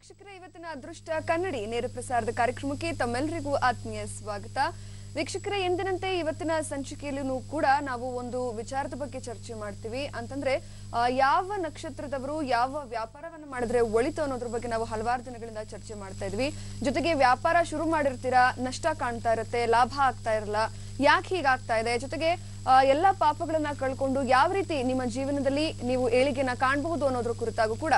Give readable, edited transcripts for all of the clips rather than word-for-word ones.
ವೀಕ್ಷಕರೇ, ಇವತ್ತಿನ ಅದೃಷ್ಟ ಕನ್ನಡಿ ನೇರ ಪ್ರಸಾರದ ಕಾರ್ಯಕ್ರಮಕ್ಕೆ ತಮ್ಮೆಲ್ಲರಿಗೂ ಆತ್ಮೀಯ ಸ್ವಾಗತ. ವೀಕ್ಷಕರೇ, ಎಂದಿನಂತೆ ಇವತ್ತಿನ ಸಂಚಿಕೆಯಲ್ಲೂ ಕೂಡ ನಾವು ಒಂದು ವಿಚಾರದ ಬಗ್ಗೆ ಚರ್ಚೆ ಮಾಡ್ತೀವಿ. ಅಂತಂದ್ರೆ ಯಾವ ನಕ್ಷತ್ರದವರು ಯಾವ ವ್ಯಾಪಾರವನ್ನು ಮಾಡಿದ್ರೆ ಒಳಿತು ಅನ್ನೋದ್ರ ಬಗ್ಗೆ ನಾವು ಹಲವಾರು ದಿನಗಳಿಂದ ಚರ್ಚೆ ಮಾಡ್ತಾ ಇದ್ವಿ. ಜೊತೆಗೆ ವ್ಯಾಪಾರ ಶುರು ಮಾಡಿರ್ತೀರಾ, ನಷ್ಟ ಕಾಣ್ತಾ ಇರುತ್ತೆ, ಲಾಭ ಆಗ್ತಾ ಇರಲ್ಲ, ಯಾಕೆ ಹೀಗಾಗ್ತಾ ಇದೆ, ಜೊತೆಗೆ ಎಲ್ಲಾ ಪಾಪಗಳನ್ನ ಕಳ್ಕೊಂಡು ಯಾವ ರೀತಿ ನಿಮ್ಮ ಜೀವನದಲ್ಲಿ ನೀವು ಏಳಿಗೆನ ಕಾಣಬಹುದು ಅನ್ನೋದ್ರ ಕುರಿತಾಗೂ ಕೂಡ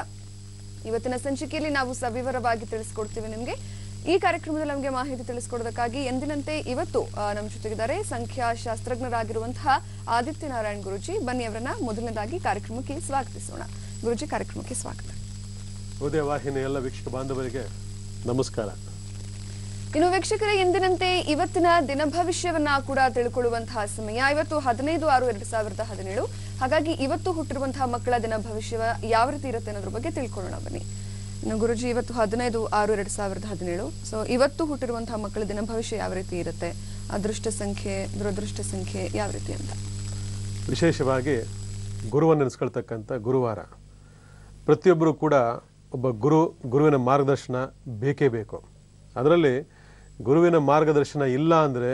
ಇವತ್ತಿನ ಸಂಚಿಕೆಯಲ್ಲಿ ನಾವು ಸವಿವರವಾಗಿ ತಿಳಿಸ್ಕೊಡ್ತೀವಿ ನಿಮ್ಗೆ. ಈ ಕಾರ್ಯಕ್ರಮದಲ್ಲಿ ನಮಗೆ ಮಾಹಿತಿ ತಿಳಿಸ್ಕೊಡೋದಕ್ಕಾಗಿ ಎಂದಿನಂತೆ ಇವತ್ತು ನಮ್ಮ ಜೊತೆಗಿದ್ದಾರೆ ಸಂಖ್ಯಾಶಾಸ್ತ್ರಜ್ಞರಾಗಿರುವಂತಹ ಆದಿತ್ಯ ನಾರಾಯಣ್ ಗುರುಜಿ. ಬನ್ನಿ ಅವರನ್ನ ಮೊದಲನೇದಾಗಿ ಕಾರ್ಯಕ್ರಮಕ್ಕೆ ಸ್ವಾಗತಿಸೋಣ. ಗುರುಜಿ, ಕಾರ್ಯಕ್ರಮಕ್ಕೆ ಸ್ವಾಗತ. ಉದಯ ವಾಹಿನಿ ಎಲ್ಲ ವೀಕ್ಷಕ ಬಾಂಧವರಿಗೆ ನಮಸ್ಕಾರ. ಇನ್ನು ವೀಕ್ಷಕರೇ, ಎಂದಿನಂತೆ ಇವತ್ತಿನ ದಿನ ಭವಿಷ್ಯವನ್ನ ಕೂಡ ತಿಳ್ಕೊಳ್ಳುವಂತಹ ಸಮಯ. ಇವತ್ತು 15/6/2017. ಹಾಗಾಗಿ ಇವತ್ತು ಹುಟ್ಟಿರುವಂತಹ ಮಕ್ಕಳ ದಿನ ಭವಿಷ್ಯ ಯಾವ ರೀತಿ ಇರುತ್ತೆ ಅನ್ನೋದ್ರ ಬಗ್ಗೆ ತಿಳ್ಕೊಳ್ಳೋಣ ಬನ್ನಿ. ಇನ್ನು ಗುರುಜಿ, ಇವತ್ತು 15/6/2017. ಸೊ ಇವತ್ತು ಹುಟ್ಟಿರುವಂತಹ ಮಕ್ಕಳ ದಿನ ಭವಿಷ್ಯ ಯಾವ ರೀತಿ ಇರುತ್ತೆ, ಅದೃಷ್ಟ ಸಂಖ್ಯೆ ದುರದೃಷ್ಟ ಸಂಖ್ಯೆ ಯಾವ ರೀತಿ ಅಂತ? ವಿಶೇಷವಾಗಿ ಗುರುವನ್ನು ನೆನೆಸ್ಕೊಳ್ತಕ್ಕಂಥ ಗುರುವಾರ. ಪ್ರತಿಯೊಬ್ಬರು ಕೂಡ ಒಬ್ಬ ಗುರುವಿನ ಮಾರ್ಗದರ್ಶನ ಬೇಕೇ ಬೇಕು. ಅದರಲ್ಲಿ ಗುರುವಿನ ಮಾರ್ಗದರ್ಶನ ಇಲ್ಲ ಅಂದರೆ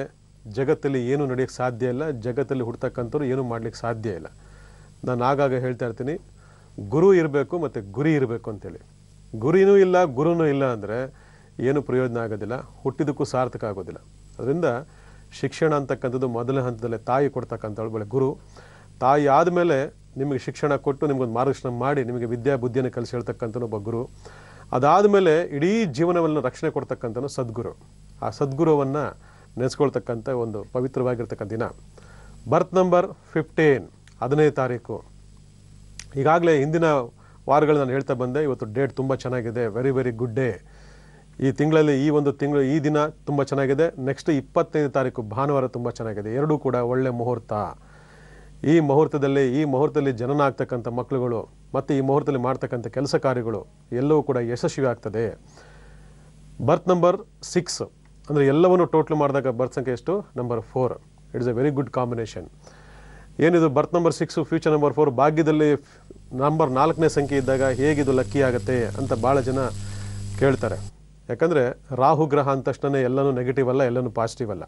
ಜಗತ್ತಲ್ಲಿ ಏನೂ ನಡೆಯೋಕ್ಕೆ ಸಾಧ್ಯ ಇಲ್ಲ. ಜಗತ್ತಲ್ಲಿ ಹುಡ್ತಕ್ಕಂಥವ್ರು ಏನೂ ಮಾಡ್ಲಿಕ್ಕೆ ಸಾಧ್ಯ ಇಲ್ಲ. ನಾನು ಆಗಾಗ ಹೇಳ್ತಾ ಇರ್ತೀನಿ, ಗುರು ಇರಬೇಕು ಮತ್ತು ಗುರಿ ಇರಬೇಕು ಅಂತೇಳಿ. ಗುರಿನೂ ಇಲ್ಲ ಗುರುನೂ ಇಲ್ಲ ಅಂದರೆ ಏನು ಪ್ರಯೋಜನ ಆಗೋದಿಲ್ಲ, ಹುಟ್ಟಿದಕ್ಕೂ ಸಾರ್ಥಕ ಆಗೋದಿಲ್ಲ. ಅದರಿಂದ ಶಿಕ್ಷಣ ಅಂತಕ್ಕಂಥದ್ದು ಮೊದಲ ಹಂತದಲ್ಲೇ ತಾಯಿ ಕೊಡ್ತಕ್ಕಂಥವಳು ಬಳೆ ಗುರು. ತಾಯಿ ಆದಮೇಲೆ ನಿಮಗೆ ಶಿಕ್ಷಣ ಕೊಟ್ಟು ನಿಮಗೊಂದು ಮಾರ್ಗದರ್ಶನ ಮಾಡಿ ನಿಮಗೆ ವಿದ್ಯಾ ಬುದ್ಧಿಯನ್ನು ಕಲಿಸಿ ಹೇಳ್ತಕ್ಕಂಥನು ಒಬ್ಬ ಗುರು. ಅದಾದಮೇಲೆ ಇಡೀ ಜೀವನವನ್ನು ರಕ್ಷಣೆ ಕೊಡ್ತಕ್ಕಂಥನು ಸದ್ಗುರು. ಆ ಸದ್ಗುರುವನ್ನು ನೆನೆಸ್ಕೊಳ್ತಕ್ಕಂಥ ಒಂದು ಪವಿತ್ರವಾಗಿರ್ತಕ್ಕಂಥ ದಿನ ಬರ್ತ್ ನಂಬರ್ 15, 15ನೇ ತಾರೀಕು. ಈಗಾಗಲೇ ಹಿಂದಿನ ವಾರಗಳು ನಾನು ಹೇಳ್ತಾ ಬಂದೆ. ಇವತ್ತು ಡೇಟ್ ತುಂಬ ಚೆನ್ನಾಗಿದೆ, ವೆರಿ ವೆರಿ ಗುಡ್ ಡೇ. ಈ ತಿಂಗಳಲ್ಲಿ ಈ ದಿನ ತುಂಬ ಚೆನ್ನಾಗಿದೆ. ನೆಕ್ಸ್ಟ್ 25ನೇ ತಾರೀಕು ಭಾನುವಾರ ತುಂಬ ಚೆನ್ನಾಗಿದೆ. ಎರಡೂ ಕೂಡ ಒಳ್ಳೆ ಮುಹೂರ್ತ. ಈ ಮುಹೂರ್ತದಲ್ಲಿ ಜನನ ಆಗ್ತಕ್ಕಂಥ ಮಕ್ಕಳುಗಳು ಮತ್ತು ಈ ಮುಹೂರ್ತದಲ್ಲಿ ಮಾಡ್ತಕ್ಕಂಥ ಕೆಲಸ ಕಾರ್ಯಗಳು ಎಲ್ಲವೂ ಕೂಡ ಯಶಸ್ವಿ ಆಗ್ತದೆ. ಬರ್ತ್ ನಂಬರ್ 6 ಅಂದರೆ ಎಲ್ಲವನ್ನು ಟೋಟಲ್ ಮಾಡಿದಾಗ ಬರ್ತ್ ಸಂಖ್ಯೆ ಎಷ್ಟು? Number 4. It is a very good combination. ಏನಿದು ಬರ್ತ್ ನಂಬರ್ 6 ಫ್ಯೂಚರ್ ನಂಬರ್ 4 ಭಾಗ್ಯದಲ್ಲಿ ನಂಬರ್ 4ನೇ ಸಂಖ್ಯೆ ಇದ್ದಾಗ ಹೇಗಿದು ಲಕ್ಕಿ ಆಗುತ್ತೆ ಅಂತ ಭಾಳ ಜನ ಕೇಳ್ತಾರೆ. ಯಾಕಂದರೆ ರಾಹು ಗ್ರಹ ಅಂದ ತಕ್ಷಣ ಎಲ್ಲನೂ ನೆಗೆಟಿವ್ ಅಲ್ಲ, ಎಲ್ಲನೂ ಪಾಸಿಟಿವ್ ಅಲ್ಲ.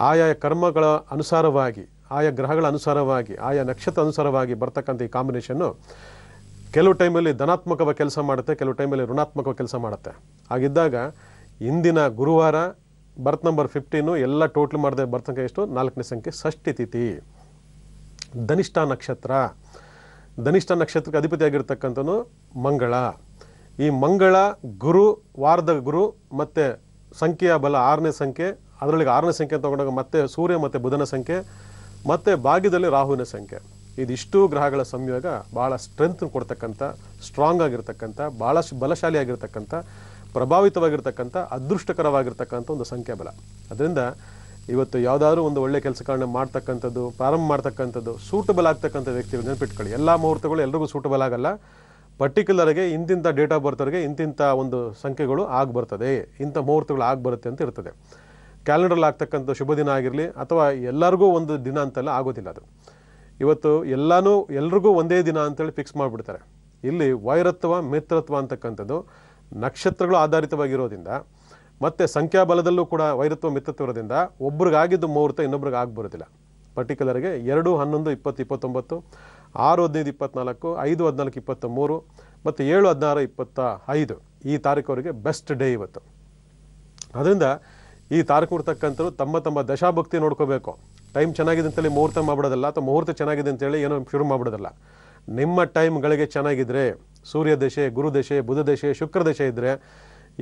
ಆಯಾ ಕರ್ಮಗಳ ಅನುಸಾರವಾಗಿ, ಆಯಾ ಗ್ರಹಗಳ ಅನುಸಾರವಾಗಿ, ಆಯಾ ನಕ್ಷತ್ರ ಅನುಸಾರವಾಗಿ ಬರ್ತಕ್ಕಂಥ ಈ ಕಾಂಬಿನೇಷನ್ನು ಕೆಲವು ಟೈಮಲ್ಲಿ ಧನಾತ್ಮಕವಾಗಿ ಕೆಲಸ ಮಾಡುತ್ತೆ, ಕೆಲವು ಟೈಮಲ್ಲಿ ಋಣಾತ್ಮಕವಾಗಿ ಕೆಲಸ ಮಾಡುತ್ತೆ. ಹಾಗಿದ್ದಾಗ ಇಂದಿನ ಗುರುವಾರ ಬರ್ತ್ ನಂಬರ್ 15 ಎಲ್ಲ ಟೋಟಲ್ ಮಾಡಿದೆ ಬರ್ತ್ ಸಂಖ್ಯೆ ಎಷ್ಟು? 4ನೇ ಸಂಖ್ಯೆ, ಷಷ್ಠಿ ತಿಥಿ, ಧನಿಷ್ಠ ನಕ್ಷತ್ರ. ಧನಿಷ್ಠ ನಕ್ಷತ್ರಕ್ಕೆ ಅಧಿಪತಿಯಾಗಿರ್ತಕ್ಕಂಥನು ಮಂಗಳ. ಈ ಮಂಗಳ ಗುರು, ವಾರದ ಗುರು ಮತ್ತು ಸಂಖ್ಯೆಯ ಬಲ 6ನೇ ಸಂಖ್ಯೆ. ಅದರೊಳಗೆ 6ನೇ ಸಂಖ್ಯೆ ತಗೊಂಡಾಗ ಮತ್ತೆ ಸೂರ್ಯ ಮತ್ತು ಬುಧನ ಸಂಖ್ಯೆ ಮತ್ತು ಭಾಗ್ಯದಲ್ಲಿ ರಾಹುವಿನ ಸಂಖ್ಯೆ. ಇದಿಷ್ಟು ಗ್ರಹಗಳ ಸಂಯೋಗ ಭಾಳ ಸ್ಟ್ರೆಂತ್ ಕೊಡ್ತಕ್ಕಂಥ, ಸ್ಟ್ರಾಂಗ್ ಆಗಿರ್ತಕ್ಕಂಥ, ಭಾಳ ಬಲಶಾಲಿಯಾಗಿರ್ತಕ್ಕಂಥ, ಪ್ರಭಾವಿತವಾಗಿರ್ತಕ್ಕಂಥ, ಅದೃಷ್ಟಕರವಾಗಿರ್ತಕ್ಕಂಥ ಒಂದು ಸಂಖ್ಯಾಬಲ. ಅದರಿಂದ ಇವತ್ತು ಯಾವುದಾದ್ರೂ ಒಂದು ಒಳ್ಳೆ ಕೆಲಸಗಳನ್ನ ಮಾಡ್ತಕ್ಕಂಥದ್ದು, ಪ್ರಾರಂಭ ಮಾಡ್ತಕ್ಕಂಥದ್ದು, ಸೂಟಬಲ್ ಆಗ್ತಕ್ಕಂಥ ವ್ಯಕ್ತಿಗಳು ನೆನಪಿಟ್ಕೊಳ್ಳಿ. ಎಲ್ಲ ಮುಹೂರ್ತಗಳು ಎಲ್ರಿಗೂ ಸೂಟಬಲ್ ಆಗಲ್ಲ. ಪರ್ಟಿಕ್ಯುಲರ್ಗೆ ಇಂತಿಂಥ ಡೇಟ್ ಆಫ್ ಬರ್ತವ್ರಿಗೆ ಇಂತಿಂಥ ಒಂದು ಸಂಖ್ಯೆಗಳು ಆಗ್ಬರ್ತದೆ, ಇಂಥ ಮುಹೂರ್ತಗಳು ಆಗ್ಬರುತ್ತೆ ಅಂತ ಇರ್ತದೆ. ಕ್ಯಾಲೆಂಡರ್ಲ್ಲಿ ಆಗ್ತಕ್ಕಂಥ ಶುಭ ದಿನ ಆಗಿರಲಿ ಅಥವಾ ಎಲ್ಲರಿಗೂ ಒಂದು ದಿನ ಅಂತೆಲ್ಲ ಆಗೋದಿಲ್ಲ. ಅದು ಇವತ್ತು ಎಲ್ರಿಗೂ ಒಂದೇ ದಿನ ಅಂತೇಳಿ ಫಿಕ್ಸ್ ಮಾಡಿಬಿಡ್ತಾರೆ. ಇಲ್ಲಿ ವೈರತ್ವ ಮಿತ್ರತ್ವ ಅಂತಕ್ಕಂಥದ್ದು ನಕ್ಷತ್ರಗಳು ಆಧಾರಿತವಾಗಿರೋದ್ರಿಂದ ಮತ್ತು ಸಂಖ್ಯಾಬಲದಲ್ಲೂ ಕೂಡ ವೈರತ್ವ ಮಿತ್ರತ್ವ ಇರೋದ್ರಿಂದ ಒಬ್ರಿಗಾಗಿದ್ದು ಮುಹೂರ್ತ ಇನ್ನೊಬ್ರಿಗೆ ಆಗ್ಬರೋದಿಲ್ಲ. ಪರ್ಟಿಕ್ಯುಲರ್ಗೆ 2, 11, 20, 29, 6, 15, 24, 5, 14, 23 ಮತ್ತು 7, 16, 25 ಈ ತಾರೀಕವರೆಗೆ ಬೆಸ್ಟ್ ಡೇ ಇವತ್ತು. ಅದರಿಂದ ಈ ತಾರೀಕು ಕೊಡ್ತಕ್ಕಂಥವ್ರು ತಮ್ಮ ದಶಾಭಕ್ತಿ ನೋಡ್ಕೋಬೇಕು. ಟೈಮ್ ಚೆನ್ನಾಗಿದೆ ಅಂತೇಳಿ ಮುಹೂರ್ತ ಮಾಡ್ಬಿಡೋದಲ್ಲ, ಅಥವಾ ಮುಹೂರ್ತ ಚೆನ್ನಾಗಿದೆ ಅಂತೇಳಿ ಏನೋ ಶುರು ಮಾಡ್ಬಿಡೋದಲ್ಲ. ನಿಮ್ಮ ಟೈಮ್ಗಳಿಗೆ ಚೆನ್ನಾಗಿದ್ದರೆ, ಸೂರ್ಯ ದಶೆ, ಗುರು ದಶೆ, ಬುಧ ದಶೆ, ಶುಕ್ರ ದಶೆ ಇದ್ದರೆ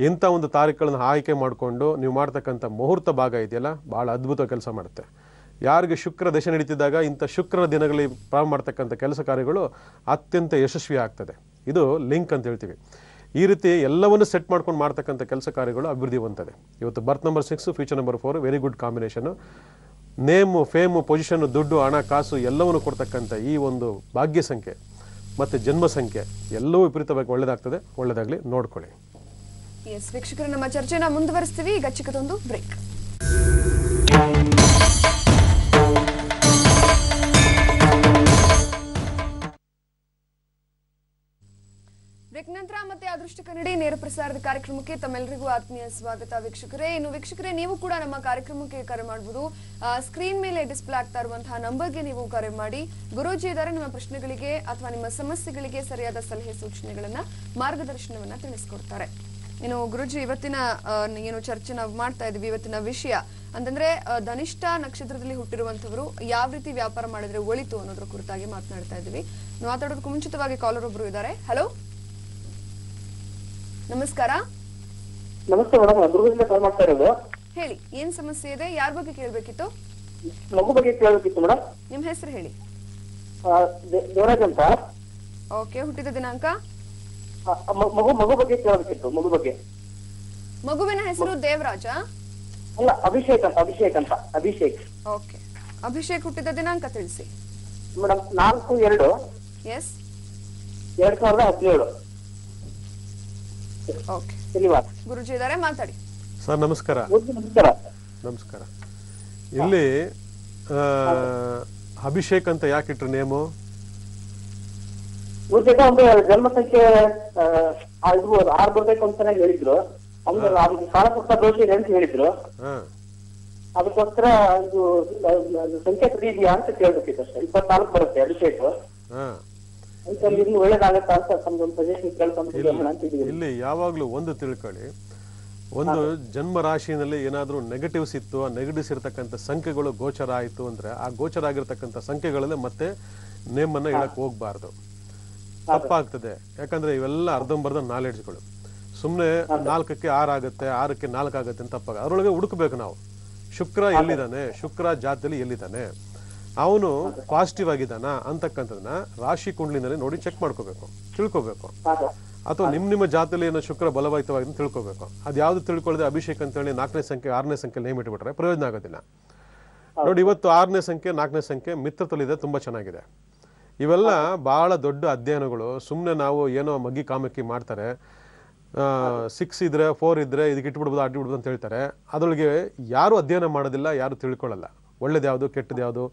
ಇಂಥ ಒಂದು ತಾರೀಖುಗಳನ್ನು ಆಯ್ಕೆ ಮಾಡಿಕೊಂಡು ನೀವು ಮಾಡ್ತಕ್ಕಂಥ ಮುಹೂರ್ತ ಭಾಗ ಇದೆಯಲ್ಲ, ಭಾಳ ಅದ್ಭುತ ಕೆಲಸ ಮಾಡುತ್ತೆ. ಯಾರಿಗೆ ಶುಕ್ರ ದಶೆ ನಡೀತಿದ್ದಾಗ ಇಂಥ ಶುಕ್ರ ದಿನಗಳಲ್ಲಿ ಪ್ರಾರಂಭ ಮಾಡ್ತಕ್ಕಂಥ ಕೆಲಸ ಕಾರ್ಯಗಳು ಅತ್ಯಂತ ಯಶಸ್ವಿ ಆಗ್ತದೆ. ಇದು ಲಿಂಕ್ ಅಂತ ಹೇಳ್ತೀವಿ. ಈ ರೀತಿ ಎಲ್ಲವನ್ನು ಸೆಟ್ ಮಾಡ್ಕೊಂಡು ಮಾಡ್ತಕ್ಕಂಥ ಕೆಲಸ ಕಾರ್ಯಗಳು ಅಭಿವೃದ್ಧಿ ಹೊಂದಿದೆ. ಇವತ್ತು ಬರ್ತ್ number 6 future number 4 very good combination. Name, fame, position, ದುಡ್ಡು, ಹಣ, ಕಾಸು ಎಲ್ಲವನ್ನು ಕೊಡ್ತಕ್ಕಂಥ ಈ ಒಂದು ಭಾಗ್ಯ ಸಂಖ್ಯೆ ಮತ್ತು ಜನ್ಮ ಸಂಖ್ಯೆ ಎಲ್ಲವೂ ವಿಪರೀತವಾಗಿ ಒಳ್ಳೆಯದಾಗ್ತದೆ. ಒಳ್ಳೆಯದಾಗಲಿ, ನೋಡ್ಕೊಳ್ಳಿ. ಎಸ್ ವೀಕ್ಷಕರು, ನಮ್ಮ ಚರ್ಚೆನ ಮುಂದುವರಿಸ್ತೀವಿ. ಈಗ ಚಿಕ್ಕದೊಂದು ಬ್ರೇಕ್. ಬ್ರೇಕ್ ನಂತರ ಮತ್ತೆ ಅದೃಷ್ಟ ಕನ್ನಡಿ ನೇರ ಪ್ರಸಾರದ ಕಾರ್ಯಕ್ರಮಕ್ಕೆ ತಮ್ಮೆಲ್ಲರಿಗೂ ಆತ್ಮೀಯ ಸ್ವಾಗತ ವೀಕ್ಷಕರೇ. ಇನ್ನು ವೀಕ್ಷಕರೇ, ನೀವು ಕೂಡ ನಮ್ಮ ಕಾರ್ಯಕ್ರಮಕ್ಕೆ ಕರೆ ಮಾಡಬಹುದು. ಸ್ಕ್ರೀನ್ ಮೇಲೆ ಡಿಸ್ಪ್ಲೇ ಆಗ್ತಾ ಇರುವಂತಹ ನಂಬರ್ಗೆ ನೀವು ಕರೆ ಮಾಡಿ. ಗುರೂಜಿ ಇದ್ದಾರೆ, ನಿಮ್ಮ ಪ್ರಶ್ನೆಗಳಿಗೆ ಅಥವಾ ನಿಮ್ಮ ಸಮಸ್ಯೆಗಳಿಗೆ ಸರಿಯಾದ ಸಲಹೆ ಸೂಚನೆಗಳನ್ನ ಮಾರ್ಗದರ್ಶನವನ್ನ ತಿಳಿಸ್ಕೊಡ್ತಾರೆ. ಇನ್ನು ಗುರೂಜಿ, ಇವತ್ತಿನ ಏನು ಚರ್ಚೆ ನಾವು ಮಾಡ್ತಾ ಇದ್ವಿ, ಇವತ್ತಿನ ವಿಷಯ ಅಂತಂದ್ರೆ ಧನಿಷ್ಠ ನಕ್ಷತ್ರದಲ್ಲಿ ಹುಟ್ಟಿರುವಂತವರು ಯಾವ ರೀತಿ ವ್ಯಾಪಾರ ಮಾಡಿದ್ರೆ ಒಳಿತು ಅನ್ನೋದ್ರ ಕುರಿತಾಗಿ ಮಾತನಾಡ್ತಾ ಇದ್ವಿ. ಮಾತಾಡೋದಕ್ಕೂ ಮುಂಚಿತವಾಗಿ ಕಾಲರ್ ಒಬ್ರು ಇದ್ದಾರೆ. ಹಲೋ, ನಮಸ್ಕಾರ. ನಮಸ್ತೆ ಮೇಡಮ್, ದುರ್ಗದಿಂದ ಕಾಲ್ ಮಾಡ್ತಾ ಇರೋದು. ಹೇಳಿ, ಏನ್ ಸಮಸ್ಯೆ ಇದೆ? ಯಾರ ಬಗ್ಗೆ ಕೇಳ್ಬೇಕಿತ್ತು? ಮಗು ಬಗ್ಗೆ ಕೇಳಬೇಕಿತ್ತು ಮೇಡಮ್. ನಿಮ್ ಹೆಸರು ಹೇಳಿ. ದೇವರಾಜ್ ಅಂತ. ಓಕೆ, ಹುಟ್ಟಿದ ದಿನಾಂಕ? ಮಗು ಬಗ್ಗೆ ಕೇಳಬೇಕಿತ್ತು. ಮಗು ಬಗ್ಗೆ. ಮಗುವಿನ ಹೆಸರು ದೇವರಾಜ? ಅಲ್ಲ, ಅಭಿಷೇಕ್ ಅಂತ. ಅಭಿಷೇಕ್. ಓಕೆ, ಅಭಿಷೇಕ್ ಹುಟ್ಟಿದ ದಿನಾಂಕ ತಿಳಿಸಿ ಮೇಡಮ್. 4/2. ಎಸ್, 2017. ಓಕೆ. ಶನಿವಾರ. ಗುರುಜಿ ಇದ್ದಾರೆ, ಮಾತಾಡಿ. ಸರ್ ನಮಸ್ಕಾರ. ನಮಸ್ಕಾರ. ನಮಸ್ಕಾರ. ಇಲ್ಲಿ ಅಭಿಷೇಕ್ ಅಂತ ಯಾಕಿಟ್ರು ನೇಮು? ಒಂದು ಜನ್ಮ ಸಂಖ್ಯೆ 6 ಬರ್ಬೇಕು ಅಂತಾನೆ ಹೇಳಿದ್ರು. ಅವ್ರಿಗೆ ಸಾಲ ಕೊಟ್ಟ ದೋಷ ಇದೆ ಅಂತ ಹೇಳಿದ್ರು. ಅದಕ್ಕೋಸ್ಕರ ಇದು ಸಂಖ್ಯೆ ಸರಿ ಇದೆಯಾ ಅಂತ ಕೇಳ್ಬೇಕಿತ್ತು ಅಷ್ಟೇ. 24 ಬರುತ್ತೆ ಅಭಿಷೇಕ್. ಇನ್ನು ಒಳ್ಳೇದಾಗತ್ತಾ ಅಂತ ತಮ್ದೊಂದು ಸಜೆಷನ್ ಕೇಳ್ಕೊಂಡ್ಬಿಟ್ಟು. ಇಲ್ಲಿ ಯಾವಾಗ್ಲೂ ಒಂದು ತಿಳ್ಕೊಳ್ಳಿ, ಒಂದು ಜನ್ಮ ರಾಶಿನಲ್ಲಿ ಏನಾದ್ರೂ ನೆಗೆಟಿವ್ಸ್ ಇತ್ತು, ಆ ನೆಗೆಟಿವ್ಸ್ ಇರತಕ್ಕಂಥ ಸಂಖ್ಯೆಗಳು ಗೋಚರ ಆಯ್ತು ಅಂದ್ರೆ ಆ ಗೋಚರ ಆಗಿರ್ತಕ್ಕಂಥ ಸಂಖ್ಯೆಗಳಲ್ಲೇ ಮತ್ತೆ ನೇಮನ್ನ ಇಡಕ್ ಹೋಗ್ಬಾರ್ದು, ತಪ್ಪಾಗ್ತದೆ. ಯಾಕಂದ್ರೆ ಇವೆಲ್ಲ ಅರ್ಧಂಬರ್ಧ ನಾಲೆಡ್ಜ್ಗಳು. ಸುಮ್ನೆ 4ಕ್ಕೆ 6 ಆಗುತ್ತೆ, 6ಕ್ಕೆ 4 ಆಗುತ್ತೆ ಅಂತ ತಪ್ಪಾಗ ಅದ್ರೊಳಗೆ ಹುಡುಕ್ಬೇಕು ನಾವು. ಶುಕ್ರ ಎಲ್ಲಿದ್ದಾನೆ, ಶುಕ್ರ ಜಾತಿಯಲ್ಲಿ ಎಲ್ಲಿದ್ದಾನೆ, ಅವನು ಪಾಸಿಟಿವ್ ಆಗಿದ್ದಾನ ಅಂತಕ್ಕಂಥದನ್ನ ರಾಶಿ ಕುಂಡ್ಲಿನಲ್ಲಿ ನೋಡಿ ಚೆಕ್ ಮಾಡ್ಕೋಬೇಕು, ತಿಳ್ಕೊಬೇಕು. ಅಥವಾ ನಿಮ್ಮ ಜಾತಿಯಲ್ಲಿ ಏನೋ ಶುಕ್ರ ಬಲವಾಯಿತವಾಗಿ ತಿಳ್ಕೊಬೇಕು. ಅದು ಯಾವ್ದು ತಿಳ್ಕೊಳ್ಳದೆ ಅಭಿಷೇಕ್ ಅಂತ ಹೇಳಿ 4ನೇ ಸಂಖ್ಯೆ 6ನೇ ಸಂಖ್ಯೆ ನೇಮ್ ಇಟ್ಬಿಟ್ರೆ ಪ್ರಯೋಜನ ಆಗೋದಿಲ್ಲ. ನೋಡಿ, ಇವತ್ತು 6ನೇ ಸಂಖ್ಯೆ 4ನೇ ಸಂಖ್ಯೆ ಮಿತ್ರತಲ್ಲಿದೆ, ತುಂಬಾ ಚೆನ್ನಾಗಿದೆ. ಇವೆಲ್ಲ ಬಹಳ ದೊಡ್ಡ ಅಧ್ಯಯನಗಳು. ಸುಮ್ಮನೆ ನಾವು ಏನೋ ಮಗ್ಗಿ ಕಾಮಕ್ಕಿ ಮಾಡ್ತಾರೆ. 6 ಇದ್ರೆ 4 ಇದ್ರೆ ಇದಕ್ಕೆ ಇಟ್ಬಿಡ್ಬೋದು, ಅಡ್ಬಿಡ್ಬೋದು ಅಂತ ಹೇಳ್ತಾರೆ. ಅದರೊಳಗೆ ಯಾರು ಅಧ್ಯಯನ ಮಾಡೋದಿಲ್ಲ, ಯಾರು ತಿಳ್ಕೊಳ್ಳಲ್ಲ. ಒಳ್ಳೇದು ಯಾವುದು, ಕೆಟ್ಟದ್ದು ಯಾವುದು,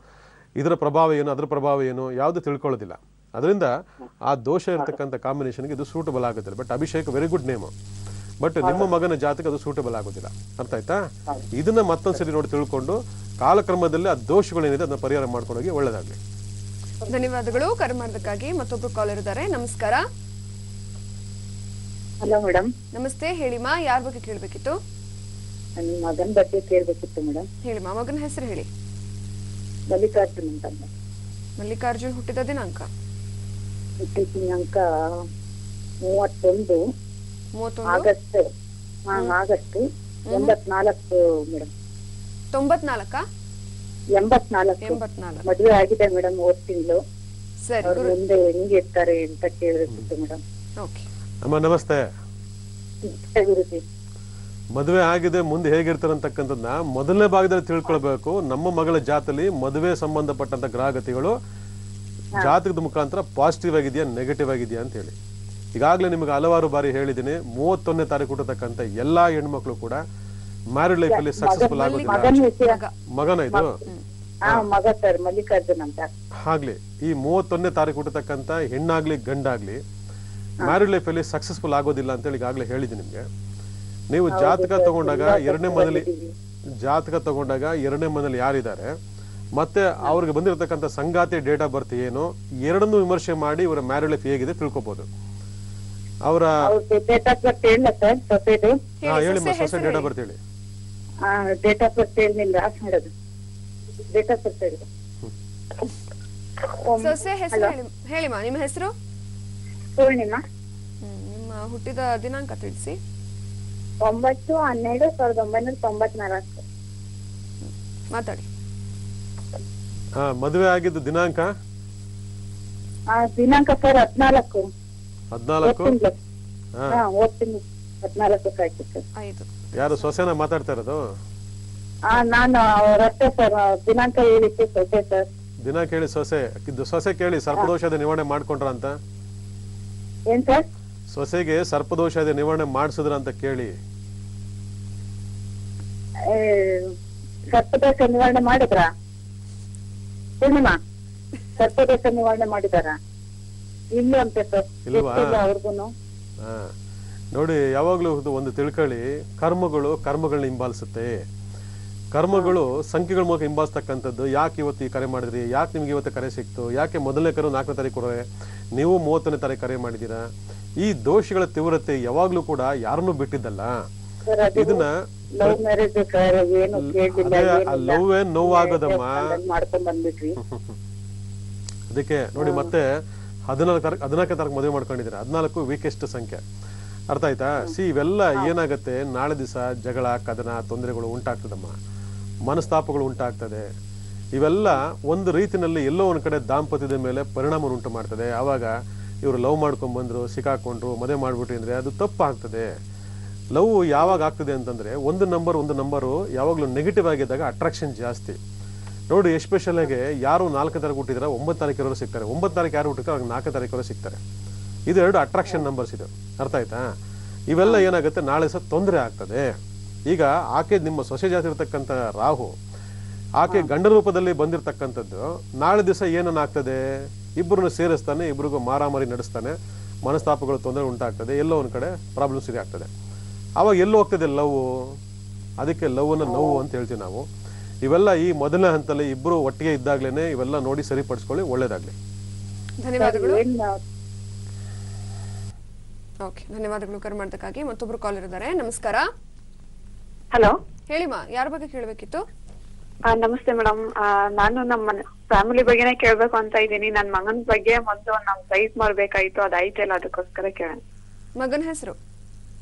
ಇದರ ಪ್ರಭಾವ ಏನು, ಅದರ ಪ್ರಭಾವ ಏನು, ಯಾವುದು ತಿಳ್ಕೊಳ್ಳೋದಿಲ್ಲ. ಅದರಿಂದ ಆ ದೋಷ ಇರತಕ್ಕಂಥ ಕಾಂಬಿನೇಷನ್ಗೆ ಇದು ಸೂಟಬಲ್ ಆಗೋದಿಲ್ಲ. But Abhishek very good name, but ನಿಮ್ಮ ಮಗನ ಜಾತಿಗೆ ಅದು ಸೂಟಬಲ್ ಆಗೋದಿಲ್ಲ. ಅರ್ಥ ಆಯ್ತಾ? ಇದನ್ನ ಮತ್ತೊಂದ್ಸರಿ ನೋಡಿ ತಿಳ್ಕೊಂಡು ಕಾಲಕ್ರಮದಲ್ಲಿ ಆ ದೋಷಗಳೇನಿದೆ ಅದನ್ನ ಪರಿಹಾರ ಮಾಡ್ಕೊಂಡೋಗಿ ಒಳ್ಳೇದಾಗ್ಲಿ. ಧನ್ಯವಾದಗಳು ಕರೆ ಮಾಡೋದಕ್ಕಾಗಿ. ಮತ್ತೊಬ್ರು ಕಾಲರ್ ಇದ್ದಾರೆ. ನಮಸ್ಕಾರ. Hello madam. ನಮಸ್ತೆ, ಹೇಳಿಮಾ, ಯಾರ ಬಗ್ಗೆ ಕೇಳ್ಬೇಕಿತ್ತು? ನನ್ನ ಮಗನ ಬಗ್ಗೆ ಕೇಳ್ಬೇಕಿತ್ತು ಮೇಡಮ್. ಹೇಳಿಮಾ, ಮಗನ ಹೆಸರು ಹೇಳಿ. ಮಲ್ಲಿಕಾರ್ಜುನ್ ಅಂತ. ಮಲ್ಲಿಕಾರ್ಜುನ್ ಹುಟ್ಟಿದ ದಿನಾಂಕ? ಹುಟ್ಟಿದ ದಿನಾಂಕ 31 ಆಗಸ್ಟ್. August 84 madam. 94? 84. ಮದುವೆ ಆಗಿದೆ ಮೇಡಮ್, ಹೋದ್ ತಿಂಗಳು. ಸರಿ, ಅವ್ರು ಮುಂದೆ ಹೆಂಗೆ ಇರ್ತಾರೆ ಅಂತ ಕೇಳ್ಬೇಕಿತ್ತು ಮೇಡಮ್. ಓಕೆ. ಅಮ್ಮ ನಮಸ್ತೆ. ಗುರುಜಿ, ಮದುವೆ ಆಗಿದೆ, ಮುಂದೆ ಹೇಗಿರ್ತಾರೆ ಅಂತಕ್ಕಂಥದ್ದನ್ನ ಮೊದಲನೇ ಭಾಗದಲ್ಲಿ ತಿಳ್ಕೊಳ್ಬೇಕು. ನಮ್ಮ ಮಗಳ ಜಾತಲ್ಲಿ ಮದುವೆ ಸಂಬಂಧಪಟ್ಟಂತ ಗ್ರಹಗತಿಗಳು ಜಾತಕದ ಮುಖಾಂತರ ಪಾಸಿಟಿವ್ ಆಗಿದೆಯಾ, ನೆಗೆಟಿವ್ ಆಗಿದೆಯಾ ಅಂತ ಹೇಳಿ. ಈಗಾಗಲೇ ನಿಮಗೆ ಹಲವಾರು ಬಾರಿ ಹೇಳಿದ್ದೀನಿ, 31ನೇ ತಾರೀಕು ಹುಟ್ಟತಕ್ಕಂಥ ಎಲ್ಲಾ ಹೆಣ್ಮಕ್ಳು ಕೂಡ ಮ್ಯಾರಿಡ್ ಲೈಫ್ ಅಲ್ಲಿ ಸಕ್ಸಸ್ಫುಲ್ ಆಗೋದಿಲ್ಲ. ಮಗನ ಇದು ಮಗ ಸರ್, ಮಲ್ಲಿಕಾರ್ಜುನ್ ಅಂತ. ಆಗ್ಲಿ, ಈ 31ನೇ ತಾರೀಕು ಹುಟ್ಟತಕ್ಕಂಥ ಹೆಣ್ಣಾಗ್ಲಿ ಗಂಡಾಗ್ಲಿ ಮ್ಯಾರಿಡ್ ಲೈಫ್ ಅಲ್ಲಿ ಸಕ್ಸಸ್ಫುಲ್ ಆಗೋದಿಲ್ಲ ಅಂತ ಹೇಳಿ ಈಗಾಗಲೇ ಹೇಳಿದ್ದೀನಿ ನಿಮ್ಗೆ. ನೀವು ಜಾತಕ ತಗೊಂಡಾಗ ಎರಡನೇ ಮನೇಲಿ ಯಾರಿದ್ದಾರೆ ಮತ್ತೆ ಅವ್ರಿಗೆ ಬಂದಿರತಕ್ಕಂಥ ಸಂಗಾತಿ ಡೇಟ್ ಆಫ್ ಬರ್ತ್ ಏನು, ಎರಡನ್ನೂ ವಿಮರ್ಶೆ ಮಾಡಿ ಇವರ ಮ್ಯಾರಿಡ್ ಲೈಫ್ ಹೇಗಿದೆ ತಿಳ್ಕೊಬಹುದು. ಅವರ ಡೇಟ್ ಆಫ್ ಬರ್ತ್ ಹೇಳಿ ಸರ್. ಸೊಸೆದು ಹೇಳಿ, ಸೊಸೆ ಡೇಟ್ ಆಫ್ ಬರ್ತ್ ಹೇಳಿ. ಡೇಟ್ ಆಫ್ ಬರ್ತ್ ಹೇಳಿಲ್ಲ ಮಾಡೋದು. ಡೇಟ್ ಆಫ್ ಬರ್ತ್ ಹೇಳಿ. ಸೊಸೆ ಹೆಸರು ಹೇಳಿಮಾ. ನಿಮ್ಮ ಹೆಸರು? ಪೂರ್ಣಿಮಾ. ನಿಮ್ಮ ಹುಟ್ಟಿದ ದಿನಾಂಕ ತಿಳಿಸಿ. 9/12/1994. ಮಾತಾಡಿ. ಮದುವೆ ಆಗಿದ್ದು ದಿನಾಂಕ? ದಿನಾಂಕ ಸರ್ 14. 14? ಹೋದ್ ತಿಂಗಳು 14 ಆಯ್ತು ಸರ್. 5. ಯಾರು ಸೊಸೆನ ಮಾತಾಡ್ತಾ ಇರೋದು? ನಾನು ಅವರತ್ತೆ ಸರ್. ದಿನಾಂಕ ಹೇಳಿತ್ತು ಸೊಸೆ ಸರ್. ದಿನಾಂಕ ಹೇಳಿ ಸೊಸೆ. ಸೊಸೆ ಕೇಳಿ ಸರ್ಪದೋಷದ ನಿವಾರಣೆ ಮಾಡ್ಕೊಂಡ್ರ ಅಂತ. ಏನ್ ಸರ್? ಸೊಸೆಗೆ ಸರ್ಪದೋಷದ ನಿವಾರಣೆ ಮಾಡಿಸಿದ್ರ ಅಂತ ಕೇಳಿ. ಸರ್ಪದೋಷ ನಿವಾರಣೆ ಮಾಡಿದ್ರ ಪೂರ್ಣಿಮಾ? ಸರ್ಪದೋಷ ನಿವಾರಣೆ ಮಾಡಿದಾರ? ಇಲ್ಲ ಅಂತೆ ಸರ್. ಇಲ್ವಾ? ಅವ್ರಿಗೂನು ನೋಡಿ, ಯಾವಾಗಲೂ ಒಂದು ತಿಳ್ಕೊಳ್ಳಿ, ಕರ್ಮಗಳನ್ನ ಹಿಂಬಾಲಿಸುತ್ತೆ. ಕರ್ಮಗಳು ಸಂಖ್ಯೆಗಳ ಮೂಲಕ ಹಿಂಬಾಲಿಸ್ತಕ್ಕಂಥದ್ದು. ಯಾಕೆ ಇವತ್ತು ಈ ಕರೆ ಮಾಡಿದ್ರಿ, ಯಾಕೆ ನಿಮ್ಗೆ ಇವತ್ತು ಕರೆ ಸಿಕ್ತು, ಯಾಕೆ ಮೊದಲನೇ ಕರೆ 4ನೇ ತಾರೀಕು ಕೊಡೋರೆ, ನೀವು 30ನೇ ತಾರೀಕು ಕರೆ ಮಾಡಿದ್ದೀರಾ. ಈ ದೋಷಗಳ ತೀವ್ರತೆ ಯಾವಾಗ್ಲೂ ಕೂಡ ಯಾರನ್ನೂ ಬಿಟ್ಟಿದ್ದಲ್ಲ. ಇದನ್ನ ಲವ್ ನೋವಾಗೋದಮ್ಮ. ಅದಕ್ಕೆ ನೋಡಿ, ಮತ್ತೆ 14ನೇ ತಾರೀಕು ಮದುವೆ ಮಾಡ್ಕೊಂಡಿದ್ದೀರಾ. 14 ವೀಕೆಸ್ಟ್ ಸಂಖ್ಯೆ, ಅರ್ಥ ಆಯ್ತಾ? ಇವೆಲ್ಲ ಏನಾಗತ್ತೆ, ನಾಳೆ ದಿವಸ ಜಗಳ, ಕದನ, ತೊಂದರೆಗಳು ಉಂಟಾಗ್ತದಮ್ಮ, ಮನಸ್ತಾಪಗಳು ಉಂಟಾಗ್ತದೆ. ಇವೆಲ್ಲ ಒಂದು ರೀತಿಯಲ್ಲಿ ಎಲ್ಲೋ ಒಂದ್ ಕಡೆ ದಾಂಪತ್ಯದ ಮೇಲೆ ಪರಿಣಾಮ ಉಂಟು ಮಾಡ್ತದೆ. ಆವಾಗ ಇವರು ಲವ್ ಮಾಡ್ಕೊಂಡ್ ಬಂದ್ರು, ಸಿಕ್ಕಾಕೊಂಡ್ರು, ಮದುವೆ ಮಾಡ್ಬಿಟ್ರಿ ಅಂದ್ರೆ ಅದು ತಪ್ಪಾಗ್ತದೆ. ಲವ್ ಯಾವಾಗ ಆಗ್ತದೆ ಅಂತಂದ್ರೆ, ಒಂದು ನಂಬರು ಯಾವಾಗಲೂ ನೆಗೆಟಿವ್ ಆಗಿದ್ದಾಗ ಅಟ್ರಾಕ್ಷನ್ ಜಾಸ್ತಿ. ನೋಡಿ, ಎಸ್ಪೆಷಲ್ ಆಗಿ ಯಾರು 4ನೇ ತಾರೀಕು ಹುಟ್ಟಿದ್ರೆ 9 ತಾರೀಕು ಸಿಗ್ತಾರೆ, 9 ತಾರೀಕು ಯಾರು ಹುಟ್ಟಿದ್ರೆ ಅವ್ರಿಗೆ 4ನೇ ತಾರೀಕು ಸಿಗ್ತಾರೆ. ಇದು 2 ಅಟ್ರಾಕ್ಷನ್ ನಂಬರ್ಸ್ ಇದು, ಅರ್ಥ ಆಯ್ತಾ? ಇವೆಲ್ಲ ಏನಾಗುತ್ತೆ, ನಾಳೆ ಸಹ ತೊಂದರೆ ಆಗ್ತದೆ. ಈಗ ಆಕೆ ನಿಮ್ಮ ಸೊಸೆ ಜಾತಿ ಇರ್ತಕ್ಕಂಥ ರಾಹು, ಆಕೆ ಗಂಡ ರೂಪದಲ್ಲಿ ಬಂದಿರತಕ್ಕಂಥದ್ದು, ನಾಳೆ ದಿವಸ ಏನನ್ನಾಗ್ತದೆ, ಇಬ್ಬರನ್ನ ಸೇರಿಸ್ತಾನೆ, ಇಬ್ಬರಿಗೂ ಮಾರಾಮಾರಿ ನಡೆಸ್ತಾನೆ, ಮನಸ್ತಾಪಗಳು, ತೊಂದರೆ ಉಂಟಾಗ್ತದೆ, ಎಲ್ಲೋ ಒಂದ್ ಕಡೆ ಪ್ರಾಬ್ಲಮ್ಸ್ ಆಗ್ತದೆ. ಅವಾಗ ಎಲ್ಲೋ ಹೋಗ್ತದೆ ಲವ್. ಅದಕ್ಕೆ ಲವ್ನ ನೋವು ಅಂತ ಹೇಳ್ತೀವಿ ನಾವು. ಇವೆಲ್ಲ ಈ ಮೊದಲನೇ ಹಂತದಲ್ಲಿ ಇಬ್ಬರು ಒಟ್ಟಿಗೆ ಇದ್ದಾಗ್ಲೇನೆ ಇವೆಲ್ಲ ನೋಡಿ ಸರಿಪಡಿಸ್ಕೊಳ್ಳಿ, ಒಳ್ಳೇದಾಗ್ಲಿ. ಧನ್ಯವಾದಗಳು. ಓಕೆ, ಧನ್ಯವಾದಗಳು ಕರೆ ಮಾಡೋದಕ್ಕಾಗಿ. ಮತ್ತೊಬ್ರು ಕಾಲರ್ ಇದ್ದಾರೆ. ನಮಸ್ಕಾರ. ಹಲೋ, ಹೇಳಿಮಾ, ಯಾರ ಬಗ್ಗೆ ಕೇಳಬೇಕಿತ್ತು? ನಮಸ್ತೆ ಮೇಡಮ್. ನಾನು ನಮ್ಮ ಫ್ಯಾಮಿಲಿ ಬಗ್ಗೆನೇ ಕೇಳ್ಬೇಕು ಅಂತ ಇದ್ದೀನಿ. ನನ್ ಮಗನ್ ಬಗ್ಗೆ ಮೊದಲು ನಾವ್ ಸೈಟ್ ಮಾಡ್ಬೇಕಾಯ್ತು, ಅದಾಯ್ತಲ್ಲ, ಅದಕ್ಕೋಸ್ಕರ ಕೇಳ. ಮಗನ ಹೆಸರು?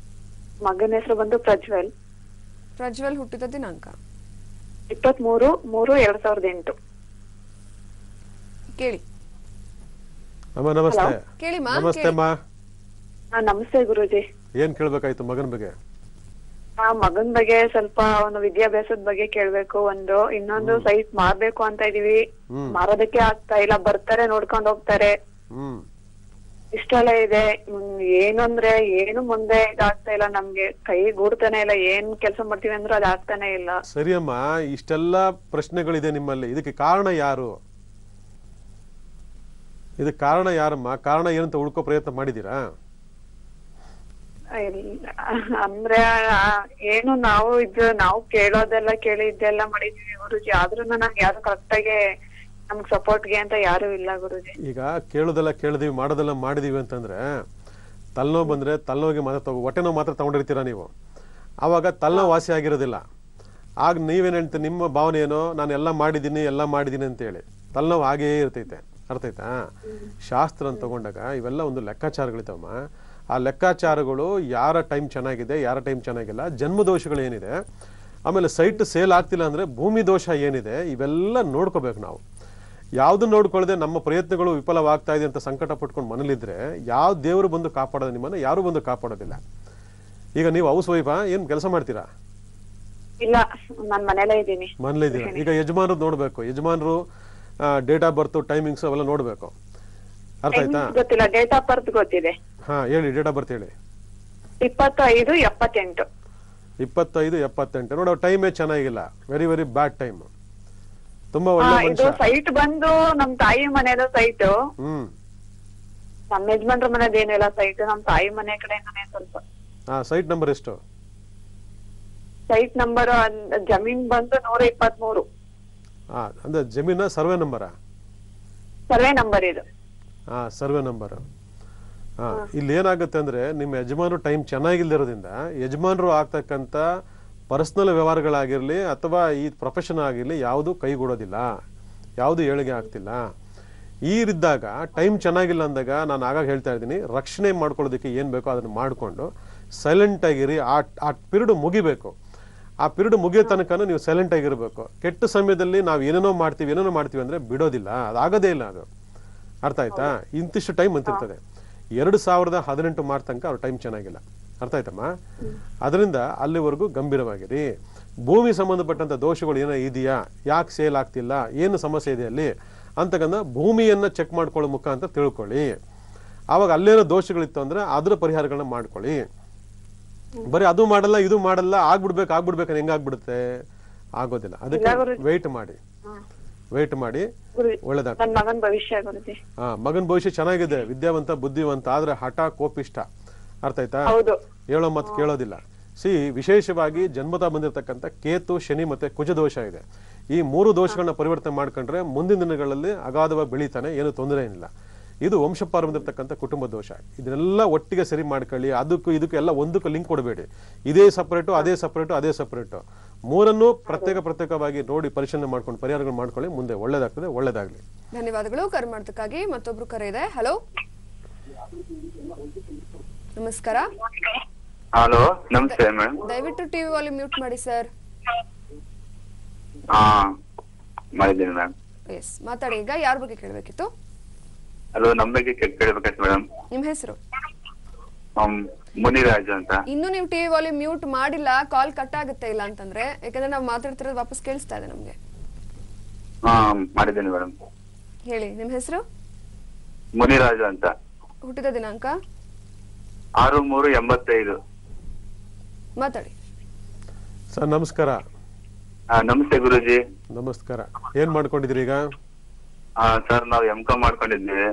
ಮಗನ ಹೆಸರು ಬಂದು ಪ್ರಜ್ವಲ್. ಪ್ರಜ್ವಲ್ ಹುಟ್ಟಿದ ದಿನಾಂಕ 23/3/2008. ಕೇಳಿ. ನಮಸ್ತೆ. ಕೇಳಿಮಾ. ನಮಸ್ತೆ ಅಮ್ಮ. ನಮಸ್ತೆ ಗುರೂಜಿ. ಏನ್ ಕೇಳ್ಬೇಕಾಯ್ತು ಮಗನ ಬಗ್ಗೆ? ಮಗನ್ ಬಗ್ಗೆ ಸ್ವಲ್ಪ ಒಂದು ವಿದ್ಯಾಭ್ಯಾಸದ ಬಗ್ಗೆ ಕೇಳ್ಬೇಕು. ಇನ್ನೊಂದು ಸೈಟ್ ಮಾರ್ಬೇಕು ಅಂತ ಇದೀವಿ. ಮಾರೋದಕ್ಕೆ ಆಗ್ತಾ ಇಲ್ಲ. ಬರ್ತಾರೆ, ನೋಡ್ಕೊಂಡ್ ಹೋಗ್ತಾರೆ, ಇಷ್ಟೆಲ್ಲ ಇದೆ. ಏನು ಅಂದ್ರೆ ಏನು ಮುಂದೆ ಇದಾಗ್ತಾ ಇಲ್ಲ. ನಮ್ಗೆ ಕೈ ಗೂಡ್ತಾನೆ ಇಲ್ಲ. ಏನ್ ಕೆಲಸ ಮಾಡ್ತೀವಿ ಅಂದ್ರೂ ಅದ್ ಆಗ್ತಾನೆ ಇಲ್ಲ. ಸರಿ ಅಮ್ಮ, ಇಷ್ಟೆಲ್ಲಾ ಪ್ರಶ್ನೆಗಳಿದೆ ನಿಮ್ಮಲ್ಲಿ. ಇದಕ್ಕೆ ಕಾರಣ ಯಾರು? ಇದಕ್ಕೆ ಕಾರಣ ಯಾರಮ್ಮ? ಕಾರಣ ಏನಂತ ಹುಡ್ಕೋ ಪ್ರಯತ್ನ ಮಾಡಿದೀರಾ? ಅಂದ್ರೆ ಏನು ನಾವು ಕೇಳೋದೆಲ್ಲ ಕೇಳಿದ್ದೆಲ್ಲ ಮಾಡಿದೀವಿ ಗುರುಜಿ. ಆದ್ರೂ ನಮ್ಗೆ ಯಾರು ಕರೆಕ್ಟ್ ಆಗಿ ನಮ್ಗ್ ಸಪೋರ್ಟ್ಗೆ ಅಂತ ಯಾರು ಇಲ್ಲ ಗುರುಜಿ. ಈಗ ಕೇಳೋದೆಲ್ಲ ಕೇಳಿದೀವಿ, ಮಾಡೋದೆಲ್ಲ ಮಾಡಿದೀವಿ ಅಂತಂದ್ರೆ, ತಲೆನೋವು ಬಂದ್ರೆ ತಲೆನೋವಿಗೆ ಮಾತ್ರ ಹೊಟ್ಟೆ ನೋವು ಮಾತ್ರ ತಗೊಂಡಿರ್ತೀರಾ ನೀವು. ಆವಾಗ ತಲೆನೋವು ವಾಸಿ ಆಗಿರೋದಿಲ್ಲ. ಆಗ ನೀವೇನ್ ಹೇಳ್ತೀರಿ, ನಿಮ್ಮ ಭಾವನೆ ಏನೋ, ನಾನು ಎಲ್ಲ ಮಾಡಿದ್ದೀನಿ ಅಂತ ಹೇಳಿ ತಲೆನೋವು ಹಾಗೇ ಇರ್ತೈತೆ. ಅರ್ಥ ಆಯ್ತಾ? ಶಾಸ್ತ್ರ ಅಂತ ತಗೊಂಡಾಗ ಇವೆಲ್ಲ ಒಂದು ಲೆಕ್ಕಾಚಾರಗಳಿದ್ದಾವಮ್ಮ. ಆ ಲೆಕ್ಕಾಚಾರಗಳು ಯಾರ ಟೈಮ್ ಚೆನ್ನಾಗಿದೆ, ಯಾರ ಟೈಮ್ ಚೆನ್ನಾಗಿಲ್ಲ, ಜನ್ಮ ದೋಷಗಳು ಏನಿದೆ, ಆಮೇಲೆ ಸೈಟ್ ಸೇಲ್ ಆಗ್ತಿಲ್ಲ ಅಂದ್ರೆ ಭೂಮಿ ದೋಷ ಏನಿದೆ, ಇವೆಲ್ಲ ನೋಡ್ಕೋಬೇಕು ನಾವು. ಯಾವ್ದನ್ನ ನೋಡ್ಕೊಳ್ಳದೆ ನಮ್ಮ ಪ್ರಯತ್ನಗಳು ವಿಫಲವಾಗ್ತಾ ಇದೆ ಅಂತ ಸಂಕಟ ಪಟ್ಕೊಂಡು ಮನೇಲಿದ್ರೆ ಯಾವ ದೇವರು ಬಂದು ಕಾಪಾಡೋದು ನಿಮ್ಮನ್ನ? ಯಾರು ಬಂದು ಕಾಪಾಡೋದಿಲ್ಲ. ಈಗ ನೀವು ಹೌಸ್ ವೈಫಾ, ಏನ್ ಕೆಲಸ ಮಾಡ್ತೀರಾ? ಇಲ್ಲ, ನಾನು ಮನೇಲೇ ಇದ್ದೀನಿ. ಮನೇಲೇ ಇದ್ದೀರಾ. ಈಗ ಯಜಮಾನರು ನೋಡ್ಬೇಕು, ಯಜಮಾನರು ಡೇಟ್ ಆಫ್ ಬರ್ತ್, ಟೈಮಿಂಗ್ಸ್ ಅವೆಲ್ಲ ನೋಡ್ಬೇಕು. ಅರ್ಥ ಆಯ್ತಾ? ಗೊತ್ತಿಲ್ಲ, ಡೇಟ್ ಆಫ್ ಬರ್ತ್ ಗೊತ್ತಿದೆ. ಹಾ ಹೇಳಿ, ಡೇಟ್ ಆಫ್ ಬರ್ತ್ ಹೇಳಿ. 25/78. 25/78. ನೋಡೋ ಟೈಮೇ ಚೆನ್ನಾಗಿಲ್ಲ. Very very bad time. ತುಂಬಾ ಒಳ್ಳೆ ಇದು ಸೈಟ್ ಬಂದು ನಮ್ ತಾಯಿ ಮನೆದು ಸೈಟ್. ನಮ್ಮ ಯಜಮಾನ್ರ ಮನೆದ ಏನಿಲ್ಲ ಸೈಟ್, ನಮ್ ತಾಯಿ ಮನೆ ಕಡೆಯಿಂದಾನೆ ಸ್ವಲ್ಪ. ಸೈಟ್ ನಂಬರ್ ಎಷ್ಟು? ಸೈಟ್ ನಂಬರ್ ಜಮೀನ್ ಬಂದು 123. ಅಂದ್ರೆ ಜಮೀನ ಸರ್ವೆ ನಂಬರ್? ಸರ್ವೆ ನಂಬರ್ ಇದು. Survey number. ಇಲ್ಲಿ ಏನಾಗುತ್ತೆ ಅಂದ್ರೆ, ನಿಮ್ಮ ಯಜಮಾನರು ಟೈಮ್ ಚೆನ್ನಾಗಿಲ್ದಿರೋದ್ರಿಂದ ಯಜಮಾನರು ಆಗ್ತಕ್ಕಂಥ ಪರ್ಸನಲ್ ವ್ಯವಹಾರಗಳಾಗಿರ್ಲಿ ಅಥವಾ ಈ ಪ್ರೊಫೆಷನ್ ಆಗಿರ್ಲಿ ಯಾವುದು ಕೈಗೂಡೋದಿಲ್ಲ, ಯಾವುದು ಏಳಿಗೆ ಆಗ್ತಿಲ್ಲ. ಈರಿದ್ದಾಗ ಟೈಮ್ ಚೆನ್ನಾಗಿಲ್ಲ ಅಂದಾಗ ನಾನು ಆಗಾಗ ಹೇಳ್ತಾ ಇದ್ದೀನಿ, ರಕ್ಷಣೆ ಮಾಡ್ಕೊಳ್ಳೋದಕ್ಕೆ ಏನ್ ಬೇಕೋ ಅದನ್ನ ಮಾಡ್ಕೊಂಡು ಸೈಲೆಂಟ್ ಆಗಿರಿ. ಆ ಪಿರಿಯಡ್ ಮುಗಿಬೇಕು. ಆ ಪಿರಿಯಡ್ ಮುಗಿಯೋ ತನಕ ನೀವು ಸೈಲೆಂಟ್ ಆಗಿರ್ಬೇಕು. ಕೆಟ್ಟ ಸಮಯದಲ್ಲಿ ನಾವು ಏನೇನೋ ಮಾಡ್ತೀವಿ ಅಂದ್ರೆ ಬಿಡೋದಿಲ್ಲ, ಅದಾಗದೇ ಇಲ್ಲ. ಅದು ಅರ್ಥ ಆಯ್ತಾ? ಇಂತಿಷ್ಟು ಟೈಮ್ ಅಂತಿರ್ತದೆ. 2018 ಮಾರ್ಚ್ ತನಕ ಅವ್ರ ಟೈಮ್ ಚೆನ್ನಾಗಿಲ್ಲ. ಅರ್ಥ ಆಯ್ತಮ್ಮ? ಅದರಿಂದ ಅಲ್ಲಿವರೆಗೂ ಗಂಭೀರವಾಗಿರಿ. ಭೂಮಿ ಸಂಬಂಧಪಟ್ಟಂತ ದೋಷಗಳು ಏನೋ ಇದೆಯಾ, ಯಾಕೆ ಸೇಲ್ ಆಗ್ತಿಲ್ಲ, ಏನು ಸಮಸ್ಯೆ ಇದೆ ಅಲ್ಲಿ ಅಂತಕ್ಕಂಥ ಭೂಮಿಯನ್ನ ಚೆಕ್ ಮಾಡ್ಕೊಳ್ಳೋ ಮುಖಾಂತರ ತಿಳ್ಕೊಳ್ಳಿ. ಆವಾಗ ಅಲ್ಲೇನೋ ದೋಷಗಳಿತ್ತು ಅಂದ್ರೆ ಅದ್ರ ಪರಿಹಾರಗಳನ್ನ ಮಾಡ್ಕೊಳ್ಳಿ. ಬರೀ ಅದು ಮಾಡಲ್ಲ ಇದು ಮಾಡಲ್ಲ ಆಗ್ಬಿಡ್ಬೇಕು ಹೆಂಗಾಗ್ಬಿಡುತ್ತೆ? ಆಗೋದಿಲ್ಲ. ಅದಕ್ಕೆ ವೆಯ್ಟ್ ಮಾಡಿ ಒಳ್ಳೇದಾಗ. ಮಗನ್ ಭವಿಷ್ಯ ಮಗನ್ ಭವಿಷ್ಯ ಚೆನ್ನಾಗಿದೆ, ವಿದ್ಯಾವಂತ, ಬುದ್ಧಿವಂತ, ಆದ್ರೆ ಹಠ, ಕೋಪಿಷ್ಟ. ಅರ್ಥ ಆಯ್ತಾ? ಹೌದು. ಹೇಳೋ ಮಾತು ಕೇಳೋದಿಲ್ಲ. ವಿಶೇಷವಾಗಿ ಜನ್ಮದ ಬಂದಿರತಕ್ಕಂಥ ಕೇತು, ಶನಿ ಮತ್ತೆ ಕುಜ ದೋಷ ಇದೆ. ಈ 3 ದೋಷಗಳನ್ನ ಪರಿವರ್ತನೆ ಮಾಡ್ಕೊಂಡ್ರೆ ಮುಂದಿನ ದಿನಗಳಲ್ಲಿ ಅಗಾಧವಾಗಿ ಬೆಳೀತಾನೆ, ಏನು ತೊಂದರೆ ಏನಿಲ್ಲ. ಇದು ವಂಶಪಾರ ಬಂದಿರತಕ್ಕಂಥ ಕುಟುಂಬ ದೋಷ. ಇದನ್ನೆಲ್ಲ ಒಟ್ಟಿಗೆ ಸರಿ ಮಾಡ್ಕೊಳ್ಳಿ. ಅದಕ್ಕೂ ಇದಕ್ಕೂ ಎಲ್ಲ ಒಂದಕ್ಕೂ ಲಿಂಕ್ ಕೊಡಬೇಡಿ. ಇದೇ ಸಪರೇಟು, ಅದೇ ಸಪರೇಟು, ಅದೇ ಸಪರೇಟು. 3 ಪ್ರತ್ಯೇಕವಾಗಿ ನೋಡಿ ಪರಿಶೀಲನೆ ಮಾಡ್ಕೊಂಡು ಪರಿಹಾರಗಳು ಮಾಡ್ಕೊಳ್ಳಿ. ಮುಂದೆ ಒಳ್ಳೇದಾಗ್ತದೆ. ಒಳ್ಳೇದಾಗ್ಲಿ. ಧನ್ಯವಾದಗಳು ಕರೆ ಮಾಡೋದಕ್ಕಾಗಿ. ಮತ್ತೊಬ್ರು ಕರೆ ಇದೆ. ಹಲೋ, ನಮಸ್ಕಾರ. ಹಲೋ, ನಮಸ್ತೆ ಮೇಡಮ್. ದಯವಿಟ್ಟು ಟಿವಿ ವಾಲ್ಯೂಮ್ ಮ್ಯೂಟ್ ಮಾಡಿ ಸರ್. ಮಾಡಿದ್ದೀನಿ ಮ್ಯಾಮ್. ಎಸ್, ಮಾತಾಡಿ. ಈಗ ಯಾರ ಬಗ್ಗೆ ಕೇಳಬೇಕಿತ್ತು? ಹಲೋ, ನಮ್ಮ ಬಗ್ಗೆ ಕೇಳಬೇಕಾಯ್ತು ಮೇಡಮ್. ನಿಮ್ಮ ಹೆಸರು? ಮುನಿರಾಜು ಅಂತ. ಇನ್ನು ನೀವು ಟಿವಿ ವಾಲ್ಯೂಮ್ ಮ್ಯೂಟ್ ಮಾಡಿಲ್ಲ, ಕಾಲ್ ಕಟ್ ಆಗುತ್ತೆ ಇಲ್ಲ ಅಂತಂದ್ರೆ, ಯಾಕಂದ್ರೆ ನಾವು ಮಾತಾಡ್ತಿರೋದು ವಾಪಸ್ ಕೇಳಿಸ್ತಾ ಇದೆ ನಮ್ಗೆ. ಮಾಡಿದ್ದೀನಿ ಮೇಡಮ್. ಹೇಳಿ, ನಿಮ್ಮ ಹೆಸರು? ಮುನಿರಾಜು ಅಂತ. ಹುಟ್ಟಿದ ದಿನಾಂಕ? 6/3/85. ಮಾತಾಡಿ ಸರ್. ನಮಸ್ಕಾರ. ನಮಸ್ತೆ ಗುರುಜಿ. ನಮಸ್ಕಾರ. ಏನ್ ಮಾಡ್ಕೊಂಡಿದ್ರಿ ಈಗ? ಸರ್, ನಾವು M.Com ಮಾಡ್ಕೊಂಡಿದ್ದೀವಿ.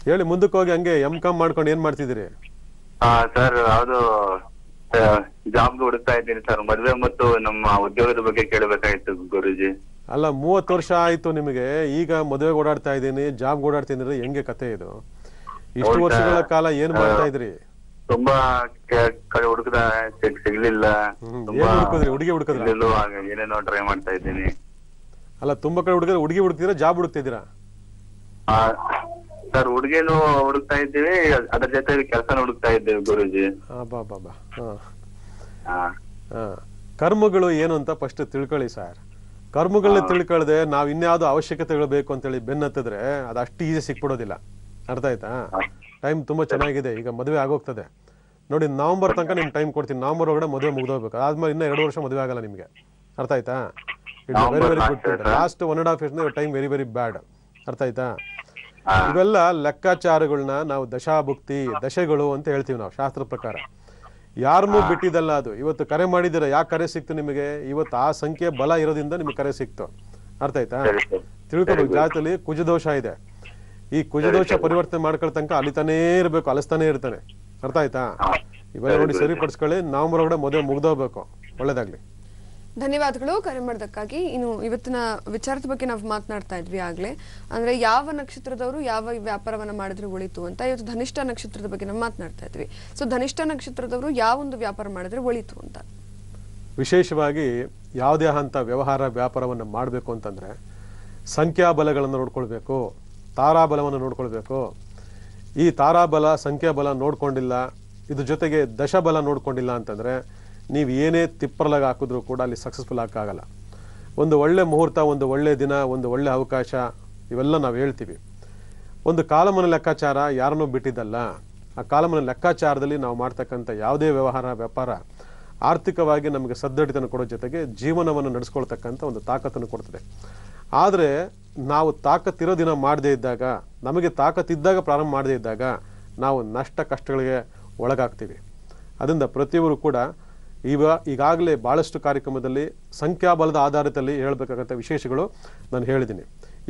ಹೇಳಿ, ಮುಂದಕ್ಕೆ ಹೋಗಿ. ಹಂಗೆ M.Com ಮಾಡ್ಕೊಂಡು ಏನ್ ಮಾಡ್ತಿದ್ದೀರಿ? ಸರ್, ಅದು ಜಾಬ್ ಹುಡುಕ್ತಾ ಇದ್ದೀನಿ ಸರ್. ಮದ್ವೆ ಮತ್ತು ನಮ್ಮ ಉದ್ಯೋಗದ ಬಗ್ಗೆ ಕೇಳಬೇಕಾಯ್ತು ಗುರುಜಿ. ಅಲ್ಲ, 30 ವರ್ಷ ಆಯ್ತು ನಿಮಗೆ, ಈಗ ಮದುವೆಗೆ ಓಡಾಡ್ತಾ ಇದ್ದೀನಿ, ಜಾಬ್ ಓಡಾಡ್ತೀನಿ, ಹೆಂಗೆ ಕತೆ ಇದು? ಇಷ್ಟು ವರ್ಷಗಳ ಕಾಲ ಏನ್ ಮಾಡ್ತಾ ಇದ್ರಿ? ತುಂಬಾ ಕಡೆ ಹುಡುಕದ ಸಿಗ್ಲಿಲ್ಲ. ಹುಡುಗಿ ಹುಡುಕಿದ್ರಿ? ಏನೇನೋ ಟ್ರೈ ಮಾಡ್ತಾ ಇದ್ದೀನಿ. ಅಲ್ಲ, ತುಂಬಾ ಕಡೆ ಹುಡುಗ ಹುಡುಗಿ ಹುಡುಕ್ತಿದ್ದೀರಾ, ಜಾಬ್ ಹುಡುಕ್ತಿದ್ದೀರಾ? ಸರ್, ಹುಡುಗಿನೂ ಹುಡುಕ್ತಾ ಇದ್ದೀವಿ, ಅದ್ರ ಜೊತೆ ಕೆಲಸನ ಹುಡುಕ್ತಾ ಇದ್ದೀವಿ ಗುರುಜಿ. ಕರ್ಮಗಳು ಏನು ಅಂತ ಫಸ್ಟ್ ತಿಳ್ಕೊಳ್ಳಿ ಸರ್. ಕರ್ಮಗಳನ್ನ ತಿಳ್ಕೊಳ್ಳದೆ ನಾವ್ ಇನ್ಯಾವುದೋ ಅವಶ್ಯಕತೆಗಳು ಬೇಕು ಅಂತೇಳಿ ಬೆನ್ನತ್ತಿದ್ರೆ ಅದು ಅಷ್ಟು ಈಸಿ ಸಿಕ್ಬಿಡೋದಿಲ್ಲ. ಅರ್ಥ ಆಯ್ತಾ? ಟೈಮ್ ತುಂಬಾ ಚೆನ್ನಾಗಿದೆ. ಈಗ ಮದುವೆ ಆಗೋಗ್ತದೆ ನೋಡಿ. ನವೆಂಬರ್ ತನಕ ನಿಮ್ಗೆ ಟೈಮ್ ಕೊಡ್ತೀನಿ. ನವೆಂಬರ್ ಒಳಗಡೆ ಮದುವೆ ಮುಗ್ದೋಗ್ಬೇಕು. ಆದ್ಮೇಲೆ ಇನ್ನ 2 ವರ್ಷ ಮದುವೆ ಆಗಲ್ಲ ನಿಮ್ಗೆ. ಅರ್ಥ ಆಯ್ತಾ? It's very very good. Last 1.5 years time very very bad. ಅರ್ಥ ಆಯ್ತಾ? ಇವೆಲ್ಲ ಲೆಕ್ಕಾಚಾರಗಳನ್ನ ನಾವು ದಶಾಭುಕ್ತಿ, ದಶೆಗಳು ಅಂತ ಹೇಳ್ತೀವಿ ನಾವು ಶಾಸ್ತ್ರ ಪ್ರಕಾರ. ಯಾರನ್ನೂ ಬಿಟ್ಟಿದ್ದಲ್ಲ ಅದು. ಇವತ್ತು ಕರೆ ಮಾಡಿದ್ದೀರಾ, ಯಾಕೆ ಕರೆ ಸಿಕ್ತು ನಿಮಗೆ? ಇವತ್ತು ಆ ಸಂಖ್ಯೆ ಬಲ ಇರೋದ್ರಿಂದ ನಿಮ್ಗೆ ಕರೆ ಸಿಕ್ತು. ಅರ್ಥ ಆಯ್ತಾ? ತಿಳ್ಕೊಬೇಕು. ಜಾತದಲ್ಲಿ ಕುಜದೋಷ ಇದೆ. ಈ ಕುಜದೋಷ ಪರಿವರ್ತನೆ ಮಾಡ್ಕೊಳ್ತಂಕ ಅಲಿತಾನೇ ಇರ್ಬೇಕು, ಅಲಿಸ್ತಾನೆ ಇರ್ತಾನೆ. ಅರ್ಥ ಆಯ್ತಾ? ಇವೆಲ್ಲ ನೋಡಿ ಸರಿಪಡಿಸ್ಕೊಳ್ಳಿ. ನವೆಂಬರ್ ಒಳಗಡೆ ಮದುವೆ ಮುಗ್ದೋಗ್ಬೇಕು. ಒಳ್ಳೇದಾಗ್ಲಿ. ಧನ್ಯವಾದಗಳು ಕರೆ ಮಾಡೋದಕ್ಕಾಗಿ. ಇನ್ನು ಇವತ್ತಿನ ವಿಚಾರದ ಬಗ್ಗೆ ನಾವು ಮಾತನಾಡ್ತಾ ಇದ್ವಿ ಆಗ್ಲೇ. ಅಂದ್ರೆ ಯಾವ ನಕ್ಷತ್ರದವರು ಯಾವ ವ್ಯಾಪಾರವನ್ನ ಮಾಡಿದ್ರೆ ಒಳಿತು ಅಂತ. ಇವತ್ತು ಧನಿಷ್ಠ ನಕ್ಷತ್ರದ ಬಗ್ಗೆ ನಾವು ಮಾತನಾಡ್ತಾ ಇದ್ವಿ. ಸೊ ಧನಿಷ್ಠ ನಕ್ಷತ್ರದವರು ಯಾವ ಒಂದು ವ್ಯಾಪಾರ ಮಾಡಿದ್ರೆ ಒಳಿತು ಅಂತ. ವಿಶೇಷವಾಗಿ ಯಾವುದೇ ಹಂತ ವ್ಯವಹಾರ ವ್ಯಾಪಾರವನ್ನು ಮಾಡಬೇಕು ಅಂತಂದ್ರೆ ಸಂಖ್ಯಾಬಲಗಳನ್ನು ನೋಡ್ಕೊಳ್ಬೇಕು, ತಾರಾಬಲವನ್ನು ನೋಡ್ಕೊಳ್ಬೇಕು. ಈ ತಾರಾಬಲ ಸಂಖ್ಯಾಬಲ ನೋಡ್ಕೊಂಡಿಲ್ಲ, ಇದ್ರ ಜೊತೆಗೆ ದಶಬಲ ನೋಡ್ಕೊಂಡಿಲ್ಲ ಅಂತಂದ್ರೆ ನೀವು ಏನೇ ತಿಪ್ಪರ್ಲಾಗ ಹಾಕಿದ್ರು ಕೂಡ ಅಲ್ಲಿ ಸಕ್ಸಸ್ಫುಲ್ ಆಗಲ್ಲ. ಒಂದು ಒಳ್ಳೆ ಮುಹೂರ್ತ, ಒಂದು ಒಳ್ಳೆ ದಿನ, ಒಂದು ಒಳ್ಳೆ ಅವಕಾಶ, ಇವೆಲ್ಲ ನಾವು ಹೇಳ್ತೀವಿ. ಒಂದು ಕಾಲಮಾನ ಲೆಕ್ಕಾಚಾರ ಯಾರನ್ನೂ ಬಿಟ್ಟಿದ್ದಲ್ಲ. ಆ ಕಾಲಮಾನ ಲೆಕ್ಕಾಚಾರದಲ್ಲಿ ನಾವು ಮಾಡ್ತಕ್ಕಂಥ ಯಾವುದೇ ವ್ಯವಹಾರ ವ್ಯಾಪಾರ ಆರ್ಥಿಕವಾಗಿ ನಮಗೆ ಸದ್ದಡಿತನ ಕೊಡೋ ಜೊತೆಗೆ ಜೀವನವನ್ನು ನಡೆಸ್ಕೊಳ್ತಕ್ಕಂಥ ಒಂದು ತಾಕತ್ತನ್ನು ಕೊಡ್ತದೆ. ಆದರೆ ನಾವು ತಾಕತ್ತಿರೋ ದಿನ ಮಾಡದೇ ಇದ್ದಾಗ, ನಮಗೆ ತಾಕತ್ತಿದ್ದಾಗ ಪ್ರಾರಂಭ ಮಾಡದೇ ಇದ್ದಾಗ ನಾವು ನಷ್ಟ ಕಷ್ಟಗಳಿಗೆ ಒಳಗಾಗ್ತೀವಿ. ಅದರಿಂದ ಪ್ರತಿಯೊಬ್ಬರು ಕೂಡ ಈಗಾಗಲೇ ಭಾಳಷ್ಟು ಕಾರ್ಯಕ್ರಮದಲ್ಲಿ ಸಂಖ್ಯಾಬಲದ ಆಧಾರದಲ್ಲಿ ಹೇಳಬೇಕಾಗಂಥ ವಿಶೇಷಗಳು ನಾನು ಹೇಳಿದ್ದೀನಿ.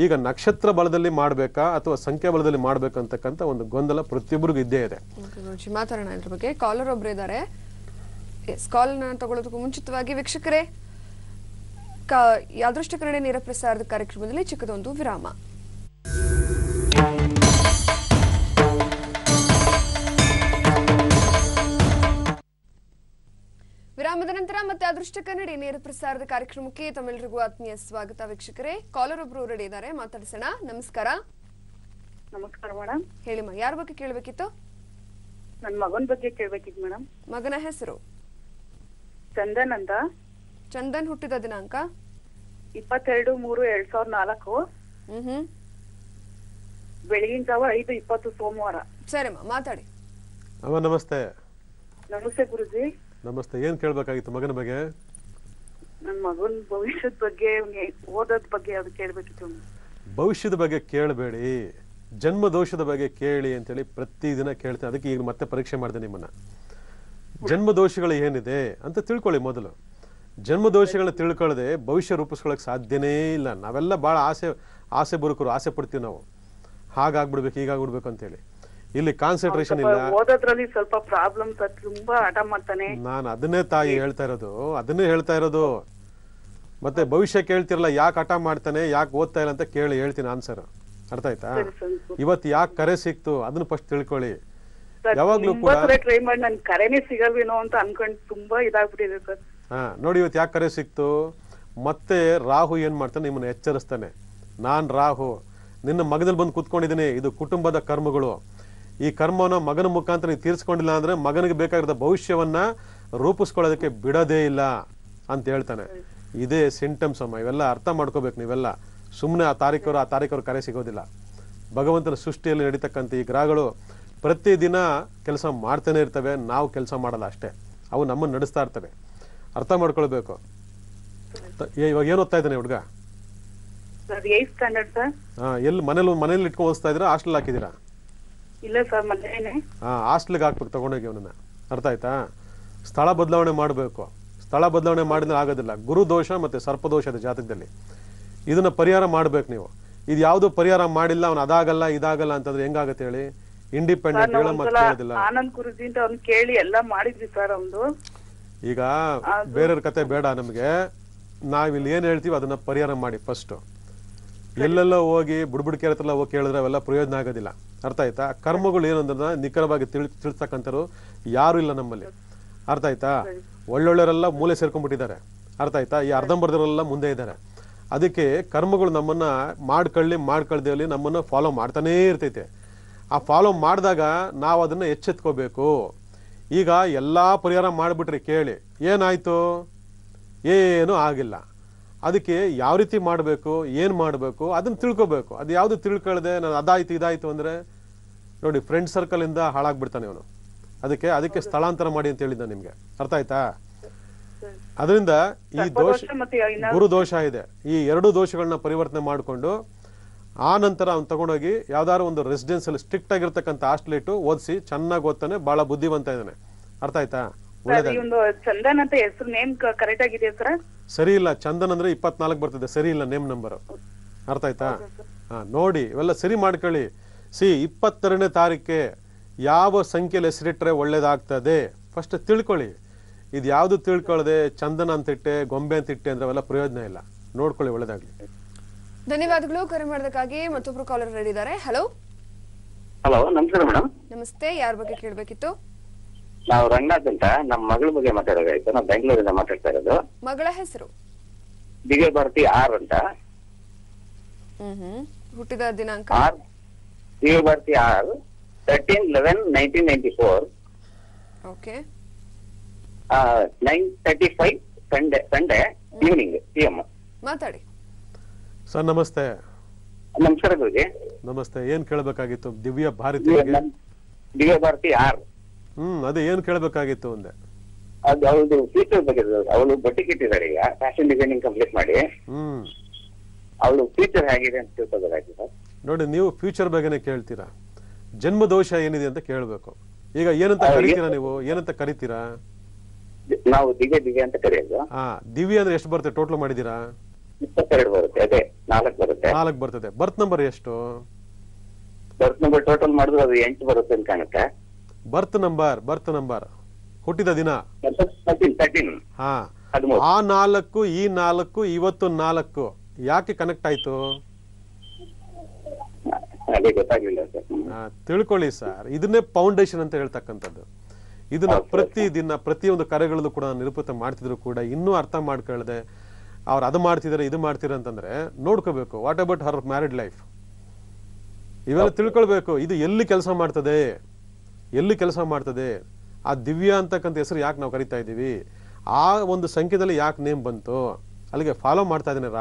ಈಗ ನಕ್ಷತ್ರ ಬಲದಲ್ಲಿ ಮಾಡಬೇಕಾ ಅಥವಾ ಸಂಖ್ಯಾಬಲದಲ್ಲಿ ಮಾಡಬೇಕಂತಕ್ಕಂಥ ಒಂದು ಗೊಂದಲ ಪ್ರತಿಯೊಬ್ಬರಿಗೂ ಇದ್ದೇ ಇದೆ. ಮಾತಾಡೋಣ ಇದ್ರ ಬಗ್ಗೆ. ಕಾಲರ್ ಒಬ್ರು ಇದ್ದಾರೆ. ಕಾಲ್ನ ತಗೊಳ್ಳೋದಕ್ಕೂ ಮುಂಚಿತವಾಗಿ ವೀಕ್ಷಕರೇ, ಅದೃಷ್ಟ ಕನ್ನಡ ನೇರ ಪ್ರಸಾರದ ಕಾರ್ಯಕ್ರಮದಲ್ಲಿ ಚಿಕ್ಕದೊಂದು ವಿರಾಮ. ವಿರಾಮದ ನಂತರ ಮತ್ತೆ ಅದೃಷ್ಟ ಕನ್ನಡಿ ನೇರ ಪ್ರಸಾರದ ಕಾರ್ಯಕ್ರಮಕ್ಕೆ ತಮ್ಮೆಲ್ಲರಿಗೂ ಆತ್ಮೀಯ ಸ್ವಾಗತ. ವೀಕ್ಷಕರೇ, ಕಾಲರ್ ಒಬ್ರು ರೆಡಿ ಇದ್ದಾರೆ, ಮಾತಾಡಿಸೋಣ. ನಮಸ್ಕಾರ. ನಮಸ್ಕಾರ ಮೇಡಮ್. ಹೇಳಿಮ್ಮ, ಯಾರ ಬಗ್ಗೆ ಕೇಳಬೇಕಿತ್ತು? ನನ್ನ ಮಗನ ಬಗ್ಗೆ ಕೇಳಬೇಕಿತ್ತು ಮೇಡಮ್. ಮಗನ ಹೆಸರು? ಚಂದನ್ ಅಂತ. ಚಂದನ್ ಹುಟ್ಟಿದ ದಿನಾಂಕ? 22/3/2004. ಬೆಳಗಿನ ಜಾವ 5:20 ಸೋಮವಾರ. ಸರಿಮ್ಮ, ಮಾತಾಡಿ. ಅಮ್ಮ ನಮಸ್ತೆ. ನಮಸ್ತೆ ಗುರುಜಿ. ನಮಸ್ತೆ. ಏನ್ ಕೇಳ್ಬೇಕಾಗಿತ್ತು ಮಗನ ಬಗ್ಗೆ? ನನ್ನ ಮಗನ ಭವಿಷ್ಯದ ಬಗ್ಗೆ, ಓದೋದ್ ಬಗ್ಗೆ ಅದು ಕೇಳ್ಬೇಕಿತ್ತು. ಭವಿಷ್ಯದ ಬಗ್ಗೆ ಕೇಳಬೇಡಿ, ಜನ್ಮ ದೋಷದ ಬಗ್ಗೆ ಕೇಳಿ ಅಂತೇಳಿ ಪ್ರತಿದಿನ ಕೇಳ್ತೇನೆ. ಅದಕ್ಕೆ ಈಗ ಮತ್ತೆ ಪರೀಕ್ಷೆ ಮಾಡ್ತೇನೆ ನಿಮ್ಮನ್ನ. ಜನ್ಮ ದೋಷಗಳು ಏನಿದೆ ಅಂತ ತಿಳ್ಕೊಳ್ಳಿ ಮೊದಲು. ಜನ್ಮ ದೋಷಗಳನ್ನ ತಿಳ್ಕೊಳ್ಳದೆ ಭವಿಷ್ಯ ರೂಪಿಸ್ಕೊಳ್ಳೋಕೆ ಸಾಧ್ಯನೇ ಇಲ್ಲ. ನಾವೆಲ್ಲ ಭಾಳ ಆಸೆ ಬುರುಕರು, ಆಸೆ ಪಡ್ತೀವಿ ನಾವು. ಹಾಗಾಗ್ಬಿಡ್ಬೇಕು, ಹೀಗಾಗ್ಬಿಡ್ಬೇಕು ಅಂತೇಳಿ. ಇಲ್ಲಿ ಕಾನ್ಸಂಟ್ರೇಷನ್ ಇಲ್ಲ. ಓದೋದ್ರಲ್ಲಿ ಸ್ವಲ್ಪ ಪ್ರಾಬ್ಲಮ್ ಸರ್, ತುಂಬಾ ಹಠ ಮಾಡ್ತಾನೆ. ನಾನು ಅದನ್ನೇ ತಾಯಿ ಹೇಳ್ತಾ ಇರೋದು. ಮತ್ತೆ ಭವಿಷ್ಯ ಕೇಳ್ತಿರಲ್ಲ, ಯಾಕೆ ಹಠ ಮಾಡ್ತಾನೆ, ಯಾಕೆ ಓದ್ತಾ ಇಲ್ಲ ಅಂತ ಕೇಳಿ ಹೇಳ್ತೀನಿ ಆನ್ಸರ್. ಅರ್ಥ ಆಯ್ತಾ? ಇವತ್ತು ಯಾಕೆ ಕರೆ ಸಿಕ್ತು ಅದನ್ನ ಫಸ್ಟ್ ತಿಳ್ಕೊಳ್ಳಿ. ಯಾವಾಗ್ಲೂ ಕೂಡ ಟ್ರೈ ಮಾಡಿ ನನ್ ಕರೆನೇ ಸಿಗಲ್ವೇನೋ ಅಂತ ಅನ್ಕೊಂಡು ತುಂಬಾ ಇದಾಗ್ಬಿಟ್ಟಿದೆ ಸರ್. ನೋಡಿ ಇವತ್ತು ಯಾಕೆ ಕರೆ ಸಿಕ್ತು. ಮತ್ತೆ ರಾಹು ಏನ್ ಮಾಡ್ತಾನೆ, ನಿಮ್ಮನ್ನ ಎಚ್ಚರಿಸ್ತಾನೆ. ನಾನ್ ರಾಹು ನಿನ್ನ ಮಗದಲ್ಲಿ ಬಂದು ಕೂತ್ಕೊಂಡಿದ್ದೀನಿ, ಇದು ಕುಟುಂಬದ ಕರ್ಮಗಳು. ಈ ಕರ್ಮವನ್ನ ಮಗನ ಮುಖಾಂತರ ನೀವು ತೀರ್ಸ್ಕೊಂಡಿಲ್ಲ ಅಂದ್ರೆ ಮಗನಿಗೆ ಬೇಕಾಗಿರೋ ಭವಿಷ್ಯವನ್ನ ರೂಪಿಸ್ಕೊಳ್ಳೋದಕ್ಕೆ ಬಿಡೋದೇ ಇಲ್ಲ ಅಂತ ಹೇಳ್ತಾನೆ. ಇದೇ ಸಿಂಟಮ್ಸ್ ಅಮ್ಮ. ಇವೆಲ್ಲ ಅರ್ಥ ಮಾಡ್ಕೋಬೇಕು ನೀವೆಲ್ಲ. ಸುಮ್ಮನೆ ಆ ತಾರೀಕವರು ಕರೆ ಸಿಗೋದಿಲ್ಲ. ಭಗವಂತನ ಸೃಷ್ಟಿಯಲ್ಲಿ ನಡೀತಕ್ಕಂಥ ಈ ಗ್ರಹಗಳು ಪ್ರತಿದಿನ ಕೆಲಸ ಮಾಡ್ತಾನೆ ಇರ್ತವೆ, ನಾವು ಕೆಲಸ ಮಾಡಲ್ಲ ಅಷ್ಟೇ. ಅವು ನಮ್ಮನ್ನು ನಡೆಸ್ತಾ ಇರ್ತವೆ. ಅರ್ಥ ಮಾಡ್ಕೊಳ್ಬೇಕು. ಇವಾಗ ಏನು ಓದ್ತಾ ಇದ್ದಾನೆ ಹುಡುಗ? ಎಲ್ಲಿ ಮನೇಲಿ ಇಟ್ಕೊಂಡು ಓದಿಸ್ತಾ ಇದ್ದೀರಾ, ಹಾಸ್ಟೆಲ್ ಹಾಕಿದ್ದೀರಾ? ಇಲ್ಲ ಸರ್, ಮನೇನೆ. ಹಾಸ್ಟೆಲ್ಗೆ ಹಾಕ್ಬೇಕು ತಗೊಂಡೋಗಿ ಅವನನ್ನ. ಅರ್ಥ ಆಯ್ತಾ? ಸ್ಥಳ ಬದಲಾವಣೆ ಮಾಡಬೇಕು. ಸ್ಥಳ ಬದಲಾವಣೆ ಮಾಡಿದ್ರೆ ಆಗೋದಿಲ್ಲ. ಗುರು ದೋಷ ಮತ್ತೆ ಸರ್ಪದೋಷ ಇದೆ ಜಾತಕದಲ್ಲಿ. ಇದನ್ನ ಪರಿಹಾರ ಮಾಡ್ಬೇಕು ನೀವು. ಇದು ಯಾವ್ದು ಪರಿಹಾರ ಮಾಡಿಲ್ಲ, ಅವನು ಅದಾಗಲ್ಲ ಇದಾಗಲ್ಲ ಅಂತಂದ್ರೆ ಹೆಂಗಾಗತ್ತೆ ಹೇಳಿ? ಇಂಡಿಪೆಂಡೆಂಟ್ ಹೇಳೋ ಮಾತು ಕೇಳೋದಿಲ್ಲ. ಆನಂದ್ ಗುರುಜಿ ಅಂತ ಅವ್ನು ಕೇಳಿ ಎಲ್ಲ ಮಾಡಿದ್ವಿ ಸರ್. ಅವ್ನು ಈಗ ಬೇರೆಯವ್ರ ಕತೆ ಬೇಡ ನಮ್ಗೆ. ನಾವಿಲ್ಲಿ ಏನ್ ಹೇಳ್ತೀವಿ ಅದನ್ನ ಪರಿಹಾರ ಮಾಡಿ ಫಸ್ಟ್. ಎಲ್ಲೆಲ್ಲ ಹೋಗಿ ಬುಡ್ಬುಡ್ಕೆ ಹತ್ರ ಹೋಗಿ ಕೇಳಿದ್ರೆ ಅವೆಲ್ಲ ಪ್ರಯೋಜನ ಆಗೋದಿಲ್ಲ. ಅರ್ಥ ಆಯ್ತಾ? ಕರ್ಮಗಳು ಏನು ಅಂದ್ರೆ ನಿಖರವಾಗಿ ತಿಳಿಸ್ತಕ್ಕಂಥವ್ರು ಯಾರು ಇಲ್ಲ ನಮ್ಮಲ್ಲಿ. ಅರ್ಥ ಆಯ್ತಾ? ಒಳ್ಳೊಳ್ಳೆಯವರೆಲ್ಲ ಮೂಲೆ ಸೇರ್ಕೊಂಡ್ಬಿಟ್ಟಿದ್ದಾರೆ. ಅರ್ಥ ಆಯ್ತಾ? ಈ ಅರ್ಧಂಬರ್ಧರೆಲ್ಲ ಮುಂದೆ ಇದ್ದಾರೆ. ಅದಕ್ಕೆ ಕರ್ಮಗಳು ನಮ್ಮನ್ನ ಮಾಡ್ಕೊಳ್ದೇಲಿ ನಮ್ಮನ್ನ ಫಾಲೋ ಮಾಡ್ತಾನೇ ಇರ್ತೈತೆ. ಆ ಫಾಲೋ ಮಾಡಿದಾಗ ನಾವು ಅದನ್ನ ಎಚ್ಚೆತ್ಕೋಬೇಕು. ಈಗ ಎಲ್ಲಾ ಪರಿಹಾರ ಮಾಡಿಬಿಟ್ರಿ ಕೇಳಿ, ಏನಾಯ್ತು? ಏನೂ ಆಗಿಲ್ಲ. ಅದಕ್ಕೆ ಯಾವ ರೀತಿ ಮಾಡಬೇಕು, ಏನು ಮಾಡಬೇಕು ಅದನ್ನ ತಿಳ್ಕೊಬೇಕು. ಅದು ಯಾವುದು ತಿಳ್ಕೊಳ್ಳದೆ ನಾನು ಅದಾಯ್ತು ಇದಾಯ್ತು ಅಂದ್ರೆ ನೋಡಿ ಫ್ರೆಂಡ್ ಸರ್ಕಲ್ ಇಂದ ಹಾಳಾಗ್ಬಿಡ್ತಾನೆ ಅವನು. ಅದಕ್ಕೆ ಸ್ಥಳಾಂತರ ಮಾಡಿ ಅಂತ ಹೇಳಿದ್ದ ನಿಮ್ಗೆ. ಅರ್ಥ ಆಯ್ತಾ? ಅದರಿಂದ ಈ ದೋಷ, ಗುರು ದೋಷ ಇದೆ. ಈ ಎರಡು ದೋಷಗಳನ್ನ ಪರಿವರ್ತನೆ ಮಾಡಿಕೊಂಡು ಆ ನಂತರ ಅವ್ನು ತಗೊಂಡೋಗಿ ಯಾವ್ದಾದ್ರು ಒಂದು ರೆಸಿಡೆನ್ಸ್ ಅಲ್ಲಿ ಸ್ಟ್ರಿಕ್ಟ್ ಆಗಿರ್ತಕ್ಕಂಥ ಹಾಸ್ಟೆಲ್ ಇಟ್ಟು ಓದಿಸಿ ಚೆನ್ನಾಗಿ ಓದ್ತಾನೆ, ಬಹಳ ಬುದ್ಧಿವಂತ ಇದ್ದಾನೆ. ಅರ್ಥ ಆಯ್ತಾ? ಚಂದನ್ ಅಂತ ಹೆಸರು ನೇಮ್ ಕರೆಕ್ಟ್ ಆಗಿದೆ ಸರ್? ಸರಿ ಇಲ್ಲ. ಚಂದನ್ ಅಂದ್ರೆ 24 ಬರ್ತದೆ, ಸರಿ ಇಲ್ಲ ನೇಮ್ ನಂಬರ್. ಅರ್ಥ ಆಯ್ತಾ? ನೋಡಿ ಇವೆಲ್ಲ ಸರಿ ಮಾಡ್ಕೊಳ್ಳಿ. 22ನೇ ತಾರೀಕೆ ಯಾವ ಸಂಖ್ಯೆಯಲ್ಲಿ ಹೆಸರಿಟ್ರೆ ಒಳ್ಳೇದಾಗ್ತದೆ ಫಸ್ಟ್ ತಿಳ್ಕೊಳ್ಳಿ. ಇದು ಯಾವ್ದು ತಿಳ್ಕೊಳ್ಳದೆ ಚಂದನ ಅಂತಿಟ್ಟೆ ಗೊಂಬೆ ಅಂತಿಟ್ಟೆ ಅಂದ್ರೆ ಅವೆಲ್ಲ ಪ್ರಯೋಜನ ಇಲ್ಲ. ನೋಡ್ಕೊಳ್ಳಿ, ಒಳ್ಳೇದಾಗ್ಲಿ. ಧನ್ಯವಾದಗಳು ಕರೆ ಮಾಡೋದಕ್ಕಾಗಿ. ಮತ್ತೊಬ್ರು ಕಾಲರ್ ರೆಡಿ ಇದ್ದಾರೆ. ಹಲೋ ನಮಸ್ಕಾರ ಮೇಡಮ್. ನಮಸ್ತೆ, ಯಾರ ಬಗ್ಗೆ ಕೇಳಬೇಕಿತ್ತು? ನಾವು ರಂಗನಾಥ್ ಅಂತ ನಮ್ಮ ಮಗಳ ಬಗ್ಗೆ ಮಾತಾಡೋದಾಯ್ತು. ನಾವು ಬೆಂಗಳೂರಿಂದ ಮಾತಾಡ್ತಾ ಇರೋದು. ಮಗಳ ಹೆಸರು? ದಿವ್ಯ ಭಾರತಿ ಆರ್ ಅಂತ. ಹುಟ್ಟಿದ ದಿನಾಂಕ? Divya Bharati R 13/11/1994. Okay. 9:35 Sunday evening PM. ಮಾತಾಡಿ ಸರ್. ನಮಸ್ತೆ. ನಮಸ್ಕಾರ ಗುರುಜಿ. ನಮಸ್ತೆ. ಏನ್ ಕೇಳಬೇಕಾಗಿತ್ತು ದಿವ್ಯ ಭಾರತಿ? ದಿವ್ಯ ಭಾರತಿ ಆರ್. ಅದೇ ಏನ್ ಕೇಳಬೇಕಾಗಿತ್ತು ಅಂದೆ. ಅದು ಅವ್ರದ್ದು ಫ್ಯೂಚರ್ ಬಗ್ಗೆ. ಅವಳು ಬಟ್ಟಿಗೆ ಇಟ್ಟಿದ್ದಾರೆ ಈಗ, ಫ್ಯಾಷನ್ ಡಿಸೈನಿಂಗ್ ಕಂಪ್ಲೀಟ್ ಮಾಡಿ. ಅವಳು ಫ್ಯೂಚರ್ ಹೇಗಿದೆ ಅಂತ ತಿಳ್ಕೊಬೇಕಾಗಿದೆ ಸರ್. ನೋಡಿ, ನೀವು ಫ್ಯೂಚರ್ ಬಗ್ಗೆನೇ ಕೇಳ್ತೀರಾ, ಜನ್ಮ ದೋಷ ಏನಿದೆ ಅಂತ ಕೇಳಬೇಕು. ಈಗ ಏನಂತ ಕರಿತೀರಾ ನೀವು? ಏನಂತ ಕರಿತೀರಾ? ನಾವು ದಿವ್ಯ ಅಂತ ಕರೆಯೋದು. ದಿವ್ಯ ಅಂದ್ರೆ ಎಷ್ಟು ಬರುತ್ತೆ ಟೋಟಲ್ ಮಾಡಿದೀರಾ? 22 ಬರುತ್ತೆ. ಅದೇ 4 ಬರುತ್ತೆ. 4 ಬರ್ತದೆ. ಬರ್ತ್ ನಂಬರ್ ಎಷ್ಟು? ಬರ್ತ್ ನಂಬರ್ ಟೋಟಲ್ ಮಾಡಿದ್ರೆ ಅದು 8 ಬರುತ್ತೆ ಅಂತ ಕಾಣುತ್ತೆ. ಬರ್ತ್ ನಂಬರ್ ಹುಟ್ಟಿದ ದಿನ 13. ಆ 4 ಈ 4 ಇವತ್ತು 4 ಯಾಕೆ ಕನೆಕ್ಟ್ ಆಯ್ತು? ಅದೇ ಗೊತ್ತಾಗ್ಲಿಲ್ಲ ಸರ್. ತಿಳ್ಕೊಳ್ಳಿ ಸರ್, ಇದನ್ನೇ ಫೌಂಡೇಶನ್ ಅಂತ ಹೇಳ್ತಕ್ಕಂಥದ್ದು. ಇದನ್ನ ಪ್ರತಿದಿನ ಪ್ರತಿಯೊಂದು ಕರೆಗಳಲ್ಲೂ ಕೂಡ ನಿರೂಪಿತ ಮಾಡ್ತಿದ್ರು ಕೂಡ ಇನ್ನೂ ಅರ್ಥ ಮಾಡ್ಕೊಳ್ಳದೆ ಅವ್ರು ಅದು ಮಾಡ್ತಿದಾರೆ ಇದು ಮಾಡ್ತಿದ್ದಾರೆ ಅಂತಂದ್ರೆ ನೋಡ್ಕೋಬೇಕು. What about her married life? ಇವೆಲ್ಲ ತಿಳ್ಕೊಳ್ಬೇಕು. ಇದು ಎಲ್ಲಿ ಕೆಲಸ ಮಾಡ್ತದೆ? ಆ ದಿವ್ಯ ಅಂತಕ್ಕಂಥ ಹೆಸರು ಯಾಕೆ ನಾವು ಕರಿತಾ ಇದ್ದೀವಿ? ಆ ಒಂದು ಸಂಖ್ಯೆದಲ್ಲಿ ಯಾಕೆ ನೇಮ್ ಬಂತು? ಅಲ್ಲಿಗೆ ಫಾಲೋ ಮಾಡ್ತಾ ಇದ್ದಾನೆ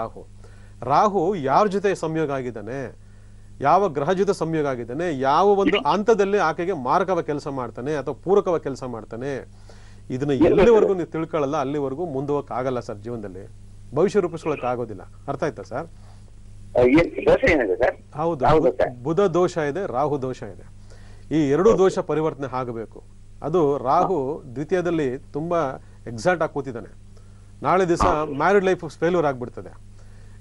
ರಾಹು ಯಾರ ಜೊತೆ ಸಂಯೋಗ ಆಗಿದ್ದಾನೆ, ಯಾವ ಗ್ರಹ ಜೊತೆ ಸಂಯೋಗ ಆಗಿದ್ದಾನೆ, ಯಾವ ಒಂದು ಹಂತದಲ್ಲಿ ಆಕೆಗೆ ಮಾರಕವ ಕೆಲಸ ಮಾಡ್ತಾನೆ ಅಥವಾ ಪೂರಕವ ಕೆಲಸ ಮಾಡ್ತಾನೆ, ಇದನ್ನ ಎಲ್ಲಿವರೆಗೂ ನೀವು ತಿಳ್ಕೊಳ್ಳಲ್ಲ ಅಲ್ಲಿವರೆಗೂ ಮುಂದೋಗಕ್ ಆಗಲ್ಲ ಸರ್. ಜೀವನದಲ್ಲಿ ಭವಿಷ್ಯ ರೂಪಿಸ್ಕೊಳಕ್ ಆಗೋದಿಲ್ಲ. ಅರ್ಥ ಆಯ್ತಾ ಸರ್? ಹೌದು. ಬುಧ ದೋಷ ಇದೆ, ರಾಹು ದೋಷ ಇದೆ. ಈ ಎರಡು ದೋಷ ಪರಿವರ್ತನೆ ಆಗಬೇಕು. ಅದು ರಾಹು ದ್ವಿತೀಯದಲ್ಲಿ ತುಂಬಾ ಎಕ್ಸಾಕ್ಟ್ ಆಗಿ ಕೂತಿದ್ದಾನೆ. ನಾಳೆ ದಿವಸ ಮ್ಯಾರಿಡ್ ಲೈಫ್ ಫೇಲ್ಯೂರ್ ಆಗ್ಬಿಡ್ತದೆ.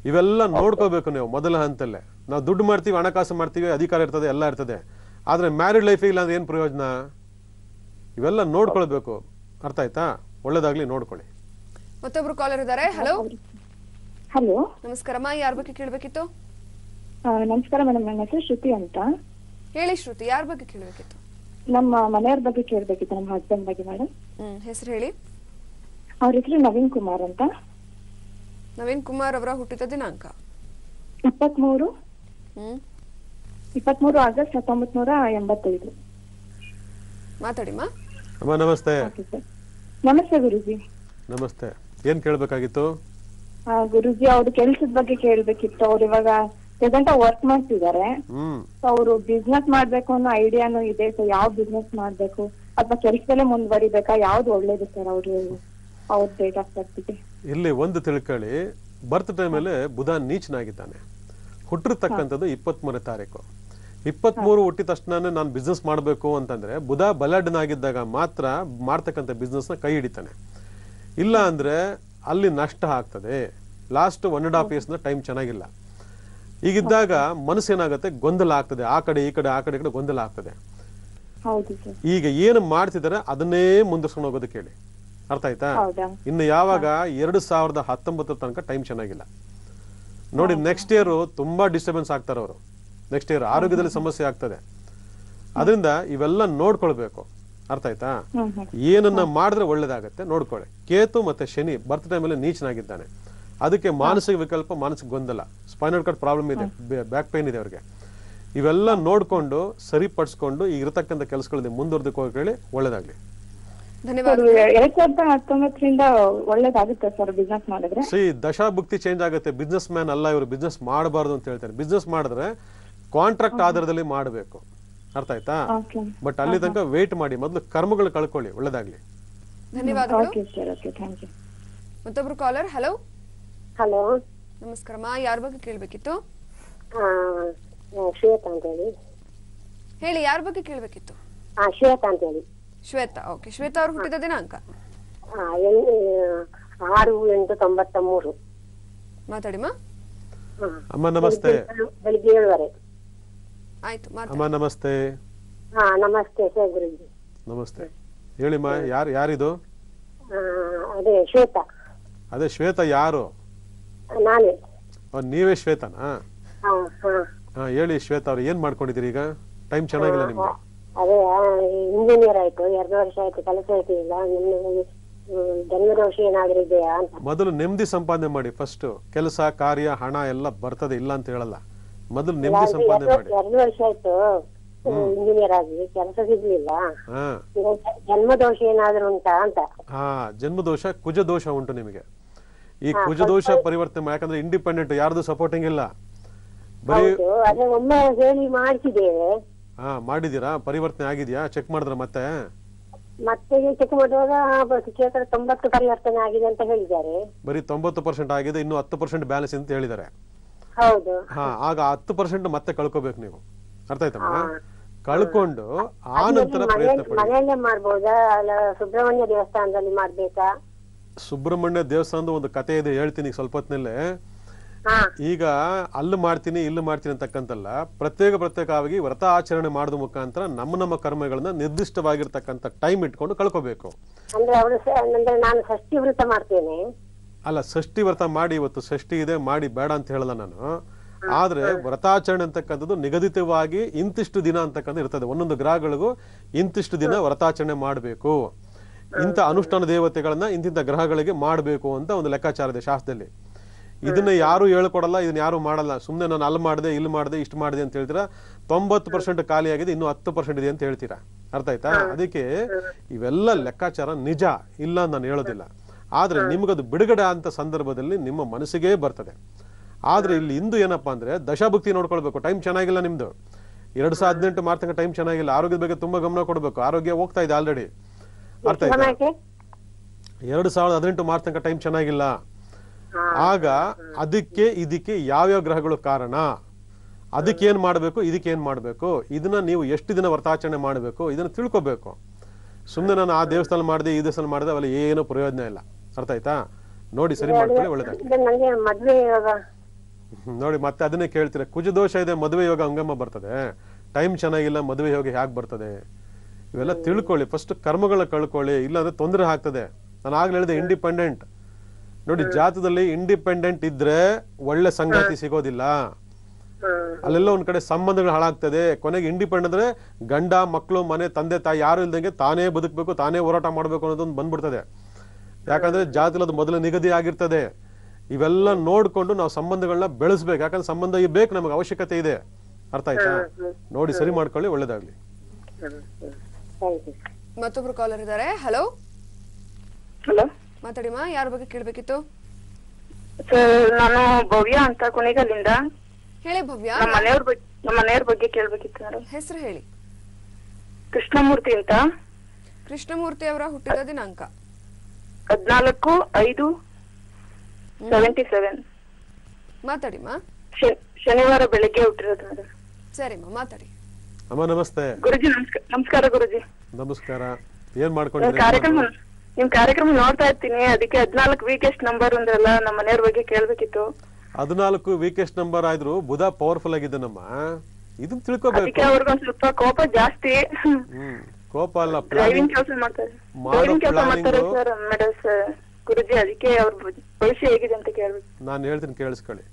ಇವೆಲ್ಲ ನೋಡ್ಕೋಬೇಕು ನೀವು ಮೊದಲ ಹಂತಲ್ಲೇ. ನಾವು ದುಡ್ಡು ಮಾಡ್ತೀವಿ, ಹಣಕಾಸು ಮಾಡ್ತೀವಿ, ಅಧಿಕಾರ ಇರ್ತದೆ, ಎಲ್ಲ ಇರ್ತದೆ. ಆದರೆ ಮ್ಯಾರಿಡ್ ಲೈಫ್ ಇಲ್ಲ ಅಂದ್ರೆ ಏನು ಪ್ರಯೋಜನ? ಇವೆಲ್ಲ ನೋಡ್ಕೊಳ್ಬೇಕು. ಅರ್ಥ ಆಯ್ತಾ? ಒಳ್ಳೇದಾಗ್ಲಿ, ನೋಡ್ಕೊಳ್ಳಿ. ಮತ್ತೊಬ್ರು ಕಾಲರ್ ಇದ್ದಾರೆ. ಹಲೋ ಹಲೋ, ನಮಸ್ಕಾರಮ್ಮ, ಯಾರ ಬಗ್ಗೆ ಕೇಳಬೇಕಿತ್ತು? ನಮಸ್ಕಾರ ಮೇಡಮ್. ನನ್ನ ಹೆಸರು ಶ್ರುತಿ ಅಂತ. ಹೇಳಿ ಶ್ರುತಿ, ಯಾರ ಬಗ್ಗೆ ಕೇಳಬೇಕಿತ್ತು? ನಮ್ಮ ಮನೆಯವ್ರ ಬಗ್ಗೆ ಕೇಳಬೇಕಿತ್ತು, ನಮ್ಮ ಹಸ್ಬೆಂಡ್ ಬಗ್ಗೆ ಮೇಡಮ್. ಹೆಸರು ಹೇಳಿ. ಅವ್ರ ಹೆಸರು ನವೀನ್ ಕುಮಾರ್ ಅಂತ. ನವೀನ್ ಕುಮಾರ್ ಅವರ ಹುಟ್ಟಿದ ದಿನಾಂಕ 23 ಆಗಸ್ಟ್ 1985. ಮಾತಾಡಿಮ್ಮ. ಅಮ್ಮ ನಮಸ್ತೆ. ನಮಸ್ತೆ ಗುರುಜಿ. ನಮಸ್ತೆ. ಏನ್ ಕೇಳಬೇಕಾಗಿತ್ತು? ಗುರುಜಿ, ಅವ್ರ ಕೆಲ್ಸದ ಬಗ್ಗೆ ಕೇಳ್ಬೇಕಿತ್ತು. ಅವ್ರು ಇವಾಗ ಪ್ರೆಸೆಂಟ್ ವರ್ಕ್ ಮಾಡ್ತಿದ್ದಾರೆ. ಅವರು ಬಿಸ್ನೆಸ್ ಮಾಡ್ಬೇಕು ಅನ್ನೋ ಐಡಿಯಾನು ಇದೆ. ಸೊ ಯಾವ ಬಿಸ್ನೆಸ್ ಮಾಡ್ಬೇಕು ಅಥವಾ ಕೆಲ್ಸದಲ್ಲೇ ಮುಂದುವರಿಬೇಕಾ, ಯಾವ್ದು ಒಳ್ಳೇದು ಸರ್ ಅವ್ರ ಡೇಟ್ ಆಫ್ ಬರ್ತಿದೆ? ಇಲ್ಲಿ ಒಂದು ತಿಳ್ಕೊಳ್ಳಿ, ಬರ್ತ್ ಟೈಮಲ್ಲಿ ಬುಧ ನೀಚನಾಗಿದ್ದಾನೆ. ಹುಟ್ಟಿರ್ತಕ್ಕಂಥದ್ದು 23ನೇ ತಾರೀಕು. 23 ಹುಟ್ಟಿದ ತಕ್ಷಣ ನಾನು ಬಿಸ್ನೆಸ್ ಮಾಡಬೇಕು ಅಂತಂದ್ರೆ ಬುಧ ಬಲಾಢ್ಯನಾಗಿದ್ದಾಗ ಮಾತ್ರ ಮಾಡ್ತಕ್ಕಂಥ ಬಿಸ್ನೆಸ್ನ ಕೈ ಹಿಡಿತಾನೆ. ಇಲ್ಲ ಅಂದ್ರೆ ಅಲ್ಲಿ ನಷ್ಟ ಆಗ್ತದೆ. ಲಾಸ್ಟ್ 1.5 ಇಯರ್ಸ್ನ ಟೈಮ್ ಚೆನ್ನಾಗಿಲ್ಲ. ಈಗಿದ್ದಾಗ ಮನಸ್ಸೇನಾಗುತ್ತೆ, ಗೊಂದಲ ಆಗ್ತದೆ. ಆ ಕಡೆ ಈ ಕಡೆ ಆ ಕಡೆ ಗೊಂದಲ ಆಗ್ತದೆ. ಈಗ ಏನು ಮಾಡ್ತಿದ್ದಾರೆ ಅದನ್ನೇ ಮುಂದುವರ್ಸ್ಕೊಂಡು ಹೋಗೋದು ಕೇಳಿ. ಅರ್ಥ ಆಯ್ತಾ? ಇನ್ನು ಯಾವಾಗ 2019 ತನಕ ಟೈಮ್ ಚೆನ್ನಾಗಿಲ್ಲ ನೋಡಿ. ನೆಕ್ಸ್ಟ್ ಇಯರ್ ತುಂಬಾ ಡಿಸ್ಟರ್ಬೆನ್ಸ್ ಆಗ್ತಾರೆ ಅವರು. ನೆಕ್ಸ್ಟ್ ಇಯರ್ ಆರೋಗ್ಯದಲ್ಲಿ ಸಮಸ್ಯೆ ಆಗ್ತದೆ. ಅದರಿಂದ ಇವೆಲ್ಲ ನೋಡ್ಕೊಳ್ಬೇಕು. ಅರ್ಥ ಆಯ್ತಾ? ಏನನ್ನ ಮಾಡಿದ್ರೆ ಒಳ್ಳೇದಾಗತ್ತೆ ನೋಡ್ಕೊಳ್ಳಿ. ಕೇತು ಮತ್ತೆ ಶನಿ ಬರ್ತ್ ಟೈಮಲ್ಲಿ ನೀಚನಾಗಿದ್ದಾನೆ. ಅದಕ್ಕೆ ಮಾನಸಿಕ ವಿಕಲ್ಪ, ಮಾನಸಿಕ ಗೊಂದಲ, ಸ್ಪೈನಲ್ ಕಾರ್ಡ್ ಪ್ರಾಬ್ಲಮ್ ಇದೆ, ಬ್ಯಾಕ್ ಪೈನ್ ಇದೆ ಅವ್ರಿಗೆ. ಇವೆಲ್ಲ ನೋಡ್ಕೊಂಡು ಸರಿಪಡಿಸ್ಕೊಂಡು ಈಗ ಇರತಕ್ಕಂಥ ಕೆಲಸಗಳಲ್ಲಿ ಮುಂದುವರೆದಕ್ಕೆ ಹೋಗಿ ಹೇಳಿ. ಒಳ್ಳೇದಾಗ್ಲಿ. ಧನ್ಯವಾದ. 2019 ಒಳ್ಳೇದಾಗುತ್ತೆ ಸರ್ ಬಿಸ್ನೆಸ್ ಮಾಡಿದ್ರೆ? ದಶಾಭುಕ್ತಿ ಚೇಂಜ್ ಆಗುತ್ತೆ. ಬಿಸ್ನೆಸ್ ಮ್ಯಾನ್ ಅಲ್ಲ ಇವರು, ಬಿಸ್ನೆಸ್ ಮಾಡಬಾರ್ದು ಅಂತ ಹೇಳ್ತಾರೆ. ಬಿಸ್ನೆಸ್ ಮಾಡಿದ್ರೆ ಕಾಂಟ್ರಾಕ್ಟ್ ಆಧಾರದಲ್ಲಿ ಮಾಡಬೇಕು. ಅರ್ಥ ಆಯ್ತಾ? ಬಟ್ ಅಲ್ಲಿ ತನಕ ವೇಟ್ ಮಾಡಿ, ಮೊದಲು ಕರ್ಮಗಳು ಕಳ್ಕೊಳ್ಳಿ. ಒಳ್ಳೇದಾಗ್ಲಿ. ಧನ್ಯವಾದಗಳು. ಮತ್ತೊಬ್ರು ಕಾಲರ್. ಹಲೋ ಹಲೋ, ನಮಸ್ಕಾರಮ್ಮ, ಯಾರ ಬಗ್ಗೆ ಕೇಳಬೇಕಿತ್ತು? ಶ್ವೇತಾ ಅಂತ ಹೇಳಿ. ಹೇಳಿ, ಯಾರ ಬಗ್ಗೆ ಕೇಳಬೇಕಿತ್ತು? ಶ್ವೇತಾ ಅಂತ ಹೇಳಿ. ಶ್ವೇತಾ. ಓಕೆ, ಶ್ವೇತಾ ಅವ್ರ ಹುಟ್ಟಿದ ದಿನಾಂಕ 6/8/93. ಮಾತಾಡಿಮ್ಮ. ಅಮ್ಮ ನಮಸ್ತೆ. ಬೆಳಿಗ್ಗೆ 7:30. ಆಯ್ತು. ಅಮ್ಮ ನಮಸ್ತೆ. ನಮಸ್ತೆ ಸರ್ ಗುರುಜಿ. ನಮಸ್ತೆ. ಹೇಳಿಮ್ಮ, ಯಾರಿದು? ಅದೇ ಶ್ವೇತಾ. ಅದೇ ಶ್ವೇತಾ ಯಾರು? ನಾನೇ. ನೀವೇ ಶ್ವೇತಾನಾ? ಹೇಳಿ ಶ್ವೇತಾ ಅವ್ರು, ಏನ್ ಮಾಡ್ಕೊಂಡಿದ್ದೀರಿ ಈಗ? ಟೈಮ್ ಚೆನ್ನಾಗಿಲ್ಲ ನಿಮ್ಗೆ? ಅದೇ ಇಂಜಿನಿಯರ್ ಆಯ್ತು, 2 ವರ್ಷ ಆಯ್ತು, ಕೆಲಸ ಆಯ್ತಿಲ್ಲ. ಜನ್ಮದೋಷ ಏನಾದ್ರೂ ಇದೆಯಾ ಅಂತ. ಮೊದಲು ನೆಮ್ಮದಿ ಸಂಪಾದನೆ ಮಾಡಿ. ಫಸ್ಟ್ ಕೆಲಸ ಕಾರ್ಯ ಹಣ ಎಲ್ಲ ಬರ್ತದೆ, ಇಲ್ಲ ಅಂತ ಹೇಳಲ್ಲ. ಮೊದಲು ನೆಮ್ಮದಿ ಸಂಪಾದನೆ ಮಾಡಿ. 2 ವರ್ಷ ಆಯ್ತು ಇಂಜಿನಿಯರ್ ಆಗಿ, ಕೆಲಸ ಸಿಗ್ಲಿಲ್ಲ. ಜನ್ಮದೋಷ ಏನಾದ್ರೂ ಉಂಟಾ ಅಂತ. ಜನ್ಮದೋಷ, ಕುಜ ದೋಷ ಉಂಟು ನಿಮಗೆ. ಈ ಕುಜ ದೋಷ ಪರಿವರ್ತನೆ, ಯಾಕಂದ್ರೆ ಇಂಡಿಪೆಂಡೆಂಟ್, ಯಾರ್ದು ಸಪೋರ್ಟಿಂಗ್ ಇಲ್ಲ. ಬರೀ ಅದೇ ಒಮ್ಮೆ ಹೇಳಿ ಮಾಡಿಸಿದ್ದೇವೆ. ಮಾಡಿದೀರಾ? ಪರಿವರ್ತನೆ ಆಗಿದ್ಯಾ? ಚೆಕ್ ಮಾಡಿದ್ರ? ಮತ್ತೆ ಚೆಕ್ ಮಾಡುವಾಗ 90 ಪರಿವರ್ತನೆ ಆಗಿದೆ ಅಂತ ಹೇಳಿದ್ದಾರೆ. ಬರೀ 90% ಆಗಿದೆ, ಇನ್ನು 10% ಬ್ಯಾಲೆನ್ಸ್ ಅಂತ ಹೇಳಿದ್ದಾರೆ. ಹೌದು. ಆಗ 10% ಮತ್ತೆ ಕಳ್ಕೋಬೇಕು ನೀವು. ಅರ್ಥ ಆಯ್ತಮ್ಮ? ಕಳ್ಕೊಂಡು ಆ ನಂತರ ಪ್ರಯತ್ನ ಪಡಿ. ಮನೆಯಲ್ಲೇ ಮಾಡ್ಬೋದಾ ಅಲ್ಲ ಸುಬ್ರಹ್ಮಣ್ಯ ದೇವಸ್ಥಾನದಲ್ಲಿ ಮಾಡ್ಬೇಕಾ? ಸುಬ್ರಹ್ಮಣ್ಯ ದೇವಸ್ಥಾನದ ಒಂದು ಕತೆ ಇದೆ, ಹೇಳ್ತೀನಿ ಸ್ವಲ್ಪ ಹೊತ್ತಿನಲ್ಲೇ. ಈಗ ಅಲ್ಲಿ ಮಾಡ್ತೀನಿ ಇಲ್ಲಿ ಮಾಡ್ತೀನಿ ಅಂತಕ್ಕಂತಲ್ಲ, ಪ್ರತ್ಯೇಕವಾಗಿ ವ್ರತ ಆಚರಣೆ ಮಾಡೋದು ಮುಖಾಂತರ ನಮ್ಮ ಕರ್ಮಗಳನ್ನ ನಿರ್ದಿಷ್ಟವಾಗಿರ್ತಕ್ಕಂಥ ಟೈಮ್ ಇಟ್ಕೊಂಡು ಕಳ್ಕೋಬೇಕು. ಅಂದ್ರೆ ನಾನು ಷಷ್ಠಿ ವ್ರತ ಮಾಡ್ತೇನೆ. ಅಲ್ಲ, ಷಷ್ಠಿ ವ್ರತ ಮಾಡಿ, ಇವತ್ತು ಷಷ್ಠಿ ಇದೆ ಮಾಡಿ ಬೇಡ ಅಂತ ಹೇಳಲ್ಲ ನಾನು. ಆದ್ರೆ ವ್ರತಾಚರಣೆ ಅಂತಕ್ಕಂಥದ್ದು ನಿಗದಿತವಾಗಿ ಇಂತಿಷ್ಟು ದಿನ ಅಂತಕ್ಕಂಥ ಇರ್ತದೆ. ಒಂದೊಂದು ಗ್ರಹಗಳಿಗೂ ಇಂತಿಷ್ಟು ದಿನ ವ್ರತಾಚರಣೆ ಮಾಡಬೇಕು, ಇಂಥ ಅನುಷ್ಠಾನ ದೇವತೆಗಳನ್ನ ಇಂತಿಂಥ ಗ್ರಹಗಳಿಗೆ ಮಾಡಬೇಕು ಅಂತ ಒಂದು ಲೆಕ್ಕಾಚಾರ ಇದೆ ಶಾಸ್ತ್ರದಲ್ಲಿ. ಇದನ್ನ ಯಾರು ಹೇಳ್ಕೊಡಲ್ಲ, ಇದನ್ನ ಯಾರು ಮಾಡಲ್ಲ. ಸುಮ್ನೆ ನಾನು ಅಲ್ಲಿ ಮಾಡಿದೆ ಇಲ್ಲಿ ಮಾಡಿದೆ ಇಷ್ಟು ಮಾಡಿದೆ ಅಂತ ಹೇಳ್ತೀರಾ. 90% ಖಾಲಿ ಆಗಿದೆ, ಇನ್ನು 10% ಇದೆ ಅಂತ ಹೇಳ್ತೀರಾ. ಅರ್ಥ ಆಯ್ತಾ? ಅದಕ್ಕೆ ಇವೆಲ್ಲ ಲೆಕ್ಕಾಚಾರ ನಿಜ ಇಲ್ಲ ನಾನು ಹೇಳೋದಿಲ್ಲ. ಆದ್ರೆ ನಿಮ್ಗದು ಬಿಡುಗಡೆ ಅಂತ ಸಂದರ್ಭದಲ್ಲಿ ನಿಮ್ಮ ಮನಸ್ಸಿಗೆ ಬರ್ತದೆ. ಆದ್ರೆ ಇಲ್ಲಿ ಇಂದು ಏನಪ್ಪಾ ಅಂದ್ರೆ ದಶಾಭುಕ್ತಿ ನೋಡ್ಕೊಳ್ಬೇಕು. ಟೈಮ್ ಚೆನ್ನಾಗಿಲ್ಲ ನಿಮ್ದು. 2018 ಮಾರ್ತಂಗ ಟೈಮ್ ಚೆನ್ನಾಗಿಲ್ಲ. ಆರೋಗ್ಯದ ಬಗ್ಗೆ ತುಂಬಾ ಗಮನ ಕೊಡ್ಬೇಕು. ಆರೋಗ್ಯ ಹೋಗ್ತಾ ಇದೆ ಆಲ್ರೆಡಿ. ಅರ್ಥ ಆಯ್ತಾ? 2018 ಮಾರ್ತಂಗ ಟೈಮ್ ಚೆನ್ನಾಗಿಲ್ಲ. ಆಗ ಅದಕ್ಕೆ ಇದಕ್ಕೆ ಯಾವ್ಯಾವ ಗ್ರಹಗಳು ಕಾರಣ, ಅದಕ್ಕೆ ಏನ್ ಮಾಡ್ಬೇಕು, ಇದಕ್ಕೆ ಏನ್ ಮಾಡ್ಬೇಕು, ಇದನ್ನ ನೀವು ಎಷ್ಟು ದಿನ ವ್ರತಾಚರಣೆ ಮಾಡ್ಬೇಕು, ಇದನ್ನ ತಿಳ್ಕೊಬೇಕು. ಸುಮ್ನೆ ನಾನು ಆ ದೇವಸ್ಥಾನ ಮಾಡಿದೆ ಈ ದೇವಸ್ಥಾನ ಮಾಡಿದೆ ಅವೆಲ್ಲ ಏನೋ ಪ್ರಯೋಜನ ಇಲ್ಲ. ಅರ್ಥ ಆಯ್ತಾ? ನೋಡಿ ಸರಿ ಮಾಡ್ಕೊಳ್ಳಿ, ಒಳ್ಳೇದಾಗ್ತದೆ. ನೋಡಿ ಮತ್ತೆ ಅದನ್ನೇ ಕೇಳ್ತೀರಾ. ಕುಜ ದೋಷ ಇದೆ, ಮದುವೆ ಯೋಗ ಹಂಗಮ್ಮ ಬರ್ತದೆ. ಟೈಮ್ ಚೆನ್ನಾಗಿಲ್ಲ, ಮದುವೆ ಹೋಗಿ ಹೇಗೆ ಬರ್ತದೆ? ಇವೆಲ್ಲ ತಿಳ್ಕೊಳ್ಳಿ. ಫಸ್ಟ್ ಕರ್ಮಗಳನ್ನ ಕಳ್ಕೊಳ್ಳಿ, ಇಲ್ಲಾಂದ್ರೆ ತೊಂದರೆ ಆಗ್ತದೆ. ನಾನು ಆಗ್ಲೇ ಹೇಳಿದೆ ಇಂಡಿಪೆಂಡೆಂಟ್. ನೋಡಿ, ಜಾತದಲ್ಲಿ ಇಂಡಿಪೆಂಡೆಂಟ್ ಇದ್ರೆ ಒಳ್ಳೆ ಸಂಗಾತಿ ಸಿಗೋದಿಲ್ಲ. ಅಲ್ಲೆಲ್ಲ ಒಂದ್ ಕಡೆ ಸಂಬಂಧಗಳು ಹಾಳಾಗ್ತದೆ. ಕೊನೆಗೆ ಇಂಡಿಪೆಂಡೆಂಟ್ ಅಂದ್ರೆ ಗಂಡ ಮಕ್ಕಳು ಮನೆ ತಂದೆ ತಾಯಿ ಯಾರು ಇಲ್ದಂಗೆ ತಾನೇ ಬದುಕಬೇಕು, ತಾನೇ ಹೋರಾಟ ಮಾಡ್ಬೇಕು ಅನ್ನೋದೊಂದು ಬಂದ್ಬಿಡ್ತದೆ. ಯಾಕಂದ್ರೆ ಜಾತಿಲಿ ಅದು ಮೊದಲು ನಿಗದಿ ಆಗಿರ್ತದೆ. ಇವೆಲ್ಲ ನೋಡ್ಕೊಂಡು ನಾವು ಸಂಬಂಧಗಳನ್ನ ಬೆಳೆಸ್ಬೇಕು. ಯಾಕಂದ್ರೆ ಸಂಬಂಧ ಬೇಕು, ನಮಗೆ ಅವಶ್ಯಕತೆ ಇದೆ. ಅರ್ಥ ಆಯ್ತಾ? ನೋಡಿ ಸರಿ ಮಾಡ್ಕೊಳ್ಳಿ, ಒಳ್ಳೇದಾಗ್ಲಿ. ಮತ್ತೊಬ್ರು ಕಾಲರ್ ಇದ್ದಾರೆ. ಹಲೋ ಹಲೋ, ಮಾತಾಡಿಮ್ಮ, ಯಾರ ಬಗ್ಗೆ ಕೇಳ್ಬೇಕಿತ್ತು? ಸರ್ ನಾನು ಭವ್ಯ ಅಂತ ಕುಣಿಗಲ್ಲಿಂದ. ಹೇಳಿ ಭವ್ಯ. ನಮ್ಮ ಮನೆಯವ್ರ ಬಗ್ಗೆ ಕೇಳ್ಬೇಕಿತ್ತು ಮೇಡಮ್. ಹೆಸರು ಹೇಳಿ. ಕೃಷ್ಣಮೂರ್ತಿ ಅಂತ. ಕೃಷ್ಣಮೂರ್ತಿ ಅವರ ಹುಟ್ಟಿದ ದಿನಾಂಕ 14/5/77. ಮಾತಾಡಿಮ್ಮ. ಶನಿವಾರ ಬೆಳಿಗ್ಗೆ ಹುಟ್ಟಿರೋದು ಮೇಡಮ್. ಸರಿಮ್ಮ, ಮಾತಾಡಿ. ಅಮ್ಮ ನಮಸ್ತೆ. ಗುರುಜಿ ನಮಸ್ಕಾರ. ಗುರುಜಿ ನಮಸ್ಕಾರ. ಏನ್ ಮಾಡ್ಕೊಂಡಿದ್ದೀರಿ? ನಿಮ್ ಕಾರ್ಯಕ್ರಮ ನೋಡ್ತಾ ಇರ್ತೀನಿ, ಅದಕ್ಕೆ 14 ವೀಕೆಸ್ಟ್ ನಂಬರ್ ಅಂದ್ರಲ್ಲ, ನಮ್ಮ ಮನೆಯವ್ರ ಬಗ್ಗೆ ಕೇಳ್ಬೇಕಿತ್ತು. 14 ವೀಕೆಸ್ಟ್ ನಂಬರ್ ಆದ್ರೂ ಬುಧ ಪವರ್ಫುಲ್ ಆಗಿದ್ದಾನಮ್ಮ. ಇದನ್ನ ತಿಳ್ಕೊಬೇಕು. ಅದಕ್ಕೆ ಅವ್ರಿಗೊಂದ್ ಸ್ವಲ್ಪ ಕೋಪ ಜಾಸ್ತಿ. ಕೋಪ ಅಲ್ಲ, ಡ್ರೈವಿಂಗ್ ಕೆಲಸ ಮಾಡ್ತಾರೆ ಸರ್ ಮೇಡಮ್ ಸರ್. ಗುರುಜಿ ಅದಕ್ಕೆ ಅವ್ರ ಭವಿಷ್ಯ ಹೇಗಿದೆ ಅಂತ ಕೇಳ್ಬೇಕು. ನಾನು ಹೇಳ್ತೀನಿ, ಕೇಳಿಸ್ಕೊಳ್ಳಿ.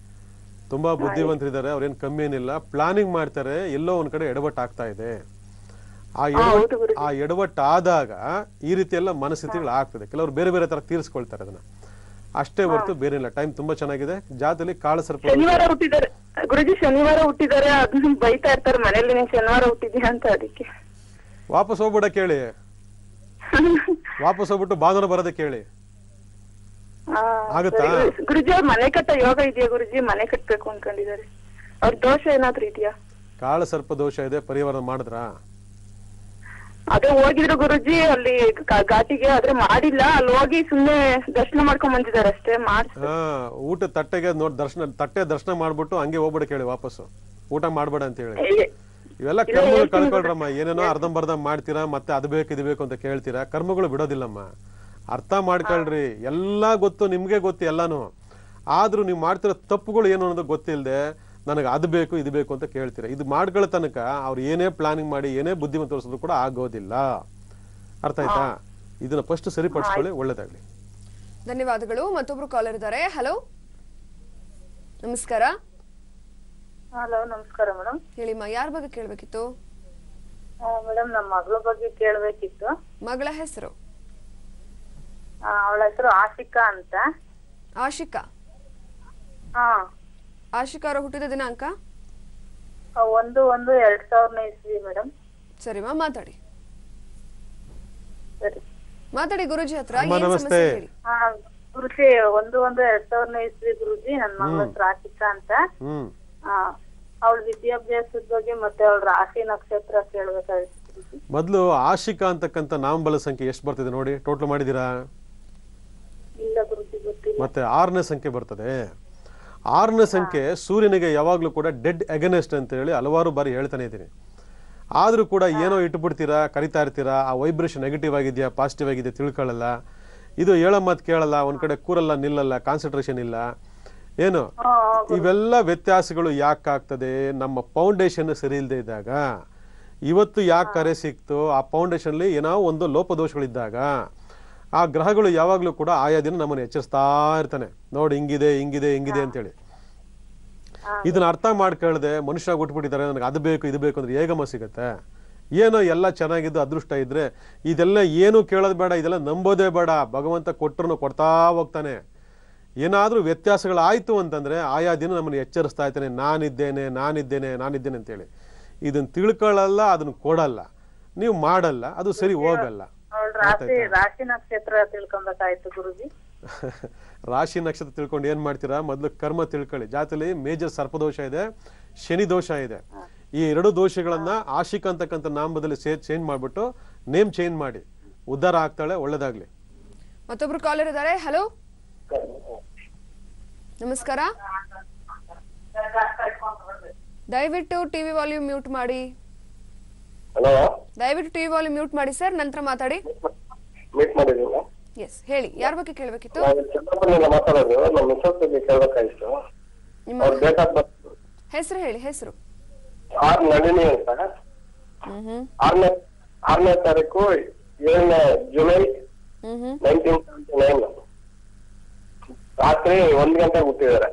ತುಂಬಾ ಬುದ್ಧಿವಂತರಿದ್ದಾರೆ, ಅವ್ರೇನ್ ಕಮ್ಮಿ ಏನಿಲ್ಲ. ಪ್ಲಾನಿಂಗ್ ಮಾಡ್ತಾರೆ, ಎಲ್ಲೋ ಒಂದ್ ಕಡೆ ಎಡವಟ್ಟು ಆಗ್ತಾ ಇದೆ. ಆ ಎಡವಟ್ಟು ಆದಾಗ ಈ ರೀತಿ ಎಲ್ಲ ಮನಸ್ಥಿತಿಗಳು ಆಗ್ತದೆ. ಕೆಲವರು ಬೇರೆ ಬೇರೆ ತರ ತೀರಿಸ್ಕೊಳ್ತಾರೆ ಅದನ್ನ, ಅಷ್ಟೇ ಹೊರತು ಬೇರೆ ಇಲ್ಲ. ಟೈಮ್ ತುಂಬಾ ಚೆನ್ನಾಗಿದೆ. ಜಾತದಲ್ಲಿ ಕಾಳು ಸರ್ಪ. ಶನಿವಾರ ಹುಟ್ಟಿದ್ದಾರೆ ಗುರುಜಿ, ಶನಿವಾರ ಹುಟ್ಟಿದ್ದಾರೆ. ಅದನ್ನ ಬೈತಾ ಇರ್ತಾರೆ ಮನೇಲಿ, ನೀನ್ ಶನಿವಾರ ಹುಟ್ಟಿದ್ಯಾ ಅಂತ. ಅದಕ್ಕೆ ವಾಪಸ್ ಹೋಗ್ಬಿಡ ಕೇಳಿ, ವಾಪಸ್ ಹೋಗ್ಬಿಟ್ಟು ಭಾನುವಾರ ಬರೋದೇ ಕೇಳಿ. ಆಗುತ್ತಾ? ಗುರುಜಿ ಅವ್ರ ಮನೆ ಕಟ್ಟ ಯೋಗ ಇದೆಯಾ ಗುರುಜಿ? ಮನೆ ಕಟ್ಬೇಕು ಅನ್ಕೊಂಡಿದ್ದಾರೆ. ಅವ್ರ ದೋಷ ಏನಾದ್ರು ಇದೆಯಾ? ಕಾಳು ಸರ್ಪ ದೋಷ ಇದೆ, ಪರಿಹಾರ ಮಾಡಿದ್ರ? ಅದೇ ಹೋಗಿದ್ರು ಗುರುಜಿ ಅಲ್ಲಿ ಘಾಟಿಗೆ, ಆದ್ರೆ ಮಾಡಿಲ್ಲ. ಅಲ್ಲಿ ಹೋಗಿ ಸುಮ್ನೆ ದರ್ಶನ ಮಾಡ್ಕೊಂಡ್ ಬಂದಿದ್ದಾರೆ ಅಷ್ಟೇ. ಊಟ ತಟ್ಟೆಗೆ ತಟ್ಟೆ ದರ್ಶನ ಮಾಡ್ಬಿಟ್ಟು ಹಂಗೆ ಹೋಗ್ಬಿಡ ಕೇಳಿ, ವಾಪಸ್ಸು ಊಟ ಮಾಡ್ಬೇಡ ಅಂತ ಹೇಳಿ. ಇವೆಲ್ಲ ಕರ್ಮಗಳು ಕಳ್ಕೊಳ್ರಮ್ಮ. ಏನೇನೋ ಅರ್ಧಂಬರ್ಧ ಮಾಡ್ತೀರಾ, ಮತ್ತೆ ಅದು ಬೇಕು ಇದು ಬೇಕು ಅಂತ ಕೇಳ್ತೀರಾ. ಕರ್ಮಗಳು ಬಿಡೋದಿಲ್ಲಮ್ಮ. ಅರ್ಥ ಮಾಡ್ಕೊಳ್ರಿ. ಎಲ್ಲಾ ಗೊತ್ತು, ನಿಮ್ಗೆ ಗೊತ್ತು ಎಲ್ಲಾನು. ಆದ್ರೂ ನೀವು ಮಾಡ್ತಿರೋ ತಪ್ಪುಗಳು ಏನು ಅನ್ನೋದು ಗೊತ್ತಿಲ್ಲದೆ ನನಗೆ ಅದು ಬೇಕು ಇದು ಬೇಕು ಅಂತ ಕೇಳ್ತೀರಾ. ಇದು ಮಾಡ್ಕೊಳ್ಳೋ ತನಕ ಅವ್ರು ಏನೇ ಪ್ಲಾನಿಂಗ್ ಮಾಡಿ ಏನೇ ಬುದ್ಧಿವಂತ ತೋರಿಸಿದ್ರು ಕೂಡ ಆಗೋದಿಲ್ಲ. ಅರ್ಥ ಆಯ್ತಾ? ಇದನ್ನ ಫಸ್ಟ್ ಸರಿಪಡಿಸ್ಕೊಳ್ಳಿ, ಒಳ್ಳೇದಾಗ್ಲಿ. ಧನ್ಯವಾದಗಳು. ಮತ್ತೊಬ್ರು ಕಾಲರ್ ಇದ್ದಾರೆ. ಹಲೋ ನಮಸ್ಕಾರ. ಹಲೋ ನಮಸ್ಕಾರ ಮೇಡಮ್. ಹೇಳಿಮ್ಮ, ಯಾರ ಬಗ್ಗೆ ಕೇಳ್ಬೇಕಿತ್ತು? ಮೇಡಮ್ ನಮ್ಮ ಮಗಳ ಬಗ್ಗೆ ಕೇಳ್ಬೇಕಿತ್ತು. ಮಗಳ ಹೆಸರು? ಅವಳ ಹೆಸರು ಆಶಿಕಾ ಅಂತ. ಆಶಿಕಾ? ಆಶಿಕಾ ಅವರ ಹುಟ್ಟಿದ ದಿನಾಂಕ 1/1/2000 ಮೇಡಮ್. ಸರಿಮಾ, ಮಾತಾಡಿ. ಸರಿ, ಮಾತಾಡಿ ಗುರುಜಿ ಹತ್ರ. ನಮಸ್ತೆ ಗುರುಜಿ. 1/1/2000 ಗುರುಜಿ. ನನ್ನ ಮಗಳ ಹೆಸರು ಆಶಿಕಾ ಅಂತ. ಅವಳ ವಿದ್ಯಾಭ್ಯಾಸದ ಬಗ್ಗೆ ಮತ್ತೆ ಅವಳ ರಾಶಿ ನಕ್ಷತ್ರ ಕೇಳ್ಬೇಕಾಗಿತ್ತು. ಮೊದ್ಲು ಆಶಿಕಾ ಅಂತಕ್ಕಂಥ ನಾಮಬಲ ಸಂಖ್ಯೆ ಎಷ್ಟು ಬರ್ತಿದೆ ನೋಡಿ, ಟೋಟಲ್ ಮಾಡಿದೀರಾ? ಇಲ್ಲ ಗುರುಜಿ, ಗೊತ್ತಿಲ್ಲ. ಮತ್ತೆ 6ನೇ ಸಂಖ್ಯೆ ಬರ್ತದೆ. 6ನೇ ಸಂಖ್ಯೆ ಸೂರ್ಯನಿಗೆ ಯಾವಾಗ್ಲೂ ಕೂಡ ಡೆಡ್ ಅಗೇನೆಸ್ಟ್ ಅಂತ ಹೇಳಿ ಹಲವಾರು ಬಾರಿ ಹೇಳ್ತಾನೆ ಇದ್ದೀನಿ. ಆದ್ರೂ ಕೂಡ ಏನೋ ಇಟ್ಬಿಡ್ತೀರಾ, ಕರಿತಾ ಇರ್ತೀರಾ. ಆ ವೈಬ್ರೇಷನ್ ನೆಗೆಟಿವ್ ಆಗಿದೆಯಾ ಪಾಸಿಟಿವ್ ಆಗಿದೆಯಾ ತಿಳ್ಕೊಳ್ಳಲ್ಲ. ಇದು ಹೇಳೋ ಮಾತು ಕೇಳಲ್ಲ, ಒಂದ್ ಕಡೆ ಕೂರಲ್ಲ, ನಿಲ್ಲಲ್ಲ, ಕಾನ್ಸಂಟ್ರೇಷನ್ ಇಲ್ಲ. ಏನು ಇವೆಲ್ಲ ವ್ಯತ್ಯಾಸಗಳು ಯಾಕಾಗ್ತದೆ? ನಮ್ಮ ಫೌಂಡೇಶನ್ ಸರಿ ಇಲ್ಲದೆ ಇದ್ದಾಗ. ಇವತ್ತು ಯಾಕೆ ಕರೆ ಸಿಕ್ತು? ಆ ಫೌಂಡೇಶನ್ ಅಲ್ಲಿ ಏನೋ ಒಂದು ಲೋಪದೋಷಗಳಿದ್ದಾಗ ಆ ಗ್ರಹಗಳು ಯಾವಾಗ್ಲೂ ಕೂಡ ಆಯಾ ದಿನ ನಮ್ಮನ್ನು ಎಚ್ಚರಿಸ್ತಾ ಇರ್ತಾನೆ. ನೋಡಿ ಹಿಂಗಿದೆ ಹಿಂಗಿದೆ ಹಿಂಗಿದೆ ಅಂತೇಳಿ. ಇದನ್ನ ಅರ್ಥ ಮಾಡ್ಕೊಳ್ಳದೆ ಮನುಷ್ಯ ಹುಟ್ಬಿಟ್ಟಿದ್ದಾರೆ, ನನಗೆ ಅದು ಬೇಕು ಇದು ಬೇಕು ಅಂದ್ರೆ ಹೇಗಮ್ಮ ಸಿಗತ್ತೆ? ಏನೋ ಎಲ್ಲ ಚೆನ್ನಾಗಿದ್ದು ಅದೃಷ್ಟ ಇದ್ರೆ ಇದೆಲ್ಲ ಏನು ಕೇಳೋದು ಬೇಡ, ಇದೆಲ್ಲ ನಂಬೋದೇ ಬೇಡ. ಭಗವಂತ ಕೊಟ್ಟರು ಕೊಡ್ತಾ ಹೋಗ್ತಾನೆ. ಏನಾದ್ರೂ ವ್ಯತ್ಯಾಸಗಳಾಯ್ತು ಅಂತಂದ್ರೆ ಆಯಾ ದಿನ ನಮ್ಮನ್ನು ಎಚ್ಚರಿಸ್ತಾ ಇರ್ತಾನೆ. ನಾನಿದ್ದೇನೆ ನಾನಿದ್ದೇನೆ ನಾನಿದ್ದೇನೆ ಅಂತೇಳಿ. ಇದನ್ನ ತಿಳ್ಕೊಳ್ಳಲ್ಲ, ಅದನ್ನ ಕೊಡಲ್ಲ, ನೀವು ಮಾಡಲ್ಲ, ಅದು ಸರಿ ಹೋಗಲ್ಲ. ರಾಶಿ ನಕ್ಷತ್ರ ತಿಳ್ಕೊಬೇಕಾಯ್ತು ಗುರುಜಿ. ರಾಶಿ ನಕ್ಷತ್ರ ತಿಳ್ಕೊಂಡು ಏನ್ ಮಾಡ್ತೀರಾ? ಮೊದ್ಲು ಕರ್ಮ ತಿಳ್ಕೊಳ್ಳಿ. ಜಾತಲ್ಲಿ ಮೇಜರ್ ಸರ್ಪದೋಷ ಇದೆ, ಶನಿ ದೋಷ ಇದೆ. ಈ 2 ದೋಷಗಳನ್ನ ಆಶಿಕ ಅಂತಕ್ಕಂಥ ನಾಮದಲ್ಲಿ ಚೇಂಜ್ ಮಾಡ್ಬಿಟ್ಟು ನೇಮ್ ಚೇಂಜ್ ಮಾಡಿ, ಉದ್ಧಾರ ಆಗ್ತಾಳೆ. ಒಳ್ಳೇದಾಗ್ಲಿ. ಮತ್ತೊಬ್ರು ಕಾಲರ್ ಇದ್ದಾರೆ. ಹಲೋ ನಮಸ್ಕಾರ. ದಯವಿಟ್ಟು ಟಿವಿ ವಾಲ್ಯೂಮ್ ಮ್ಯೂಟ್ ಮಾಡಿ. ದಯವಿಟ್ಟು ಟಿವಿ ವಾಲ್ಯೂಮ್ ಮ್ಯೂಟ್ ಮಾಡಿ ಸರ್, ನಂತರ ಮಾತಾಡಿ. ಎಸ್, ಹೇಳಿ, ಯಾರ ಬಗ್ಗೆ ಕೇಳಬೇಕಿತ್ತು? ನಿಮ್ಮ ಹೆಸರು ಹೇಳಿ. ಹೆಸರು ಆರ್ ನಳಿನಿ ಅಂತ. ಹ್ಮ್ 6ನೇ ತಾರೀಕು 7ನೇ ಜುಲೈ 1979 ರಾತ್ರಿ 1 ಗಂಟೆಗೆ ಹುಟ್ಟಿದ್ದಾರೆ.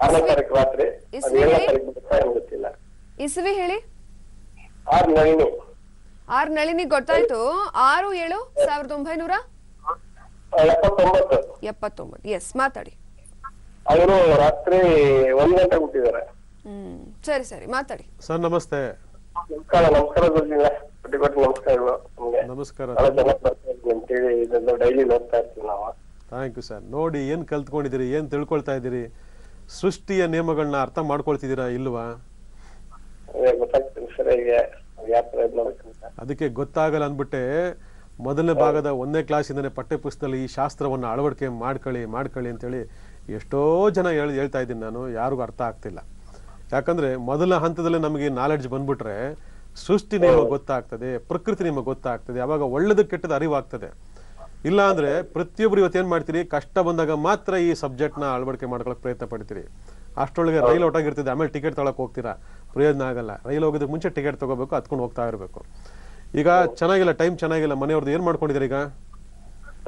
6ನೇ ತಾರೀಕು ರಾತ್ರಿ. ಅದು 7ನೇ ತಾರೀಕು ಗೊತ್ತಿಲ್ಲ. ಇಸವಿ ಹೇಳಿ. ಆರ್ ನಳಿನಿ. ಆರ್ ನಳಿನಿ ಗೊತ್ತಾಯ್ತು. 6/7/1979. ಎಸ್, ಮಾತಾಡಿ. ಅವರು ರಾತ್ರಿ 1 ಗಂಟೆಗೆ ಹುಟ್ಟಿದ್ದಾರೆ. ಸರಿ ಸರಿ, ಮಾತಾಡಿ ಸರ್. ನಮಸ್ತೆ. ನಮಸ್ಕಾರ. ನಮಸ್ಕಾರ ಗುರುಜಿ. ನಮಸ್ಕಾರಗಳು. ನಮಸ್ಕಾರ. ಡೈಲಿ ನೋಡ್ತಾ ಇರ್ತೀವಿ ನಾವು. Thank you sir. ನೋಡಿ, ಏನ್ ಕಲ್ತ್ಕೊಂಡಿದ್ದೀರಿ, ಏನ್ ತಿಳ್ಕೊಳ್ತಾ ಇದ್ದೀರಿ, ಸೃಷ್ಟಿಯ ನಿಯಮಗಳನ್ನ ಅರ್ಥ ಮಾಡ್ಕೊಳ್ತಿದ್ದೀರಾ ಇಲ್ವಾ? ಗೊತ್ತಾಗ್ತದೆ ಸರ್. ಈಗ ಅದಕ್ಕೆ ಗೊತ್ತಾಗಲ್ಲ ಅಂದ್ಬಿಟ್ಟೆ ಮೊದಲನೇ ಭಾಗದ 1ನೇ ಕ್ಲಾಸಿಂದನೇ ಪಠ್ಯಪುಸ್ತಕದಲ್ಲಿ ಈ ಶಾಸ್ತ್ರವನ್ನು ಅಳವಡಿಕೆ ಮಾಡ್ಕೊಳ್ಳಿ ಅಂತೇಳಿ ಎಷ್ಟೋ ಜನ ಹೇಳ್ತಾ ಇದ್ದೀನಿ ನಾನು. ಯಾರಿಗೂ ಅರ್ಥ ಆಗ್ತಿಲ್ಲ. ಯಾಕಂದ್ರೆ ಮೊದಲ ಹಂತದಲ್ಲಿ ನಮಗೆ ನಾಲೆಡ್ಜ್ ಬಂದ್ಬಿಟ್ರೆ ಸೃಷ್ಟಿ ನಿಮಗೆ ಗೊತ್ತಾಗ್ತದೆ, ಪ್ರಕೃತಿ ನಿಮಗೆ ಗೊತ್ತಾಗ್ತದೆ, ಅವಾಗ ಒಳ್ಳೇದು ಕೆಟ್ಟದ ಅರಿವಾಗ್ತದೆ. ಇಲ್ಲ ಅಂದ್ರೆ ಪ್ರತಿಯೊಬ್ರು ಇವತ್ತೇನ್ ಮಾಡ್ತೀರಿ, ಕಷ್ಟ ಬಂದಾಗ ಮಾತ್ರ ಈ ಸಬ್ಜೆಕ್ಟ್ ನ ಅಳವಡಿಕೆ ಮಾಡ್ಕೊಳಕ್ ಪ್ರಯತ್ನ ಪಡ್ತೀರಿ. ಅಷ್ಟೊಳಗೆ ರೈಲ್ ಹೊಟ್ಟಾಗಿರ್ತದೆ, ಆಮೇಲೆ ಟಿಕೆಟ್ ತಗೊಳಕ್ ಹೋಗ್ತೀರಾ, ಪ್ರಯೋಜನ ಆಗಲ್ಲ. ರೈಲ್ ಹೋಗೋದಕ್ಕೆ ಮುಂಚೆ ಟಿಕೆಟ್ ತಗೋಬೇಕು, ಹತ್ಕೊಂಡು ಹೋಗ್ತಾ ಇರಬೇಕು. ಈಗ ಚೆನ್ನಾಗಿಲ್ಲ, ಟೈಮ್ ಚೆನ್ನಾಗಿಲ್ಲ. ಮನೆಯವ್ರದ್ದು ಏನ್ ಮಾಡ್ಕೊಂಡಿದ್ದಾರೆ ಈಗ?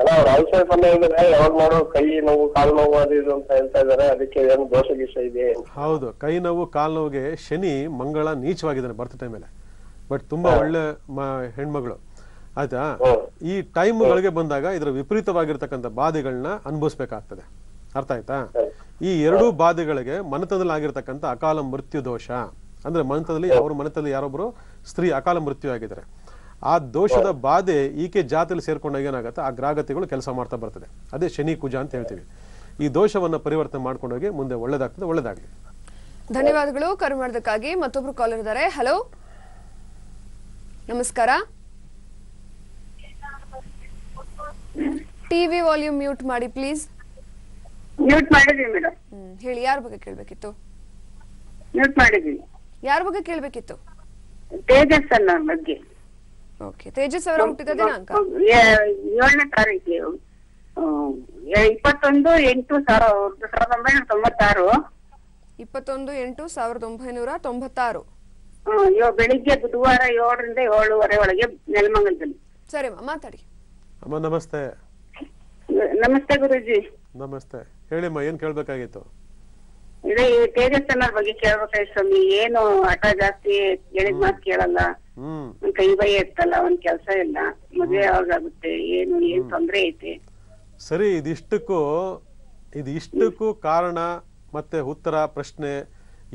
ಯಾವಾಗ ನೋಡು ಕೈ ನೋವು, ಕಾಲು ನೋವು, ಅದು ಇದು ಅಂತ ಹೇಳ್ತಾ ಇದಾರೆ. ಅದಕ್ಕೆ ಏನು ದೋಷ ಗೀಷ ಇದೆ? ಹೌದು, ಕೈ ನೋವು, ಕಾಲು ನೋವಿಗೆ ಶನಿ ಮಂಗಳ ನೀಚವಾಗಿದ್ದಾನೆ ಬರ್ತ್ ಟೈಮಲ್ಲಿ. ಬಟ್ ತುಂಬಾ ಒಳ್ಳೆ ಹೆಣ್ಮಗಳು, ಆಯ್ತಾ? ಈ ಟೈಮ್ಗಳಿಗೆ ಬಂದಾಗ ಇದರ ವಿಪರೀತವಾಗಿರ್ತಕ್ಕಂಥ ಬಾಧೆಗಳನ್ನ ಅನುಭವಿಸ್ಬೇಕಾಗ್ತದೆ. ಅರ್ಥ ಆಯ್ತಾ? ಈ 2 ಬಾಧೆಗಳಿಗೆ ಮನೆತನದಲ್ಲಿ ಆಗಿರ್ತಕ್ಕಂಥ ಅಕಾಲ ಮೃತ್ಯು ದೋಷ, ಅಂದ್ರೆ ಮನೆತನದಲ್ಲಿ ಅವ್ರ ಮನೆತನದಲ್ಲಿ ಯಾರೊಬ್ರು ಸ್ತ್ರೀ ಅಕಾಲ ಮೃತ್ಯು ಆಗಿದ್ದಾರೆ. ಆ ದೋಷದ ಬಾಧೆ ಈಕೆ ಜಾತಿಯಲ್ಲಿ ಸೇರ್ಕೊಂಡಾಗ ಏನಾಗುತ್ತೆ, ಆ ಗ್ರಾಹಕತೆಗಳು ಕೆಲಸ ಮಾಡ್ತಾ ಬರ್ತದೆ. ಅದೇ ಶನಿ ಕುಜ ಅಂತ ಹೇಳ್ತೀವಿ. ಈ ದೋಷವನ್ನ ಪರಿವರ್ತನೆ ಮಾಡ್ಕೊಂಡೋಗಿ ಮುಂದೆ ಒಳ್ಳೇದಾಗ್ತದೆ. ಒಳ್ಳೇದಾಗ್ಲಿ. ಧನ್ಯವಾದಗಳು ಕರೆ ಮಾಡೋದಕ್ಕಾಗಿ. ಮತ್ತೊಬ್ರು ಕಾಲರ್ ಇದ್ದಾರೆ. ಹಲೋ, ನಮಸ್ಕಾರ. ಟಿವಿ ವಾಲ್ಯೂಮ್ ಮ್ಯೂಟ್ ಮಾಡಿ ಪ್ಲೀಸ್. ಮ್ಯೂಟ್ ಮಾಡಿದೀವಿ ಮೇಡಮ್. ಹೇಳಿ, ಯಾರ ಬಗ್ಗೆ ಕೇಳ್ಬೇಕಿತ್ತು? ಮ್ಯೂಟ್ ಮಾಡಿದೀವಿ. ಯಾರ ಬಗ್ಗೆ ಕೇಳ್ಬೇಕಿತ್ತು? ತೇಜಸ್ ಅನ್ನೋ ಬಗ್ಗೆ. ಓಕೆ, ತೇಜಸ್ ಅವರ ಹುಟ್ಟಿದ ದಿನಾಂಕ 7ನೇ ತಾರೀಕು 21/8/1996. 21/8/1996. ಬೆಳಿಗ್ಗೆ ಬುಧವಾರ 7ರಿಂದ 7:30 ಒಳಗೆ ನೆಲಮಂಗಲದಲ್ಲಿ. ಸರಿ ಮಾತಾಡಿ. ಅಮ್ಮ ನಮಸ್ತೆ. ನಮಸ್ತೆ ಗುರುಜಿ. ನಮಸ್ತೆ, ಹೇಳಿಮ್ಮ, ಏನ್ ಕೇಳ್ಬೇಕಾಗಿತ್ತು? ಇದೇ ತೇಜಸ್ ಅನ್ನೋರ್ ಬಗ್ಗೆ ಕೇಳ್ಬೇಕಾಯ್ತು ಸ್ವಾಮಿ. ಏನು ಹಠ ಜಾಸ್ತಿ, ಹೇಳಿದ ಮಾತು ಕೇಳಲ್ಲ, ಒಂದ್ ಕೈ ಬೈ ಎತ್ತಲ್ಲ, ಒಂದ್ ಕೆಲ್ಸ ಇಲ್ಲ, ಮದ್ವೆ ಯಾವಾಗುತ್ತೆ, ಏನ್ ತೊಂದ್ರೆ ಐತಿ? ಸರಿ, ಇದಿಷ್ಟಕ್ಕೂ ಕಾರಣ ಮತ್ತೆ ಉತ್ತರ ಪ್ರಶ್ನೆ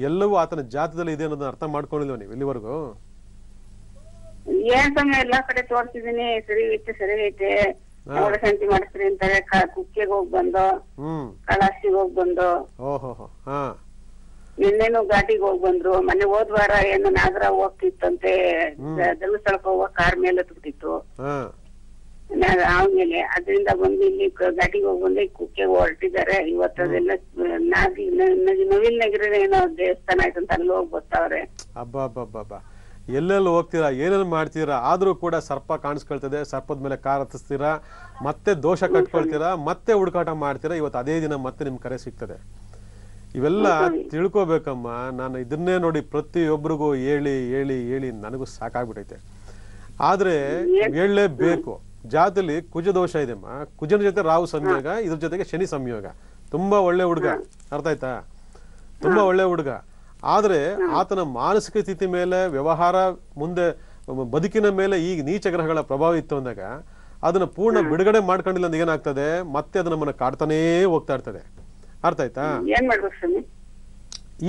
ಎಲ್ಲವೂ ಆತನ ಜಾತದಲ್ಲಿ ಇದೆ ಅನ್ನೋದನ್ನ ಅರ್ಥ ಮಾಡ್ಕೊಂಡಿಲ್ವ ನೀವು ಇಲ್ಲಿವರೆಗೂ? ಏನ್ ಸಮಯ ಎಲ್ಲಾ ಕಡೆ ತೋರ್ಸಿದೀನಿ, ಸರಿ ಐತೆ ಶಾಂತಿ ಮಾಡಿಸ್ರಿ ಅಂತಾರೆ. ಕುಕ್ಕೆಗೆ ಹೋಗ್ ಬಂದು, ಕಳಾಸಿಗೆ ಹೋಗ್ ಬಂದು, ನಿನ್ನೇನು ಘಾಟಿಗೆ ಹೋಗ್ ಬಂದ್ರು. ಮೊನ್ನೆ ಹೋದ್ವಾರ ಏನು ನಾಗರ ಹೋಗ್ತಿತ್ತಂತೆ, ಧರ್ಮಸ್ಥಳಕ್ಕೆ ಹೋಗುವ ಕಾರ್ ಮೇಲೆ ತುಟ್ಟಿತ್ತು ಆಮೇಲೆ. ಅದರಿಂದ ಬಂದು ಇಲ್ಲಿ ಘಾಟಿಗೆ ಹೋಗ್ ಬಂದು ಕುಕ್ಕೆಗೆ ಹೊರಟಿದ್ದಾರೆ. ಇವತ್ತದೆಲ್ಲ ನವಿಲ್ ನಗರ ಏನೋ ದೇವಸ್ಥಾನ ಆಯ್ತಂತ ಅಲ್ಲಿ ಹೋಗಿ ಬರ್ತಾವ್ರೆ. ಅಬ್ಬಾ, ಎಲ್ಲೆಲ್ಲಿ ಹೋಗ್ತೀರಾ, ಏನೇನು ಮಾಡ್ತೀರಾ, ಆದ್ರೂ ಕೂಡ ಸರ್ಪ ಕಾಣಿಸ್ಕೊಳ್ತದೆ. ಸರ್ಪದ ಮೇಲೆ ಕಾರ್ ಹತ್ತಿಸ್ತೀರಾ, ಮತ್ತೆ ದೋಷ ಕಟ್ಕೊಳ್ತೀರಾ, ಮತ್ತೆ ಹುಡುಕಾಟ ಮಾಡ್ತೀರಾ. ಇವತ್ತು ಅದೇ ದಿನ ಮತ್ತೆ ನಿಮ್ ಕರೆ ಸಿಗ್ತದೆ. ಇವೆಲ್ಲ ತಿಳ್ಕೊಬೇಕಮ್ಮ. ನಾನು ಇದನ್ನೇ ನೋಡಿ ಪ್ರತಿಯೊಬ್ಬರಿಗೂ ಹೇಳಿ ನನಗೂ ಸಾಕಾಗ್ಬಿಟ್ಟೈತೆ. ಆದ್ರೆ ಹೇಳಲೇಬೇಕು. ಜಾತಿಲಿ ಕುಜ ದೋಷ ಇದೆಮ್ಮ. ಕುಜನ ಜೊತೆ ರಾಹು ಸಂಯೋಗ, ಇದ್ರ ಜೊತೆಗೆ ಶನಿ ಸಂಯೋಗ. ತುಂಬಾ ಒಳ್ಳೆ ಹುಡುಗ, ಅರ್ಥ ಆಯ್ತಾ? ತುಂಬಾ ಒಳ್ಳೆ ಹುಡುಗ. ಆದ್ರೆ ಆತನ ಮಾನಸಿಕ ಸ್ಥಿತಿ ಮೇಲೆ, ವ್ಯವಹಾರ ಮುಂದೆ ಬದುಕಿನ ಮೇಲೆ ಈ ನೀಚ ಗ್ರಹಗಳ ಪ್ರಭಾವ ಇತ್ತು ಅಂದಾಗ ಅದನ್ನ ಪೂರ್ಣ ಬಿಡುಗಡೆ ಮಾಡ್ಕೊಂಡಿಲ್ಲ ಅಂದ್ರೆ ಏನಾಗ್ತದೆ, ಮತ್ತೆ ಅದು ನಮ್ಮನ್ನ ಕಾಡ್ತಾನೇ ಹೋಗ್ತಾ ಇರ್ತದೆ. ಅರ್ಥ ಆಯ್ತಾ?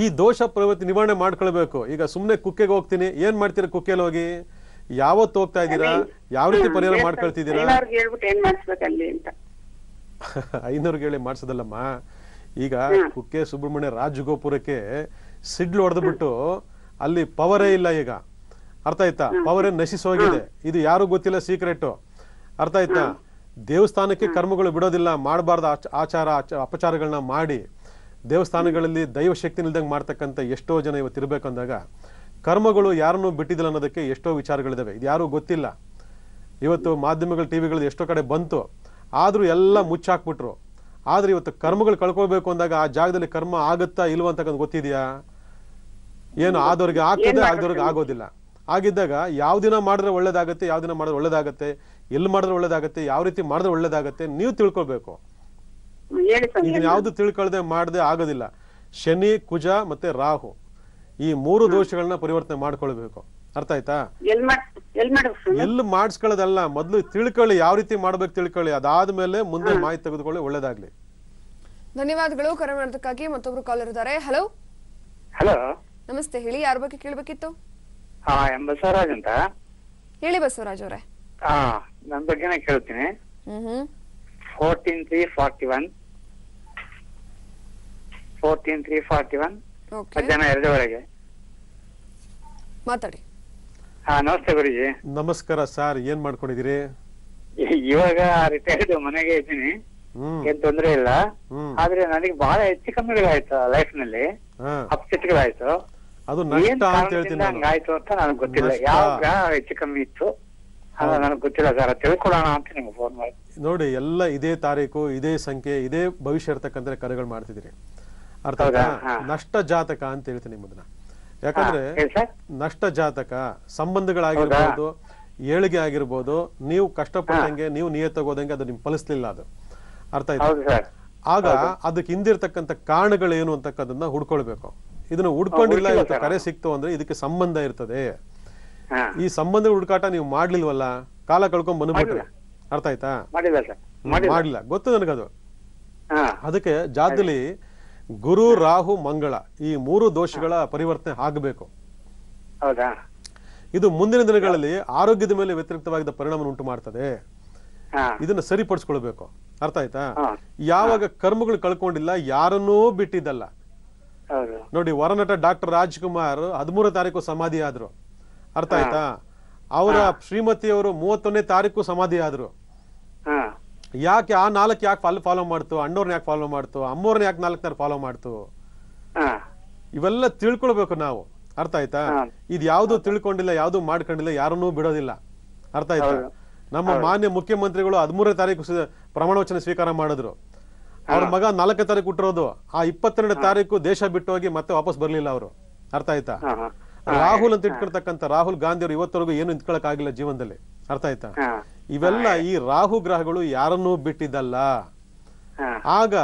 ಈ ದೋಷ ಪ್ರವೃತ್ತಿ ನಿವಾರಣೆ ಮಾಡ್ಕೊಳ್ಬೇಕು. ಈಗ ಸುಮ್ನೆ ಕುಕ್ಕೆಗೆ ಹೋಗ್ತೀನಿ, ಏನ್ ಮಾಡ್ತೀರಾ? ಕುಕ್ಕೆಯಲ್ಲಿ ಹೋಗಿ ಯಾವತ್ತು ಹೋಗ್ತಾ ಇದ್ದೀರಾ? ಯಾವ ರೀತಿ ಪರಿಹಾರ ಮಾಡ್ಕೊಳ್ತಿದ್ದೀರಾ? 500 ಹೇಳಿ ಮಾಡ್ಸೋದಲ್ಲಮ್ಮ. ಈಗ ಕುಕ್ಕೆ ಸುಬ್ರಹ್ಮಣ್ಯ ರಾಜಗೋಪುರಕ್ಕೆ ಸಿಡ್ಲು ಹೊಡೆದ್ಬಿಟ್ಟು ಅಲ್ಲಿ ಪವರೇ ಇಲ್ಲ ಈಗ. ಅರ್ಥ ಆಯ್ತಾ? ಪವರೇ ನಶಿಸೋಗಿದೆ. ಇದು ಯಾರು ಗೊತ್ತಿಲ್ಲ, ಸೀಕ್ರೆಟ್. ಅರ್ಥ ಆಯ್ತಾ? ದೇವಸ್ಥಾನಕ್ಕೆ ಕರ್ಮಗಳು ಬಿಡೋದಿಲ್ಲ. ಮಾಡಬಾರ್ದ ಆಚಾರ ಅಪಚಾರಗಳನ್ನ ಮಾಡಿ ದೇವಸ್ಥಾನಗಳಲ್ಲಿ ದೈವ ಶಕ್ತಿ ನಿಲ್ದಂಗೆ ಮಾಡ್ತಕ್ಕಂಥ ಎಷ್ಟೋ ಜನ ಇವತ್ತು ಇರ್ಬೇಕಂದಾಗ ಕರ್ಮಗಳು ಯಾರನ್ನೂ ಬಿಟ್ಟಿದಿಲ್ಲ ಅನ್ನೋದಕ್ಕೆ ಎಷ್ಟೋ ವಿಚಾರಗಳಿದಾವೆ. ಇದು ಯಾರು ಗೊತ್ತಿಲ್ಲ. ಇವತ್ತು ಮಾಧ್ಯಮಗಳು, ಟಿವಿಗಳು ಎಷ್ಟೋ ಕಡೆ ಬಂತು, ಆದ್ರೂ ಎಲ್ಲ ಮುಚ್ಚಾಕ್ಬಿಟ್ರು. ಆದ್ರೆ ಇವತ್ತು ಕರ್ಮಗಳು ಕಳ್ಕೊಳ್ಬೇಕು ಅಂದಾಗ ಆ ಜಾಗದಲ್ಲಿ ಕರ್ಮ ಆಗುತ್ತಾ ಇಲ್ವಾ ಅಂತಕ್ಕಂಥ ಗೊತ್ತಿದ್ಯಾ? ಏನು ಆದವ್ರಿಗೆ ಆಗ್ತದೆ, ಆಗದವ್ರಿಗೆ ಆಗೋದಿಲ್ಲ. ಆಗಿದ್ದಾಗ ಯಾವ ದಿನ ಮಾಡಿದ್ರೆ ಒಳ್ಳೇದಾಗತ್ತೆ, ಯಾವ ದಿನ ಮಾಡಿದ್ರೆ ಒಳ್ಳೇದಾಗತ್ತೆ, ಎಲ್ಲಿ ಮಾಡಿದ್ರೆ ಒಳ್ಳೇದಾಗತ್ತೆ, ಯಾವ ರೀತಿ ಮಾಡಿದ್ರೆ ಒಳ್ಳೇದಾಗತ್ತೆ ನೀವು ತಿಳ್ಕೊಳ್ಬೇಕು. ಇದನ್ನ ಯಾವ್ದು ತಿಳ್ಕೊಳ್ದೆ ಮಾಡದೆ ಆಗೋದಿಲ್ಲ. ಶನಿ, ಕುಜ ಮತ್ತೆ ರಾಹು ಈ 3 ದೋಷಗಳನ್ನ ಪರಿವರ್ತನೆ ಮಾಡ್ಕೊಳ್ಬೇಕು. ಅರ್ಥ ಆಯ್ತಾ? ಎಲ್ಲಿ ಮಾಡಿಸ್ಕೊಳ್ಳೋದಲ್ಲ, ಮೊದ್ಲು ತಿಳ್ಕೊಳ್ಳಿ, ಯಾವ ರೀತಿ ಮಾಡ್ಬೇಕು ತಿಳ್ಕೊಳ್ಳಿ, ಅದಾದ್ಮೇಲೆ ಮುಂದೆ ಮಾಹಿತಿ ತೆಗೆದುಕೊಳ್ಳಿ. ಒಳ್ಳೇದಾಗ್ಲಿ. ಧನ್ಯವಾದಗಳು ಕರೆ ಮಾಡೋದಕ್ಕಾಗಿ. ಮತ್ತೊಬ್ರು ಕಾಲರ್ ಇದ್ದಾರೆ. ಹಲೋ ಹಲೋ, ನಮಸ್ತೆ. ಹೇಳಿ, ಯಾರ ಬಗ್ಗೆ ಕೇಳಬೇಕಿತ್ತು? ಬಸವರಾಜ್ ಅಂತ. ಹೇಳಿ ಬಸವರಾಜ್ ಅವರೇ. ನನ್ ಬಗ್ಗೆನೇ ಕೇಳ್ತೀನಿ. 14/3/41 ಮಧ್ಯಾಹ್ನ 2:00 ಮಾತಾಡಿ. ನಮಸ್ತೆ ಗುರುಜಿ. ನಮಸ್ಕಾರ ಸರ್, ಏನ್ ಮಾಡ್ಕೊಂಡಿದೀರಿ? ಇವಾಗ ರಿಟೈರ್ಡ್, ಮನೆಗೆ ಇದ್ದೀನಿ, ಏನ್ ತೊಂದ್ರೆ ಇಲ್ಲ. ಆದ್ರೆ ನನಗೆ ಬಹಳ ಹೆಚ್ಚು ಕಮ್ಮಿಗಳಾಯ್ತು ಲೈಫ್ ನಲ್ಲಿ, ಅಪ್ಸೆಟ್ಗಳಾಯ್ತು. ಅದು ಹಂಗಾಯ್ತು ಅಂತ ನನಗೆ ಗೊತ್ತಿಲ್ಲ. ಯಾವ ಹೆಚ್ಚು ಕಮ್ಮಿ ಇತ್ತು ನನಗೆ ಗೊತ್ತಿಲ್ಲ ಸರ್, ತಿಳ್ಕೊಳ್ಳೋಣ ಅಂತ ನಿಮ್ಗೆ ಫೋನ್ ಮಾಡಿ. ನೋಡಿ, ಎಲ್ಲ ಇದೇ ತಾರೀಕು, ಇದೇ ಸಂಖ್ಯೆ, ಇದೇ ಭವಿಷ್ಯ ಇರ್ತಕ್ಕಂಥ ಕರೆಗಳು ಮಾಡ್ತಿದ್ದೀರಿ. ಅರ್ಥ ಆಯ್ತಾ? ನಷ್ಟ ಜಾತಕ ಅಂತ ಹೇಳ್ತೀನಿ ನಿಮ್ಮದನ್ನ. ಯಾಕಂದ್ರೆ ನಷ್ಟ ಜಾತಕ ಸಂಬಂಧಗಳಾಗಿರ್ಬೋದು, ಏಳಿಗೆ ಆಗಿರ್ಬೋದು, ನೀವು ಕಷ್ಟಪಟ್ಟಂಗೆ, ನೀವು ನಿಯತ್ತಾಗೋದಂಗೆ ಅದು ನಿಮ್ ಫಲಿಸ್ಲಿಲ್ಲ, ಅದು ಅರ್ಥ ಆಯ್ತಾ? ಆಗ ಅದಕ್ಕೆ ಹಿಂದಿರ್ತಕ್ಕಂಥ ಕಾರಣಗಳೇನು ಅಂತಕ್ಕದನ್ನ ಹುಡ್ಕೊಳ್ಬೇಕು. ಇದನ್ನ ಹುಡ್ಕೊಂಡಿಲ್ಲ, ಇವತ್ತು ಕರೆ ಸಿಕ್ತು ಅಂದ್ರೆ ಇದಕ್ಕೆ ಸಂಬಂಧ ಇರ್ತದೆ. ಈ ಸಂಬಂಧ ಹುಡುಕಾಟ ನೀವು ಮಾಡ್ಲಿಲ್ವಲ್ಲ, ಕಾಲ ಕಳ್ಕೊಂಡ್ ಬಂದ್ಬಿಟ್ರೆ. ಅರ್ಥ ಆಯ್ತಾ? ಮಾಡ್ಲಿಲ್ಲ, ಗೊತ್ತು ನನಗದು. ಅದಕ್ಕೆ ಜಾತದಲ್ಲಿ ಗುರು, ರಾಹು, ಮಂಗಳ ಈ 3 ದೋಷಗಳ ಪರಿವರ್ತನೆ ಆಗಬೇಕು. ಇದು ಮುಂದಿನ ದಿನಗಳಲ್ಲಿ ಆರೋಗ್ಯದ ಮೇಲೆ ವ್ಯತಿರಿಕ್ತವಾಗಿದ್ದ ಪರಿಣಾಮ ಉಂಟು ಮಾಡ್ತದೆ. ಇದನ್ನ ಸರಿಪಡಿಸ್ಕೊಳ್ಬೇಕು. ಅರ್ಥ ಆಯ್ತಾ? ಯಾವಾಗ ಕರ್ಮಗಳು ಕಳ್ಕೊಂಡಿಲ್ಲ, ಯಾರನ್ನೂ ಬಿಟ್ಟಿದ್ದಲ್ಲ. ನೋಡಿ, ವರನಟ ಡಾಕ್ಟರ್ ರಾಜ್ಕುಮಾರ್ 13ನೇ ತಾರೀಕು ಸಮಾಧಿ ಆದ್ರು. ಅರ್ಥ ಆಯ್ತಾ? ಅವರ ಶ್ರೀಮತಿಯವರು 31ನೇ ತಾರೀಕು ಸಮಾಧಿ ಆದ್ರು. ಯಾಕೆ ಆ 4 ಯಾಕೆ ಫಾಲೋ ಮಾಡ್ತು? ಅಣ್ಣವ್ರನ್ನ ಯಾಕೆ ಫಾಲೋ ಮಾಡ್ತು? ಅಮ್ಮವ್ರನ್ನ ಯಾಕೆ 4 ಫಾಲೋ ಮಾಡ್ತು? ಇವೆಲ್ಲ ತಿಳ್ಕೊಳ್ಬೇಕು ನಾವು. ಅರ್ಥ ಆಯ್ತಾ? ಇದು ಯಾವ್ದು ತಿಳ್ಕೊಂಡಿಲ್ಲ, ಯಾವ್ದು ಮಾಡ್ಕೊಂಡಿಲ್ಲ, ಯಾರನ್ನೂ ಬಿಡೋದಿಲ್ಲ. ಅರ್ಥ ಆಯ್ತಾ? ನಮ್ಮ ಮಾನ್ಯ ಮುಖ್ಯಮಂತ್ರಿಗಳು 13ನೇ ತಾರೀಕು ಪ್ರಮಾಣ ವಚನ ಸ್ವೀಕಾರ ಮಾಡಿದ್ರು. ಅವ್ರ ಮಗ 4ನೇ ತಾರೀಕು ಹುಟ್ಟಿರೋದು. ಆ 22ನೇ ತಾರೀಕು ದೇಶ ಬಿಟ್ಟು ಹೋಗಿ ಮತ್ತೆ ವಾಪಸ್ ಬರ್ಲಿಲ್ಲ ಅವರು. ಅರ್ಥ ಆಯ್ತಾ? ರಾಹುಲ್ ಅಂತ ಇಟ್ಕೊಳ್ತಕ್ಕಂಥ ರಾಹುಲ್ ಗಾಂಧಿ ಅವರು ಇವತ್ತವರೆಗೂ ಏನು ನಿಂತ್ಕೊಳಕ್ ಆಗಿಲ್ಲ ಜೀವನದಲ್ಲಿ. ಅರ್ಥ ಆಯ್ತಾ? ಇವೆಲ್ಲ ಈ ರಾಹು ಗ್ರಹಗಳು ಯಾರನ್ನೂ ಬಿಟ್ಟಿದ್ದಲ್ಲ. ಆಗ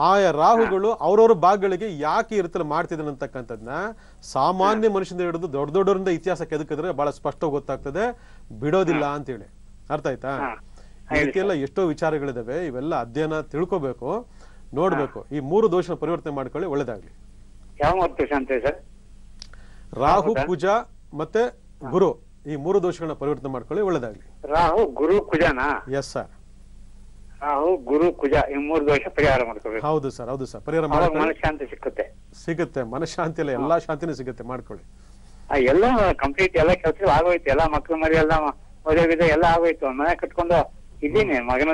ಆಯಾ ರಾಹುಗಳು ಅವ್ರವ್ರ ಭಾಗಗಳಿಗೆ ಯಾಕೆ ಇರ್ತಲ್ಲ ಮಾಡ್ತಿದ್ದಾನೆ ಅಂತಕ್ಕಂಥದ್ನ ಸಾಮಾನ್ಯ ಮನುಷ್ಯನಿಂದ ಹಿಡಿದು ದೊಡ್ಡ ದೊಡ್ಡವರಿಂದ ಇತಿಹಾಸ ಕೆದಕಿದ್ರೆ ಬಹಳ ಸ್ಪಷ್ಟ ಗೊತ್ತಾಗ್ತದೆ. ಬಿಡೋದಿಲ್ಲ ಅಂತೇಳಿ. ಅರ್ಥ ಆಯ್ತಾ? ಇದಕ್ಕೆಲ್ಲ ಎಷ್ಟೋ ವಿಚಾರಗಳಿದಾವೆ. ಇವೆಲ್ಲ ಅಧ್ಯಯನ ತಿಳ್ಕೋಬೇಕು, ನೋಡ್ಬೇಕು. ಈ 3 ದೋಷ ಪರಿವರ್ತನೆ ಮಾಡ್ಕೊಳ್ಳಿ, ಒಳ್ಳೇದಾಗ್ಲಿ. ರಾಹು, ಕುಜ ಮತ್ತೆ ಗುರು ಈ 3 ದೋಷಗಳನ್ನ ಪರಿವರ್ತನೆ ಮಾಡ್ಕೊಳ್ಳಿ, ಒಳ್ಳೇದಾಗ್ಲಿ. ರಾಹು, ಗುರು, ಕುಜನಾ? Yes sir. ರಾಹು, ಗುರು, ಕುಜ ಈ 3 ದೋಷ ಪರಿಹಾರ ಮಾಡ್ಕೋಬೇಕು. ಹೌದು ಸರ್, ಹೌದು ಸರ್. ಪರಿಹಾರ ಮಾಡ್ಕೊಳ್ಳಿ, ಮನಃಶಾಂತಿ ಸಿಗುತ್ತೆ. ಮನಃಶಾಂತಿ ಎಲ್ಲ, ಎಲ್ಲಾ ಶಾಂತಿನೂ ಸಿಗುತ್ತೆ. ಮಾಡ್ಕೊಳ್ಳಿ. ಎಲ್ಲ ಕಂಪ್ಲೀಟ್, ಎಲ್ಲ ಕೆಲಸ ಆಗೋಯ್ತು. ಎಲ್ಲ ಮಕ್ಳು ಮರಿ ಎಲ್ಲ ಮದುವೆ ಎಲ್ಲ ಆಗೋಯ್ತು. ಮನೆ ಕಟ್ಕೊಂಡು ಇದ್ದೀನಿ, ಮಗನ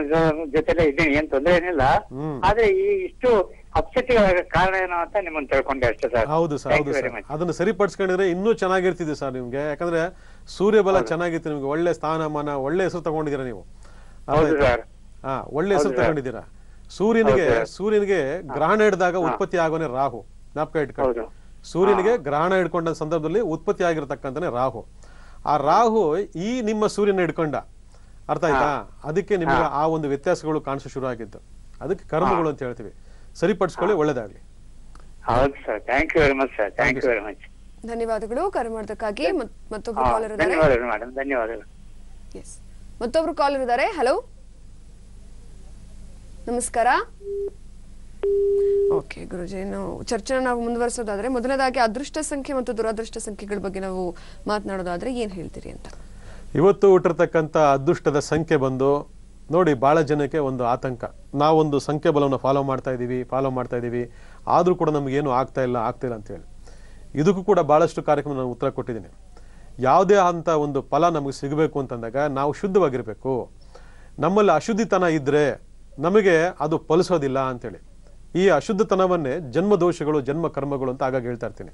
ಜೊತೆಲೆ ಇದ್ದೀನಿ, ಏನ್ ತೊಂದ್ರೆ ಏನಿಲ್ಲ. ಆದ್ರೆ ಈ ಇಷ್ಟು ಅಪ್ಸೆಟ್ ಕಾರಣ ಏನೋ ಅಂತ ನಿಮ್ಮನ್ನ ತಿಳ್ಕೊಂಡೆ ಅಷ್ಟೇ ಸರ್. ಹೌದು ಸರ್, ಹೌದು ಸರ್. ಅದನ್ನ ಸರಿಪಡಿಸ್ಕೊಂಡಿದ್ರೆ ಇನ್ನೂ ಚೆನ್ನಾಗಿರ್ತಿದೆ ಸರ್ ನಿಮ್ಗೆ. ಯಾಕಂದ್ರೆ ಸೂರ್ಯಬಲ ಚೆನ್ನಾಗಿತ್ತು ನಿಮ್ಗೆ, ಒಳ್ಳೆ ಸ್ಥಾನಮಾನ, ಒಳ್ಳೆ ಹೆಸರು ತಗೊಂಡಿದ್ದೀರಾ ನೀವು. ಒಳ್ಳೆ ಹೆಸರು ತಗೊಂಡಿದ್ದೀರಾ. ಸೂರ್ಯನಿಗೆ ಗ್ರಹಣ ಹಿಡಿದಾಗ ಉತ್ಪತ್ತಿ ಆಗೋನೆ ರಾಹು. ಜ್ಞಾಪಕ ಇಟ್ಕೊಂಡು, ಸೂರ್ಯನಿಗೆ ಗ್ರಹಣ ಹಿಡ್ಕೊಂಡ ಸಂದರ್ಭದಲ್ಲಿ ಉತ್ಪತ್ತಿ ಆಗಿರತಕ್ಕಂತಾನೆ ರಾಹು. ಆ ರಾಹು ಈ ನಿಮ್ಮ ಸೂರ್ಯನ ಹಿಡ್ಕೊಂಡ. ಅರ್ಥ ಆಯ್ತಾ? ಅದಕ್ಕೆ ನಿಮ್ಗೆ ಆ ಒಂದು ವ್ಯತ್ಯಾಸಗಳು ಕಾಣಿಸೋ ಶುರು ಆಗಿದ್ದು. ಅದಕ್ಕೆ ಕರ್ಮಗಳು ಅಂತ ಹೇಳ್ತೀವಿ. ಸರಿಪಡಿಸ್ಕೊಳ್ಳಿ, ಒಳ್ಳೇದಾಗ್ಲಿ. ಹೌದು sir, thank you very much sir, thank you very much. ಧನ್ಯವಾದಗಳು ಕರೆ ಮಾಡೋದಕ್ಕಾಗಿ. ಮತ್ತೊಬ್ರು ಕಾಲರ್ ಇದ್ದಾರೆ. ಧನ್ಯವಾದಗಳು ಮೇಡಮ್, ಧನ್ಯವಾದಗಳು. ಎಸ್, ಮತ್ತೊಬ್ರು ಕಾಲರ್ ಇದ್ದಾರೆ. ಹಲೋ, ನಮಸ್ಕಾರ. ಓಕೆ ಗುರುಜಿ, ನಾವು ಚರ್ಚೆನ ನಾವು ಮುಂದುವರಿಸೋದಾದ್ರೆ ಮೊದಲನೇದಾಗಿ ಅದೃಷ್ಟ ಸಂಖ್ಯೆ ಮತ್ತು ದುರಾದೃಷ್ಟ ಸಂಖ್ಯೆಗಳ ಬಗ್ಗೆ ನಾವು ಮಾತನಾಡೋದಾದ್ರೆ ಏನ್ ಹೇಳ್ತೀರಿ ಅಂತ. ಇವತ್ತು ಹುಟ್ಟಿರ್ತಕ್ಕಂಥ ಅದೃಷ್ಟದ ಸಂಖ್ಯೆ ಬಂದು ನೋಡಿ, ಬಹಳ ಜನಕ್ಕೆ ಒಂದು ಆತಂಕ. ನಾವೊಂದು ಸಂಖ್ಯೆ ಬಲವನ್ನು ಫಾಲೋ ಮಾಡ್ತಾ ಇದ್ದೀವಿ, ಆದ್ರೂ ಕೂಡ ನಮಗೇನು ಆಗ್ತಾ ಇಲ್ಲ ಅಂತೇಳಿ. ಇದಕ್ಕೂ ಕೂಡ ಬಹಳಷ್ಟು ಕಾರ್ಯಕ್ರಮ ನಾನು ಉತ್ತರ ಕೊಟ್ಟಿದ್ದೀನಿ. ಯಾವುದೇ ಅಂತ ಒಂದು ಫಲ ನಮಗೆ ಸಿಗಬೇಕು ಅಂತಂದಾಗ ನಾವು ಶುದ್ಧವಾಗಿರ್ಬೇಕು. ನಮ್ಮಲ್ಲಿ ಅಶುದ್ಧಿತನ ಇದ್ರೆ ನಮಗೆ ಅದು ಫಲಿಸೋದಿಲ್ಲ ಅಂತೇಳಿ. ಈ ಅಶುದ್ಧತನವನ್ನೇ ಜನ್ಮ ದೋಷಗಳು, ಜನ್ಮ ಕರ್ಮಗಳು ಅಂತ ಆಗಾಗ ಹೇಳ್ತಾ ಇರ್ತೀನಿ.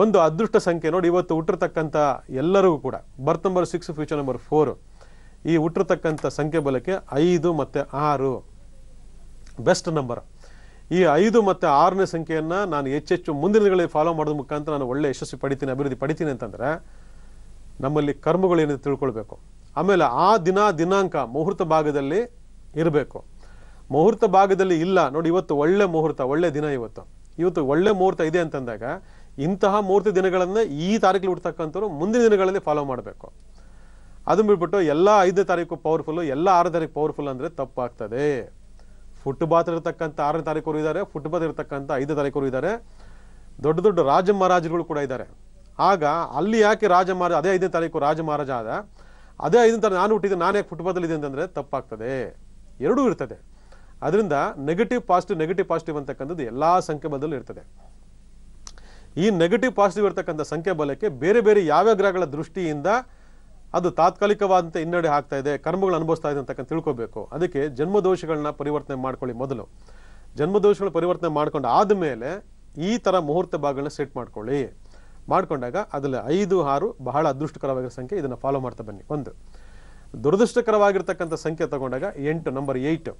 ಒಂದು ಅದೃಷ್ಟ ಸಂಖ್ಯೆ ನೋಡಿ, ಇವತ್ತು ಹುಟ್ಟಿರ್ತಕ್ಕಂಥ ಎಲ್ಲರಿಗೂ ಕೂಡ ಬರ್ತ್ ನಂಬರ್ 6, ಫ್ಯೂಚರ್ ನಂಬರ್ 4 ಈ ಹುಟ್ಟಿರ್ತಕ್ಕಂಥ ಸಂಖ್ಯೆ ಬಲಕ್ಕೆ 5 ಮತ್ತು 6 ಬೆಸ್ಟ್ ನಂಬರ್. ಈ 5 ಮತ್ತು 6ನೇ ಸಂಖ್ಯೆಯನ್ನು ನಾನು ಹೆಚ್ಚೆಚ್ಚು ಮುಂದಿನ ದಿನಗಳಲ್ಲಿ ಫಾಲೋ ಮಾಡೋದ್ರ ಮುಖಾಂತರ ನಾನು ಒಳ್ಳೆ ಯಶಸ್ವಿ ಪಡಿತೀನಿ, ಅಭಿವೃದ್ಧಿ ಪಡಿತೀನಿ ಅಂತಂದರೆ ನಮ್ಮಲ್ಲಿ ಕರ್ಮಗಳು ಏನಿದೆ ತಿಳ್ಕೊಳ್ಬೇಕು. ಆಮೇಲೆ ಆ ದಿನಾಂಕ ಮುಹೂರ್ತ ಭಾಗದಲ್ಲಿ ಇರಬೇಕು. ಮುಹೂರ್ತ ಭಾಗದಲ್ಲಿ ಇಲ್ಲ ನೋಡಿ, ಇವತ್ತು ಒಳ್ಳೆ ಮುಹೂರ್ತ, ಒಳ್ಳೆ ದಿನ, ಇವತ್ತು ಒಳ್ಳೆ ಮುಹೂರ್ತ ಇದೆ ಅಂತಂದಾಗ ಇಂತಹ ಮುಹೂರ್ತ ದಿನಗಳನ್ನು ಈ ತಾರೀಕಲ್ಲಿ ಹುಡ್ತಕ್ಕಂಥವ್ರು ಮುಂದಿನ ದಿನಗಳಲ್ಲಿ ಫಾಲೋ ಮಾಡಬೇಕು. ಅದನ್ನು ಬಿಟ್ಬಿಟ್ಟು ಎಲ್ಲ 5ನೇ ತಾರೀಕು ಪವರ್ಫುಲ್ಲು, ಎಲ್ಲ 6ನೇ ತಾರೀಕು ಪವರ್ಫುಲ್ ಅಂದರೆ ತಪ್ಪಾಗ್ತದೆ. ಫುಟ್ಬಾತ್ ಇರತಕ್ಕಂಥ 6ನೇ ತಾರೀಕವರು ಇದ್ದಾರೆ, ಫುಟ್ಬಾತ್ ಇರತಕ್ಕಂಥ 5ನೇ ತಾರೀಕವರು ಇದ್ದಾರೆ, ದೊಡ್ಡ ದೊಡ್ಡ ರಾಜ ಮಹಾರಾಜರುಗಳು ಕೂಡ ಇದ್ದಾರೆ. ಆಗ ಅಲ್ಲಿ ಯಾಕೆ ರಾಜ ಮಹಾರಾಜ ಅದೇ 5ನೇ ತಾರೀಕು ರಾಜ ಮಹಾರಾಜ ಆದ, ಅದೇ 5ನೇ ತಾರೀಕು ನಾನು ಹುಟ್ಟಿದ್ದೆ, ನಾನು ಯಾಕೆ ಫುಟ್ಬಾತಲ್ಲಿ ಇದೆ ಅಂತಂದರೆ ತಪ್ಪಾಗ್ತದೆ. ಎರಡೂ ಇರ್ತದೆ. ಅದರಿಂದ ನೆಗೆಟಿವ್ ಪಾಸಿಟಿವ್ ಅಂತಕ್ಕಂಥದ್ದು ಎಲ್ಲ ಸಂಖ್ಯೆ ಬಲದಲ್ಲೂ ಇರ್ತದೆ. ಈ ನೆಗೆಟಿವ್ ಪಾಸಿಟಿವ್ ಇರ್ತಕ್ಕಂಥ ಸಂಖ್ಯೆ ಬಲಕ್ಕೆ ಬೇರೆ ಬೇರೆ ಯಾವ್ಯಾವ ಗ್ರಹಗಳ ದೃಷ್ಟಿಯಿಂದ ಅದು ತಾತ್ಕಾಲಿಕವಾದಂಥ ಹಿನ್ನಡೆ ಆಗ್ತಾ ಇದೆ, ಕರ್ಮಗಳು ಅನುಭವಿಸ್ತಾ ಇದೆ ಅಂತಕ್ಕಂಥ ತಿಳ್ಕೊಬೇಕು. ಅದಕ್ಕೆ ಜನ್ಮದೋಷಗಳನ್ನ ಪರಿವರ್ತನೆ ಮಾಡ್ಕೊಳ್ಳಿ. ಮೊದಲು ಜನ್ಮದೋಷಗಳ ಪರಿವರ್ತನೆ ಮಾಡ್ಕೊಂಡು ಆದಮೇಲೆ ಈ ಥರ ಮುಹೂರ್ತ ಭಾಗಗಳನ್ನ ಸೆಟ್ ಮಾಡ್ಕೊಂಡಾಗ ಅದರಲ್ಲಿ 5, 6 ಬಹಳ ಅದೃಷ್ಟಕರವಾಗಿರೋ ಸಂಖ್ಯೆ. ಇದನ್ನು ಫಾಲೋ ಮಾಡ್ತಾ ಬನ್ನಿ. ಒಂದು ದುರದೃಷ್ಟಕರವಾಗಿರ್ತಕ್ಕಂಥ ಸಂಖ್ಯೆ ತಗೊಂಡಾಗ 8 ನಂಬರ್ 8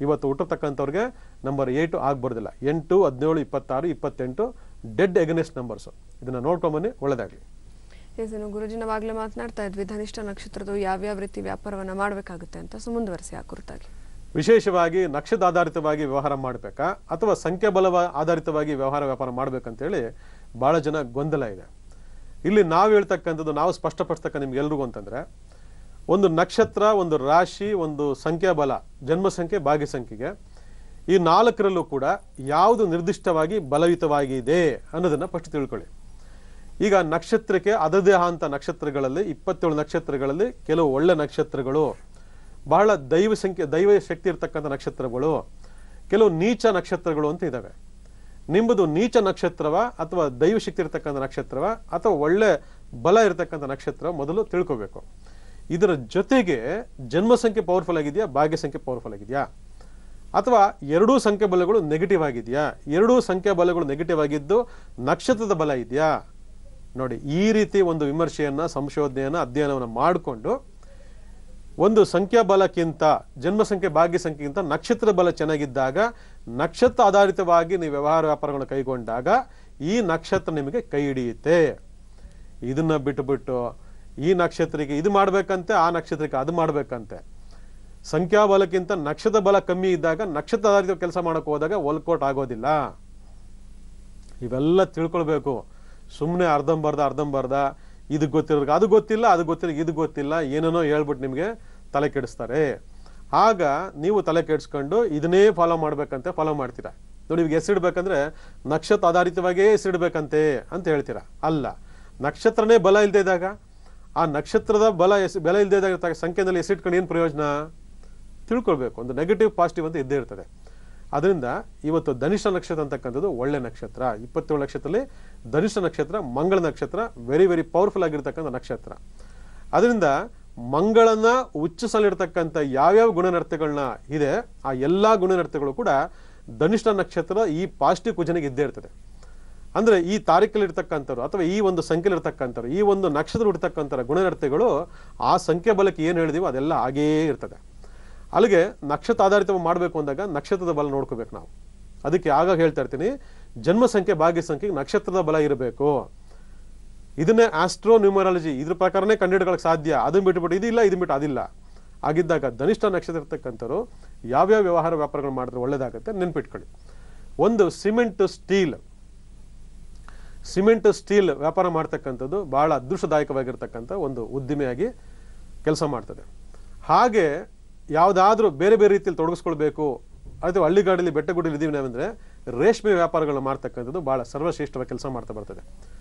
ಇವತ್ತು ಹುಟ್ಟತಕ್ಕಂಥವ್ರಿಗೆ ನಂಬರ್ 8 ಆಗ್ಬಾರ್ದಿಲ್ಲ. 8, 17, 26, 28 dead against numbers. ಇದನ್ನು ನೋಡ್ಕೊಂಬನ್ನಿ, ಒಳ್ಳೆದಾಗಲಿ. ಗುರುಜಿ, ನಾವಾಗಲೇ ಮಾತನಾಡ್ತಾ ಇದ್ವಿ ಧನಿಷ್ಠ ನಕ್ಷತ್ರದ ಯಾವ್ಯಾವ ರೀತಿ ವ್ಯಾಪಾರವನ್ನು ಮಾಡಬೇಕಾಗುತ್ತೆ ಅಂತ. ಸೊ ಮುಂದುವರಿಸಿ ಆ ಕುರಿತಾಗಿ. ವಿಶೇಷವಾಗಿ ನಕ್ಷತ್ರ ಆಧಾರಿತವಾಗಿ ವ್ಯವಹಾರ ಮಾಡಬೇಕಾ ಅಥವಾ ಸಂಖ್ಯಾ ಬಲ ಆಧಾರಿತವಾಗಿ ವ್ಯಾಪಾರ ಮಾಡಬೇಕಂತೇಳಿ ಭಾಳ ಜನ ಗೊಂದಲ ಇದೆ. ಇಲ್ಲಿ ನಾವು ಹೇಳ್ತಕ್ಕಂಥದ್ದು, ನಾವು ಸ್ಪಷ್ಟಪಡಿಸ್ತಕ್ಕ ನಿಮ್ಗೆ ಎಲ್ರಿಗೂ ಅಂತಂದರೆ, ಒಂದು ನಕ್ಷತ್ರ, ಒಂದು ರಾಶಿ, ಒಂದು ಸಂಖ್ಯಾಬಲ, ಜನ್ಮ ಸಂಖ್ಯೆ, ಭಾಗ್ಯ ಸಂಖ್ಯೆಗೆ ಈ 4ರಲ್ಲೂ ಕೂಡ ಯಾವುದು ನಿರ್ದಿಷ್ಟವಾಗಿ ಬಲಯುತವಾಗಿದೆ ಅನ್ನೋದನ್ನು ಫಸ್ಟ್ ತಿಳ್ಕೊಳ್ಳಿ. ಈಗ ನಕ್ಷತ್ರಕ್ಕೆ ಅದದೇ ಅಂತ ನಕ್ಷತ್ರಗಳಲ್ಲಿ 27 ನಕ್ಷತ್ರಗಳಲ್ಲಿ ಕೆಲವು ಒಳ್ಳೆ ನಕ್ಷತ್ರಗಳು, ಬಹಳ ದೈವ ಶಕ್ತಿ ಇರ್ತಕ್ಕಂಥ ನಕ್ಷತ್ರಗಳು, ಕೆಲವು ನೀಚ ನಕ್ಷತ್ರಗಳು ಅಂತ ಇದ್ದಾವೆ. ನಿಮ್ಮದು ನೀಚ ನಕ್ಷತ್ರವ ಅಥವಾ ದೈವ ಶಕ್ತಿ ಇರ್ತಕ್ಕಂಥ ನಕ್ಷತ್ರವ ಅಥವಾ ಒಳ್ಳೆ ಬಲ ಇರತಕ್ಕಂಥ ನಕ್ಷತ್ರ ಮೊದಲು ತಿಳ್ಕೋಬೇಕು. ಇದರ ಜೊತೆಗೆ ಜನ್ಮ ಸಂಖ್ಯೆ ಪವರ್ಫುಲ್ ಆಗಿದೆಯಾ, ಭಾಗ್ಯ ಸಂಖ್ಯೆ ಪವರ್ಫುಲ್ ಆಗಿದೆಯಾ, ಅಥವಾ ಎರಡೂ ಸಂಖ್ಯಾ ಬಲಗಳು ನೆಗೆಟಿವ್ ಆಗಿದೆಯಾ, ಎರಡೂ ಸಂಖ್ಯಾ ಬಲಗಳು ನೆಗೆಟಿವ್ ಆಗಿದ್ದು ನಕ್ಷತ್ರದ ಬಲ ಇದೆಯಾ ನೋಡಿ. ಈ ರೀತಿ ಒಂದು ವಿಮರ್ಶೆಯನ್ನ, ಸಂಶೋಧನೆಯನ್ನ, ಅಧ್ಯಯನವನ್ನು ಮಾಡಿಕೊಂಡು ಒಂದು ಸಂಖ್ಯಾ ಬಲಕ್ಕಿಂತ ಜನ್ಮ ಸಂಖ್ಯೆ, ಭಾಗ್ಯ ಸಂಖ್ಯೆಗಿಂತ ನಕ್ಷತ್ರ ಬಲ ಚೆನ್ನಾಗಿದ್ದಾಗ, ನಕ್ಷತ್ರ ಆಧಾರಿತವಾಗಿ ನೀವು ವ್ಯಾಪಾರಗಳನ್ನು ಕೈಗೊಂಡಾಗ ಈ ನಕ್ಷತ್ರ ನಿಮಗೆ ಕೈ ಹಿಡಿಯುತ್ತೆ. ಇದನ್ನ ಬಿಟ್ಟು ಈ ನಕ್ಷತ್ರಕ್ಕೆ ಇದು ಮಾಡ್ಬೇಕಂತೆ, ಆ ನಕ್ಷತ್ರಕ್ಕೆ ಅದು ಮಾಡ್ಬೇಕಂತೆ, ಸಂಖ್ಯಾಬಲಕ್ಕಿಂತ ನಕ್ಷತ್ರ ಬಲ ಕಮ್ಮಿ ಇದ್ದಾಗ ನಕ್ಷತ್ರ ಆಧಾರಿತ ಕೆಲಸ ಮಾಡಕ್ಕೆ ಹೋದಾಗ ವರ್ಕೌಟ್ ಆಗೋದಿಲ್ಲ. ಇವೆಲ್ಲ ತಿಳ್ಕೊಳ್ಬೇಕು. ಸುಮ್ಮನೆ ಅರ್ಧಂಬರ್ಧ ಇದು ಗೊತ್ತಿರೋದು ಅದು ಗೊತ್ತಿಲ್ಲ, ಅದು ಗೊತ್ತಿಲ್ಲ, ಇದು ಗೊತ್ತಿಲ್ಲ, ಏನೇನೋ ಹೇಳ್ಬಿಟ್ಟು ನಿಮಗೆ ತಲೆ ಕೆಡಿಸ್ತಾರೆ. ಆಗ ನೀವು ತಲೆ ಕೆಡಿಸ್ಕೊಂಡು ಇದನ್ನೇ ಫಾಲೋ ಮಾಡ್ಬೇಕಂತೆ ಫಾಲೋ ಮಾಡ್ತೀರಾ ನೋಡಿ. ಈಗ ಹೆಸರಿಡ್ಬೇಕಂದ್ರೆ ನಕ್ಷತ್ರ ಆಧಾರಿತವಾಗಿಯೇ ಹೆಸರಿಡ್ಬೇಕಂತೆ ಅಂತ ಹೇಳ್ತೀರಾ. ಅಲ್ಲ, ನಕ್ಷತ್ರನೇ ಬಲ ಇಲ್ಲದೆ ಇದ್ದಾಗ, ಆ ನಕ್ಷತ್ರದ ಬಲ ಇಲ್ಲದೆ ಇದ್ದಾಗ ಸಂಖ್ಯೆಯಲ್ಲಿ ಹೆಸರಿಟ್ಕೊಂಡು ಏನು ಪ್ರಯೋಜನ ತಿಳ್ಕೊಳ್ಬೇಕು. ಒಂದು ನೆಗೆಟಿವ್ ಪಾಸಿಟಿವ್ ಅಂತ ಇದ್ದೇ ಇರ್ತದೆ. ಅದರಿಂದ ಇವತ್ತು ಧನಿಷ್ಠ ನಕ್ಷತ್ರ ಅಂತಕ್ಕಂಥದ್ದು ಒಳ್ಳೆ ನಕ್ಷತ್ರ. 27 ನಕ್ಷತ್ರದಲ್ಲಿ ಧನಿಷ್ಠ ನಕ್ಷತ್ರ ಮಂಗಳ ನಕ್ಷತ್ರ ವೆರಿ ವೆರಿ ಪವರ್ಫುಲ್ ಆಗಿರ್ತಕ್ಕಂಥ ನಕ್ಷತ್ರ. ಅದರಿಂದ ಮಂಗಳನ ಉಚ್ಚಿಸಲಿರ್ತಕ್ಕಂಥ ಯಾವ್ಯಾವ ಗುಣನಡತೆಗಳನ್ನ ಇದೆ, ಆ ಎಲ್ಲ ಗುಣನಡತೆಗಳು ಕೂಡ ಧನಿಷ್ಠ ನಕ್ಷತ್ರ ಈ ಪಾಸಿಟಿವ್ ಕುಜನಿಗೆ ಇದ್ದೇ ಇರ್ತದೆ. ಅಂದ್ರೆ ಈ ತಾರೀಕಲ್ಲಿ ಇರ್ತಕ್ಕಂಥವ್ರು ಅಥವಾ ಈ ಒಂದು ಸಂಖ್ಯೆಯಲ್ಲಿ ಇರ್ತಕ್ಕಂಥವ್ರು, ಈ ಒಂದು ನಕ್ಷತ್ರ ಇರ್ತಕ್ಕಂಥ ಗುಣನಡತೆಗಳು ಆ ಸಂಖ್ಯೆ ಬಲಕ್ಕೆ ಏನು ಹೇಳಿದೀವೋ ಅದೆಲ್ಲ ಹಾಗೇ ಇರ್ತದೆ. ಅಲ್ಲಿಗೆ ನಕ್ಷತ್ರ ಆಧಾರಿತ ಮಾಡಬೇಕು ಅಂದಾಗ ನಕ್ಷತ್ರದ ಬಲ ನೋಡ್ಕೋಬೇಕು ನಾವು. ಅದಕ್ಕೆ ಆಗಾಗ ಹೇಳ್ತಾ ಇರ್ತೀನಿ, ಜನ್ಮ ಸಂಖ್ಯೆ, ಭಾಗ್ಯ ಸಂಖ್ಯೆಗೆ ನಕ್ಷತ್ರದ ಬಲ ಇರಬೇಕು. ಇದನ್ನೇ ಆಸ್ಟ್ರೋ ನ್ಯೂಮರಾಲಜಿ ಇದ್ರ ಪ್ರಕಾರನೇ ಕಂಡುಹಿಡ್ಕೊಳ್ಳೋಕೆ ಸಾಧ್ಯ. ಅದನ್ನ ಬಿಟ್ಟುಬಿಟ್ಟು ಇದಿಲ್ಲ, ಇದನ್ನ ಬಿಟ್ಟು ಅದಿಲ್ಲ ಆಗಿದ್ದಾಗ ಧನಿಷ್ಠ ನಕ್ಷತ್ರ ಇರ್ತಕ್ಕಂಥವ್ರು ಯಾವ್ಯಾವ ವ್ಯಾಪಾರಗಳು ಮಾಡಿದ್ರೆ ಒಳ್ಳೇದಾಗುತ್ತೆ ನೆನ್ಪಿಟ್ಕೊಳ್ಳಿ. ಒಂದು ಸಿಮೆಂಟ್ ಸ್ಟೀಲ್ ವ್ಯಾಪಾರ ಮಾಡ್ತಕ್ಕಂಥದ್ದು ಬಹಳ ಅದೃಷ್ಟದಾಯಕವಾಗಿರ್ತಕ್ಕಂಥ ಒಂದು ಉದ್ದಿಮೆಯಾಗಿ ಕೆಲಸ ಮಾಡ್ತದೆ. ಹಾಗೆ ಯಾವುದಾದ್ರೂ ಬೇರೆ ಬೇರೆ ರೀತಿಯಲ್ಲಿ ತೊಡಗಿಸ್ಕೊಳ್ಬೇಕು ಅಥವಾ ಹಳ್ಳಿಗಾಡಲ್ಲಿ ಬೆಟ್ಟಗುಡ್ಡಲ್ಲಿ ಇದ್ದೀವಿ ನಾವಂದ್ರೆ ರೇಷ್ಮೆ ವ್ಯಾಪಾರಗಳನ್ನ ಮಾಡ್ತಕ್ಕಂಥದ್ದು ಬಹಳ ಸರ್ವಶ್ರೇಷ್ಠವಾಗಿ ಕೆಲಸ ಮಾಡ್ತಾ ಬರ್ತದೆ.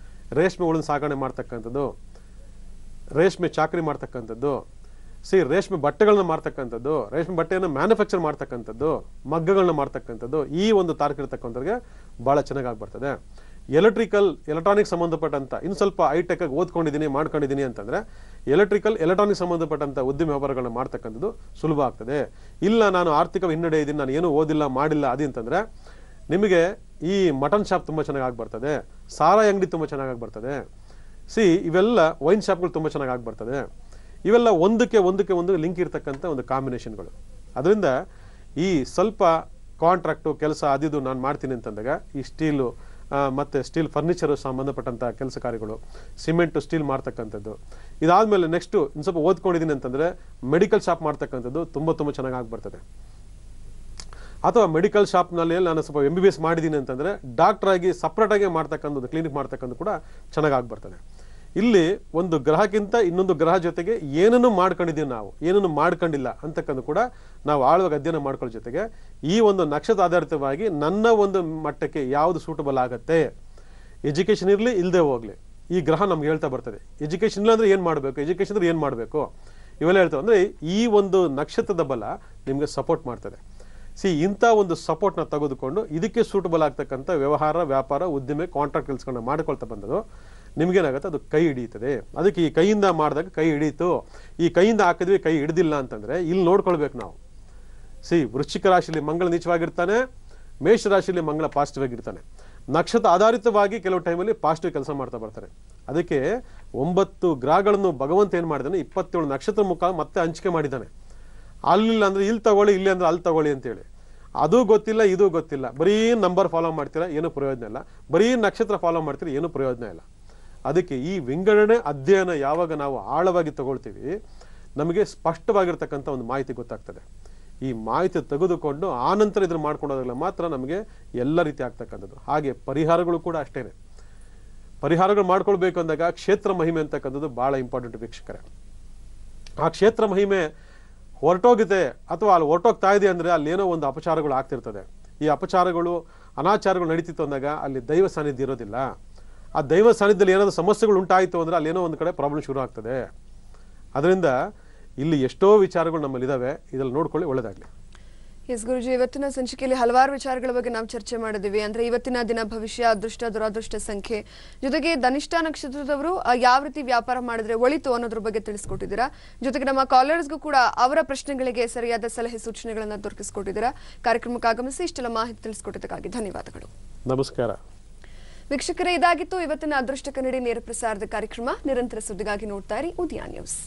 ರೇಷ್ಮೆ ಹುಳನ ಸಾಗಣೆ ಮಾಡ್ತಕ್ಕಂಥದ್ದು, ರೇಷ್ಮೆ ಚಾಕರಿ ಮಾಡ್ತಕ್ಕಂಥದ್ದು, ರೇಷ್ಮೆ ಬಟ್ಟೆಗಳನ್ನ ಮಾಡ್ತಕ್ಕಂಥದ್ದು, ರೇಷ್ಮೆ ಬಟ್ಟೆಯನ್ನು ಮ್ಯಾನುಫ್ಯಾಕ್ಚರ್ ಮಾಡ್ತಕ್ಕಂಥದ್ದು, ಮಗ್ಗಗಳನ್ನ ಮಾಡ್ತಕ್ಕಂಥದ್ದು ಈ ಒಂದು ತಾರೀಕು ಇರ್ತಕ್ಕಂಥವ್ರಿಗೆ ಬಹಳ ಚೆನ್ನಾಗಿ ಆಗ್ಬರ್ತದೆ. ಎಲೆಕ್ಟ್ರಾನಿಕ್ ಸಂಬಂಧಪಟ್ಟಂತ ಇನ್ನು ಸ್ವಲ್ಪ ಹೈಟೆಕ್ ಆಗಿ ಓದ್ಕೊಂಡಿದ್ದೀನಿ ಮಾಡ್ಕೊಂಡಿದ್ದೀನಿ ಅಂತಂದ್ರೆ ಎಲೆಕ್ಟ್ರಾನಿಕ್ ಸಂಬಂಧಪಟ್ಟಂತ ಉದ್ಯಮ ವ್ಯಾಪಾರಗಳನ್ನ ಮಾಡ್ತಕ್ಕಂಥದ್ದು ಸುಲಭ ಆಗ್ತದೆ. ಇಲ್ಲ ನಾನು ಆರ್ಥಿಕ ಹಿನ್ನಡೆ ಇದ್ದೀನಿ, ನಾನು ಏನು ಓದಿಲ್ಲ ಮಾಡಿಲ್ಲ ಅದಂತಂದ್ರೆ ನಿಮಗೆ ಈ ಮಟನ್ ಶಾಪ್ ತುಂಬಾ ಚೆನ್ನಾಗಿ ಆಗ್ಬರ್ತದೆ, ಸಾರಾಯಿ ಅಂಗಡಿ ತುಂಬಾ ಚೆನ್ನಾಗಿ ಆಗ್ಬರ್ತದೆ, ಇವೆಲ್ಲ ವೈನ್ ಶಾಪ್ಗಳು ತುಂಬಾ ಚೆನ್ನಾಗಿ ಆಗ್ಬರ್ತದೆ. ಇವೆಲ್ಲ ಒಂದಕ್ಕೆ ಲಿಂಕ್ ಇರ್ತಕ್ಕಂಥ ಒಂದು ಕಾಂಬಿನೇಷನ್ಗಳು. ಅದರಿಂದ ಈ ಸ್ವಲ್ಪ ಕಾಂಟ್ರಾಕ್ಟು ಕೆಲಸ ಅದಿದು ನಾನು ಮಾಡ್ತೀನಿ ಅಂತಂದಾಗ ಈ ಸ್ಟೀಲು ಮತ್ತು ಸ್ಟೀಲ್ ಫರ್ನಿಚರು ಸಂಬಂಧಪಟ್ಟಂಥ ಕೆಲಸ ಕಾರ್ಯಗಳು, ಸಿಮೆಂಟು ಸ್ಟೀಲ್ ಮಾಡ್ತಕ್ಕಂಥದ್ದು. ಇದಾದಮೇಲೆ ನೆಕ್ಸ್ಟು ಇನ್ನು ಸ್ವಲ್ಪ ಓದ್ಕೊಂಡಿದ್ದೀನಿ ಅಂತಂದರೆ ಮೆಡಿಕಲ್ ಶಾಪ್ ಮಾಡ್ತಕ್ಕಂಥದ್ದು ತುಂಬ ಚೆನ್ನಾಗಿ ಆಗ್ಬರ್ತದೆ. ಅಥವಾ ಮೆಡಿಕಲ್ ಶಾಪ್ನಲ್ಲಿ ನಾನು ಸ್ವಲ್ಪ MBBS ಮಾಡಿದ್ದೀನಿ ಅಂತಂದರೆ ಡಾಕ್ಟ್ರಾಗಿ ಸಪ್ರೇಟಾಗಿ ಮಾಡ್ತಕ್ಕಂಥದ್ದು, ಕ್ಲಿನಿಕ್ ಮಾಡ್ತಕ್ಕಂಥದ್ದು ಕೂಡ ಚೆನ್ನಾಗಿ ಆಗ್ಬರ್ತದೆ. ಇಲ್ಲಿ ಒಂದು ಗ್ರಹಕ್ಕಿಂತ ಇನ್ನೊಂದು ಗ್ರಹ ಜೊತೆಗೆ ಏನನ್ನು ಮಾಡ್ಕೊಂಡಿದ್ದೀವಿ ನಾವು, ಏನನ್ನು ಮಾಡ್ಕೊಂಡಿಲ್ಲ ಅಂತಕ್ಕಂಥ ಕೂಡ ನಾವು ಆಳವಾಗಿ ಅಧ್ಯಯನ ಮಾಡ್ಕೊಳ್ಳೋ ಜೊತೆಗೆ ಈ ಒಂದು ನಕ್ಷತ್ರ ಆಧಾರಿತವಾಗಿ ನನ್ನ ಒಂದು ಮಟ್ಟಕ್ಕೆ ಯಾವುದು ಸೂಟಬಲ್ ಆಗುತ್ತೆ, ಎಜುಕೇಷನ್ ಇರಲಿ ಇಲ್ಲದೆ ಹೋಗಲಿ ಈ ಗ್ರಹ ನಮ್ಗೆ ಹೇಳ್ತಾ ಬರ್ತದೆ. ಎಜುಕೇಷನ್ ಇಲ್ಲ ಅಂದರೆ ಏನು ಮಾಡಬೇಕು, ಎಜುಕೇಷನ್ ಅಂದ್ರೆ ಏನು ಮಾಡಬೇಕು ಇವೆಲ್ಲ ಹೇಳ್ತೇವೆ. ಅಂದರೆ ಈ ಒಂದು ನಕ್ಷತ್ರದ ಬಲ ನಿಮಗೆ ಸಪೋರ್ಟ್ ಮಾಡ್ತದೆ. ಇಂಥ ಒಂದು ಸಪೋರ್ಟ್ನ ತೆಗೆದುಕೊಂಡು ಇದಕ್ಕೆ ಸೂಟಬಲ್ ಆಗ್ತಕ್ಕಂಥ ವ್ಯವಹಾರ, ವ್ಯಾಪಾರ, ಉದ್ದಿಮೆ, ಕಾಂಟ್ರಾಕ್ಟ್ ಕೆಲಸಗಳನ್ನ ಮಾಡ್ಕೊಳ್ತಾ ಬಂದದು ನಿಮ್ಗೇನಾಗುತ್ತೆ, ಅದು ಕೈ ಹಿಡಿಯುತ್ತದೆ. ಅದಕ್ಕೆ ಈ ಕೈಯಿಂದ ಮಾಡಿದಾಗ ಕೈ ಹಿಡೀತು, ಈ ಕೈಯಿಂದ ಹಾಕಿದ್ವಿ ಕೈ ಹಿಡಿದಿಲ್ಲ ಅಂತಂದರೆ ಇಲ್ಲಿ ನೋಡ್ಕೊಳ್ಬೇಕು ನಾವು. ವೃಶ್ಚಿಕ ರಾಶಿಯಲ್ಲಿ ಮಂಗಳ ನೀಚವಾಗಿರ್ತಾನೆ, ಮೇಷ ರಾಶಿಯಲ್ಲಿ ಮಂಗಳ ಪಾಸಿಟಿವ್ ಆಗಿರ್ತಾನೆ. ನಕ್ಷತ್ರ ಆಧಾರಿತವಾಗಿ ಕೆಲವು ಟೈಮಲ್ಲಿ ಪಾಸಿಟಿವ್ ಕೆಲಸ ಮಾಡ್ತಾ ಬರ್ತಾರೆ. ಅದಕ್ಕೆ 9 ಗ್ರಹಗಳನ್ನು ಭಗವಂತ ಏನು ಮಾಡಿದಾನೆ, 27 ನಕ್ಷತ್ರ ಮುಖ ಮತ್ತೆ ಹಂಚಿಕೆ ಮಾಡಿದ್ದಾನೆ. ಅಲ್ಲಿಲ್ಲ ಅಂದರೆ ಇಲ್ಲಿ ತಗೊಳ್ಳಿ, ಇಲ್ಲಿ ಅಂದರೆ ಅಲ್ಲಿ ತಗೊಳ್ಳಿ ಅಂತೇಳಿ. ಅದು ಗೊತ್ತಿಲ್ಲ, ಇದು ಗೊತ್ತಿಲ್ಲ. ಬರೀ ನಂಬರ್ ಫಾಲೋ ಮಾಡ್ತೀರಾ, ಏನೂ ಪ್ರಯೋಜನ ಇಲ್ಲ. ಬರೀ ನಕ್ಷತ್ರ ಫಾಲೋ ಮಾಡ್ತೀರಾ, ಏನೂ ಪ್ರಯೋಜನ ಇಲ್ಲ. ಅದಕ್ಕೆ ಈ ವಿಂಗಡಣೆ ಅಧ್ಯಯನ ಯಾವಾಗ ನಾವು ಆಳವಾಗಿ ತಗೊಳ್ತೀವಿ, ನಮಗೆ ಸ್ಪಷ್ಟವಾಗಿರ್ತಕ್ಕಂಥ ಒಂದು ಮಾಹಿತಿ ಗೊತ್ತಾಗ್ತದೆ. ಈ ಮಾಹಿತಿ ತೆಗೆದುಕೊಂಡು ಆನಂತರ ಇದನ್ನು ಮಾಡ್ಕೊಂಡೋದಾಗಲ್ಲ ಮಾತ್ರ ನಮಗೆ ಎಲ್ಲ ರೀತಿ ಆಗ್ತಕ್ಕಂಥದ್ದು. ಹಾಗೆ ಪರಿಹಾರಗಳು ಕೂಡ ಅಷ್ಟೇ. ಪರಿಹಾರಗಳು ಮಾಡ್ಕೊಳ್ಬೇಕು ಅಂದಾಗ ಕ್ಷೇತ್ರ ಮಹಿಮೆ ಅಂತಕ್ಕಂಥದ್ದು ಭಾಳ ಇಂಪಾರ್ಟೆಂಟ್ ವೀಕ್ಷಕರೇ. ಆ ಕ್ಷೇತ್ರ ಮಹಿಮೆ ಹೊರಟೋಗಿದೆ ಅಥವಾ ಅಲ್ಲಿ ಹೊರಟೋಗ್ತಾ ಇದೆ ಅಂದರೆ ಅಲ್ಲೇನೋ ಒಂದು ಅಪಚಾರಗಳು ಆಗ್ತಿರ್ತದೆ. ಈ ಅಪಚಾರಗಳು, ಅನಾಚಾರಗಳು ನಡೀತಿತ್ತು ಅಂದಾಗ ಅಲ್ಲಿ ದೈವ ಸಾನ್ನಿಧ್ಯ ಇರೋದಿಲ್ಲ. ಆ ದೈವ ಸಾನ್ನಿಧ್ಯದಲ್ಲಿ ಏನಾದರೂ ಸಮಸ್ಯೆಗಳು ಉಂಟಾಯಿತು ಅಂದರೆ ಅಲ್ಲೇನೋ ಒಂದು ಕಡೆ ಪ್ರಾಬ್ಲಮ್ ಶುರು ಆಗ್ತದೆ. ಅದರಿಂದ ಇಲ್ಲಿ ಎಷ್ಟೋ ವಿಚಾರಗಳು ನಮ್ಮಲ್ಲಿದ್ದಾವೆ, ಇದರಲ್ಲಿ ನೋಡ್ಕೊಳ್ಳಿ, ಒಳ್ಳೆಯದಾಗಲಿ. ಎಸ್ ಗುರುಜಿ, ಇವತ್ತಿನ ಸಂಚಿಕೆಯಲ್ಲಿ ಹಲವಾರು ವಿಚಾರಗಳ ಬಗ್ಗೆ ನಾವು ಚರ್ಚೆ ಮಾಡಿದ್ವಿ. ಅಂದ್ರೆ ಇವತ್ತಿನ ದಿನ ಭವಿಷ್ಯ, ಅದೃಷ್ಟ, ದುರಾದೃಷ್ಟ ಸಂಖ್ಯೆ, ಜೊತೆಗೆ ಧನಿಷ್ಠ ನಕ್ಷತ್ರದವರು ಯಾವ ರೀತಿ ವ್ಯಾಪಾರ ಮಾಡಿದ್ರೆ ಒಳಿತು ಅನ್ನೋದ್ರ ಬಗ್ಗೆ ತಿಳಿಸ್ಕೊಟ್ಟಿದ್ದೀರಾ. ಜೊತೆಗೆ ನಮ್ಮ ಕಾಲರ್ಸ್ಗೂ ಕೂಡ ಅವರ ಪ್ರಶ್ನೆಗಳಿಗೆ ಸರಿಯಾದ ಸಲಹೆ ಸೂಚನೆಗಳನ್ನ ದೊರಕಿಸಿಕೊಟ್ಟಿದ್ದೀರಾ. ಕಾರ್ಯಕ್ರಮಕ್ಕೆ ಆಗಮಿಸಿ ಇಷ್ಟೆಲ್ಲ ಮಾಹಿತಿ ತಿಳಿಸ್ಕೊಟ್ಟಿದ್ದಕ್ಕಾಗಿ ಧನ್ಯವಾದಗಳು. ನಮಸ್ಕಾರ ವೀಕ್ಷಕರೇ, ಇದಾಗಿತ್ತು ಇವತ್ತಿನ ಅದೃಷ್ಟ ಕನ್ನಡಿ ನೇರ ಪ್ರಸಾರದ ಕಾರ್ಯಕ್ರಮ. ನಿರಂತರ ಸುದ್ದಿಗಾಗಿ ನೋಡ್ತಾ ಇರಿ ಉದಯ ನ್ಯೂಸ್.